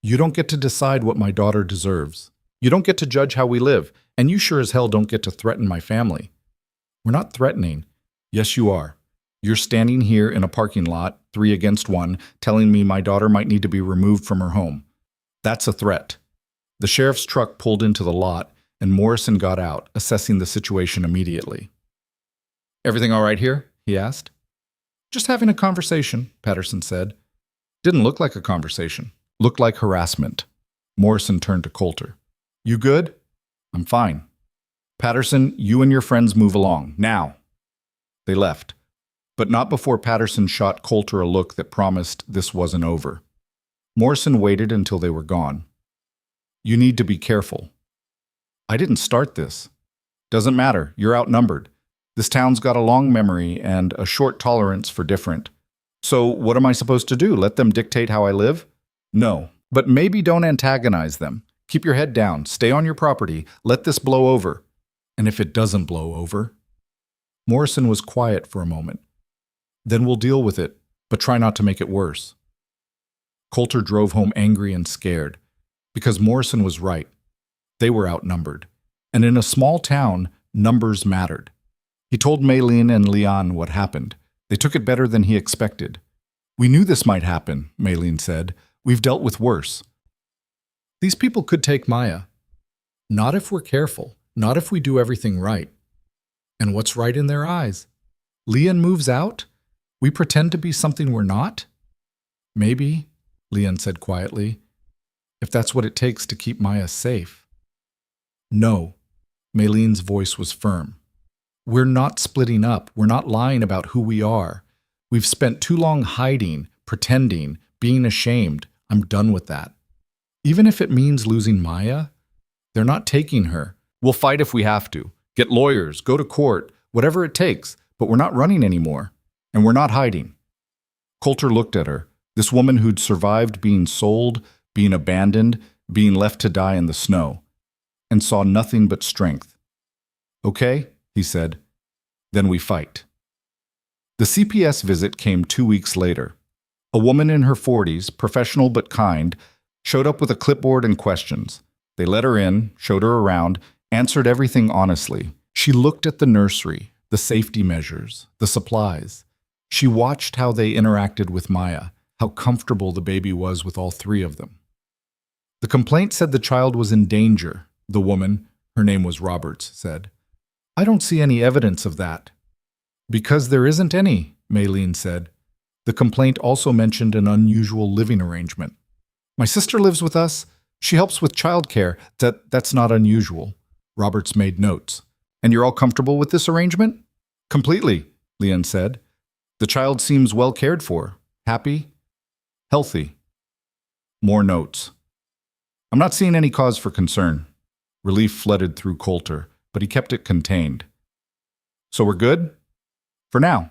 You don't get to decide what my daughter deserves. You don't get to judge how we live, and you sure as hell don't get to threaten my family. We're not threatening. Yes, you are. You're standing here in a parking lot, 3 against 1, telling me my daughter might need to be removed from her home. That's a threat. The sheriff's truck pulled into the lot, and Morrison got out, assessing the situation immediately. Everything all right here? He asked. Just having a conversation, Patterson said. Didn't look like a conversation. Looked like harassment. Morrison turned to Coulter. You good? I'm fine. Patterson, you and your friends move along, now. They left, but not before Patterson shot Coulter a look that promised this wasn't over. Morrison waited until they were gone. You need to be careful. I didn't start this. Doesn't matter, you're outnumbered. This town's got a long memory and a short tolerance for different. So what am I supposed to do? Let them dictate how I live? No, but maybe don't antagonize them. Keep your head down, stay on your property, let this blow over. And if it doesn't blow over? Morrison was quiet for a moment. Then we'll deal with it, but try not to make it worse. Coulter drove home angry and scared, because Morrison was right. They were outnumbered. And in a small town, numbers mattered. He told Maylene and Leon what happened. They took it better than he expected. We knew this might happen, Maylene said. We've dealt with worse. These people could take Maya. Not if we're careful, not if we do everything right. And what's right in their eyes? Leon moves out? We pretend to be something we're not? Maybe, Leon said quietly, if that's what it takes to keep Maya safe. No, Maylene's voice was firm. We're not splitting up. We're not lying about who we are. We've spent too long hiding, pretending, being ashamed. I'm done with that. Even if it means losing Maya, they're not taking her. We'll fight if we have to. Get lawyers, go to court, whatever it takes, but we're not running anymore. And we're not hiding. Coulter looked at her, this woman who'd survived being sold, being abandoned, being left to die in the snow, and saw nothing but strength. Okay, he said, then we fight. The CPS visit came 2 weeks later. A woman in her 40s, professional but kind, showed up with a clipboard and questions. They let her in, showed her around, answered everything honestly. She looked at the nursery, the safety measures, the supplies. She watched how they interacted with Maya, how comfortable the baby was with all 3 of them. The complaint said the child was in danger, the woman, her name was Roberts, said. I don't see any evidence of that. Because there isn't any, Maylene said. The complaint also mentioned an unusual living arrangement. My sister lives with us. She helps with childcare. That's not unusual. Roberts made notes. And you're all comfortable with this arrangement? Completely, Leon said. The child seems well cared for, happy, healthy. More notes. I'm not seeing any cause for concern. Relief flooded through Coulter, but he kept it contained. So we're good? For now.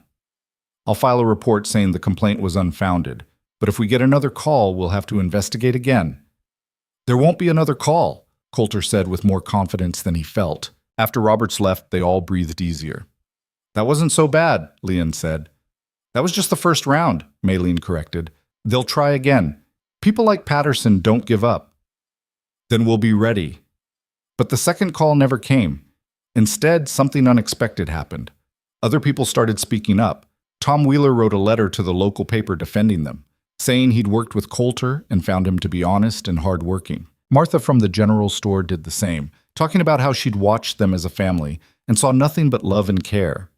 I'll file a report saying the complaint was unfounded, but if we get another call, we'll have to investigate again. There won't be another call, Coulter said with more confidence than he felt. After Roberts left, they all breathed easier. That wasn't so bad, Leon said. That was just the first round, Maylene corrected. They'll try again. People like Patterson don't give up. Then we'll be ready. But the second call never came. Instead, something unexpected happened. Other people started speaking up. Tom Wheeler wrote a letter to the local paper defending them, saying he'd worked with Coulter and found him to be honest and hardworking. Martha from the general store did the same, talking about how she'd watched them as a family and saw nothing but love and care.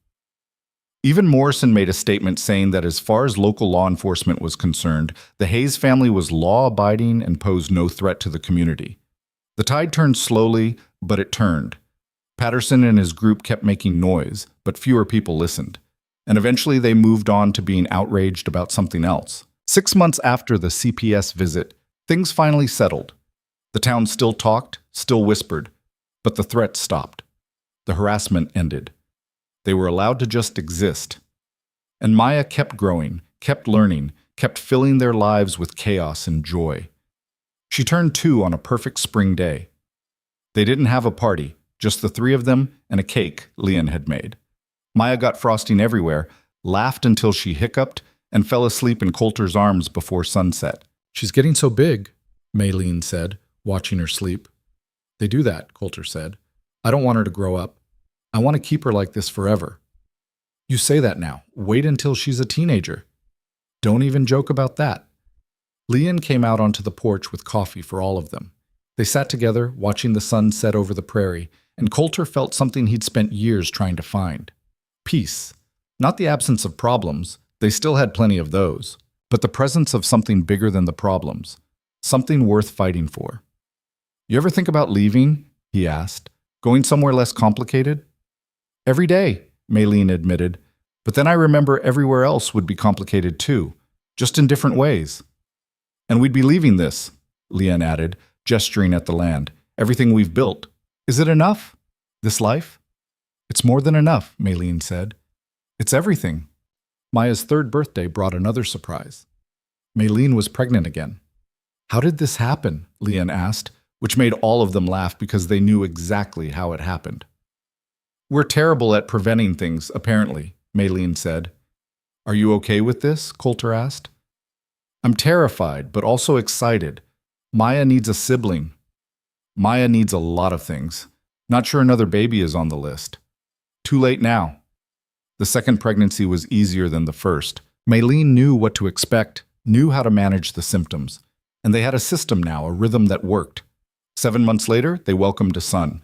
Even Morrison made a statement saying that as far as local law enforcement was concerned, the Hayes family was law-abiding and posed no threat to the community. The tide turned slowly, but it turned. Patterson and his group kept making noise, but fewer people listened. And eventually they moved on to being outraged about something else. 6 months after the CPS visit, things finally settled. The town still talked, still whispered, but the threats stopped. The harassment ended. They were allowed to just exist. And Maya kept growing, kept learning, kept filling their lives with chaos and joy. She turned 2 on a perfect spring day. They didn't have a party, just the 3 of them and a cake Leon had made. Maya got frosting everywhere, laughed until she hiccuped, and fell asleep in Coulter's arms before sunset. "She's getting so big," Maylene said, watching her sleep. "They do that," Coulter said. "I don't want her to grow up. I want to keep her like this forever." "You say that now. Wait until she's a teenager." "Don't even joke about that." Leon came out onto the porch with coffee for all of them. They sat together, watching the sun set over the prairie, and Coulter felt something he'd spent years trying to find. Peace. Not the absence of problems, they still had plenty of those, but the presence of something bigger than the problems, something worth fighting for. "You ever think about leaving?" he asked. "Going somewhere less complicated?" "Every day," Maylene admitted, "but then I remember everywhere else would be complicated too, just in different ways." "And we'd be leaving this," Leon added, gesturing at the land. "Everything we've built. Is it enough? This life?" "It's more than enough," Maylene said. "It's everything." Maya's 3rd birthday brought another surprise. Maylene was pregnant again. "How did this happen?" Leon asked, which made all of them laugh because they knew exactly how it happened. "We're terrible at preventing things, apparently," Maylene said. "Are you okay with this?" Coulter asked. "I'm terrified, but also excited. Maya needs a sibling. Maya needs a lot of things. Not sure another baby is on the list. Too late now." The second pregnancy was easier than the first. Maylene knew what to expect, knew how to manage the symptoms, and they had a system now, a rhythm that worked. 7 months later, they welcomed a son.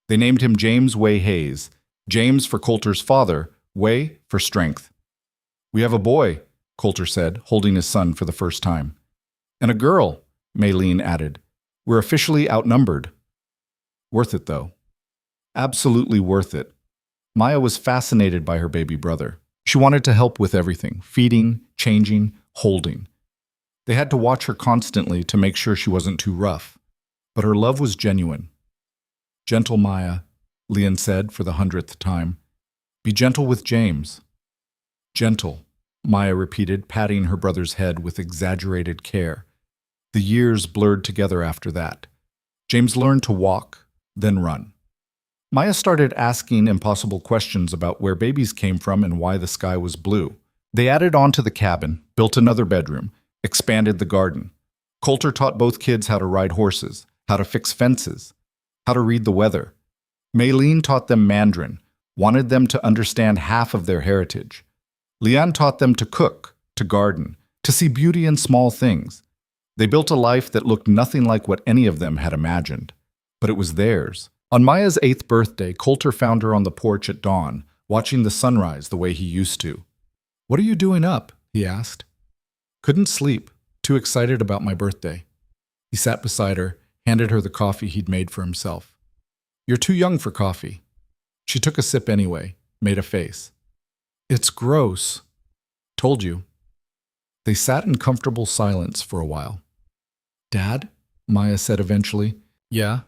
They named him James Way Hayes, James for Coulter's father, Way for strength. "We have a boy," Coulter said, holding his son for the first time. "And a girl," Maylene added. "We're officially outnumbered." Worth it, though. Absolutely worth it. Maya was fascinated by her baby brother. She wanted to help with everything, feeding, changing, holding. They had to watch her constantly to make sure she wasn't too rough. But her love was genuine. "Gentle Maya," Leon said for the 100th time. "Be gentle with James." "Gentle," Maya repeated, patting her brother's head with exaggerated care. The years blurred together after that. James learned to walk, then run. Maya started asking impossible questions about where babies came from and why the sky was blue. They added on to the cabin, built another bedroom, expanded the garden. Coulter taught both kids how to ride horses, how to fix fences, how to read the weather. Maylene taught them Mandarin, wanted them to understand half of their heritage. Leon taught them to cook, to garden, to see beauty in small things. They built a life that looked nothing like what any of them had imagined, but it was theirs. On Maya's 8th birthday, Coulter found her on the porch at dawn, watching the sunrise the way he used to. "What are you doing up?" he asked. "Couldn't sleep, too excited about my birthday." He sat beside her, handed her the coffee he'd made for himself. "You're too young for coffee." She took a sip anyway, made a face. "It's gross." "Told you." They sat in comfortable silence for a while. "Dad?" Maya said eventually. "Yeah?"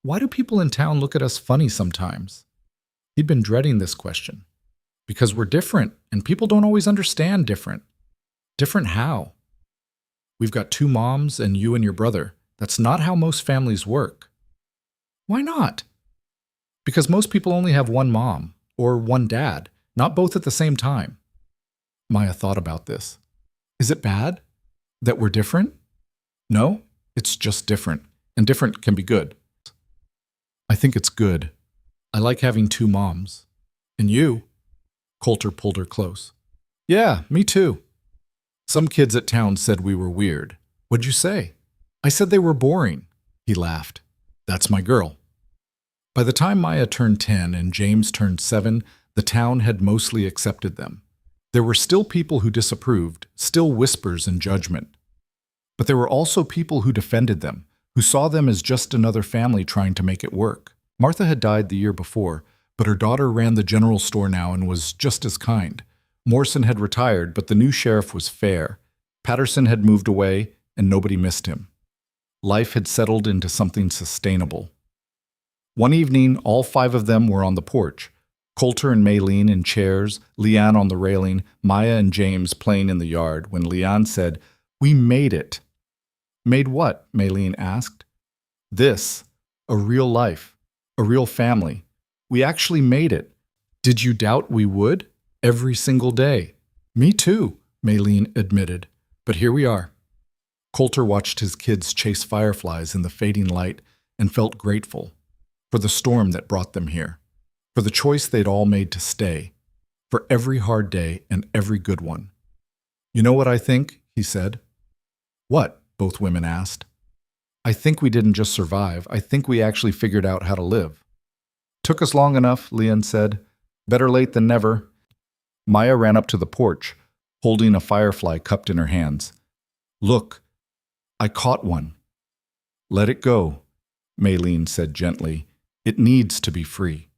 "Why do people in town look at us funny sometimes?" He'd been dreading this question. "Because we're different, and people don't always understand different." "Different how?" "We've got 2 moms and you and your brother. That's not how most families work." "Why not?" "Because most people only have 1 mom, or 1 dad, not both at the same time." Maya thought about this. Is it bad that we're different? No, it's just different, and different can be good. I think it's good. I like having two moms. And you? Coulter pulled her close. Yeah, me too. Some kids at town said we were weird. What'd you say? I said they were boring. He laughed. That's my girl. By the time Maya turned 10 and James turned 7, the town had mostly accepted them. There were still people who disapproved, still whispers and judgment. But there were also people who defended them, who saw them as just another family trying to make it work. Martha had died the year before, but her daughter ran the general store now and was just as kind. Morrison had retired, but the new sheriff was fair. Patterson had moved away, and nobody missed him. Life had settled into something sustainable. One evening, all 5 of them were on the porch. Coulter and Maylene in chairs, Leanne on the railing, Maya and James playing in the yard, when Leanne said, "We made it." "Made what?" Maylene asked. "This. A real life. A real family. We actually made it. Did you doubt we would? Every single day." "Me too," Maylene admitted. "But here we are." Coulter watched his kids chase fireflies in the fading light and felt grateful for the storm that brought them here, for the choice they'd all made to stay, for every hard day and every good one. "You know what I think?" he said. "What?" both women asked. "I think we didn't just survive. I think we actually figured out how to live." "Took us long enough," Leanne said. "Better late than never." Maya ran up to the porch, holding a firefly cupped in her hands. "Look, I caught one." "Let it go," Maylene said gently. "It needs to be free."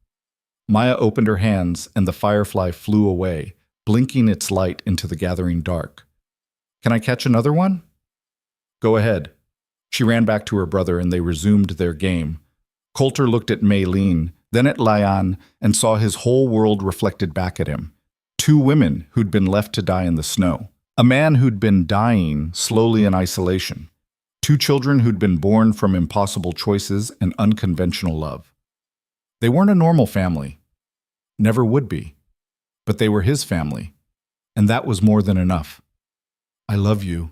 Maya opened her hands, and the firefly flew away, blinking its light into the gathering dark. "Can I catch another one?" "Go ahead." She ran back to her brother, and they resumed their game. Coulter looked at Maylene, then at Leanne, and saw his whole world reflected back at him. 2 women who'd been left to die in the snow. A man who'd been dying slowly in isolation. 2 children who'd been born from impossible choices and unconventional love. They weren't a normal family. Never would be. But they were his family. And that was more than enough. "I love you,"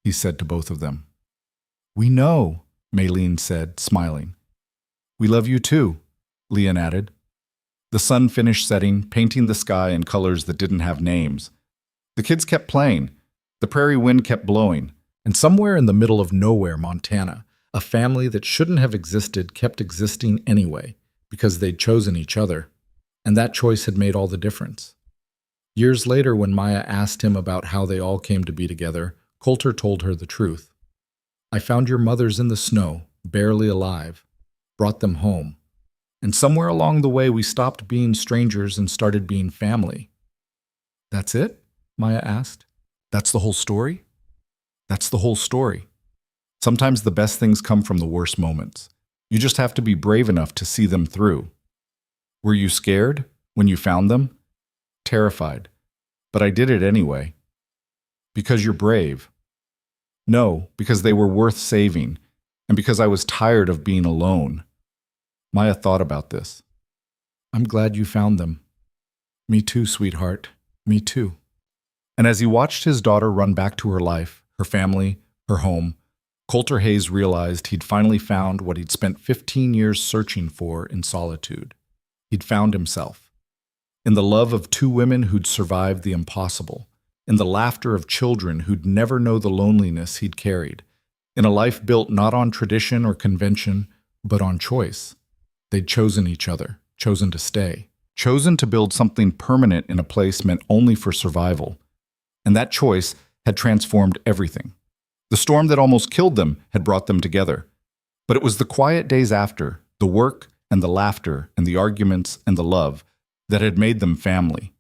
he said to both of them. "We know," Maylene said, smiling. "We love you too," Leanne added. The sun finished setting, painting the sky in colors that didn't have names. The kids kept playing. The prairie wind kept blowing. And somewhere in the middle of nowhere, Montana, a family that shouldn't have existed kept existing anyway, because they'd chosen each other. And that choice had made all the difference. Years later, when Maya asked him about how they all came to be together, Coulter told her the truth. "I found your mothers in the snow, barely alive, brought them home. And somewhere along the way, we stopped being strangers and started being family." "That's it?" Maya asked. "That's the whole story?" "That's the whole story. Sometimes the best things come from the worst moments. You just have to be brave enough to see them through." "Were you scared when you found them?" "Terrified. But I did it anyway." "Because you're brave." "No, because they were worth saving, and because I was tired of being alone." Maya thought about this. "I'm glad you found them." "Me too, sweetheart. Me too." And as he watched his daughter run back to her life, her family, her home, Coulter Hayes realized he'd finally found what he'd spent 15 years searching for in solitude. He'd found himself. In the love of 2 women who'd survived the impossible. In the laughter of children who'd never know the loneliness he'd carried. In a life built not on tradition or convention, but on choice. They'd chosen each other, chosen to stay, chosen to build something permanent in a place meant only for survival. And that choice had transformed everything. The storm that almost killed them had brought them together. But it was the quiet days after, the work and the laughter and the arguments and the love that had made them family.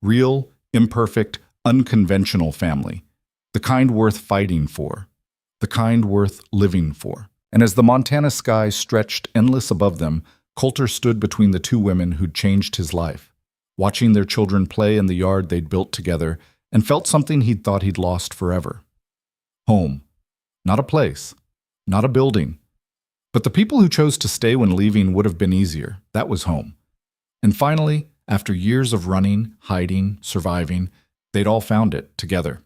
Real, imperfect, unconventional family. The kind worth fighting for. The kind worth living for. And as the Montana sky stretched endless above them, Coulter stood between the 2 women who'd changed his life, watching their children play in the yard they'd built together, and felt something he'd thought he'd lost forever. Home. Not a place. Not a building. But the people who chose to stay when leaving would have been easier. That was home. And finally, after years of running, hiding, surviving, They'd all found it, together.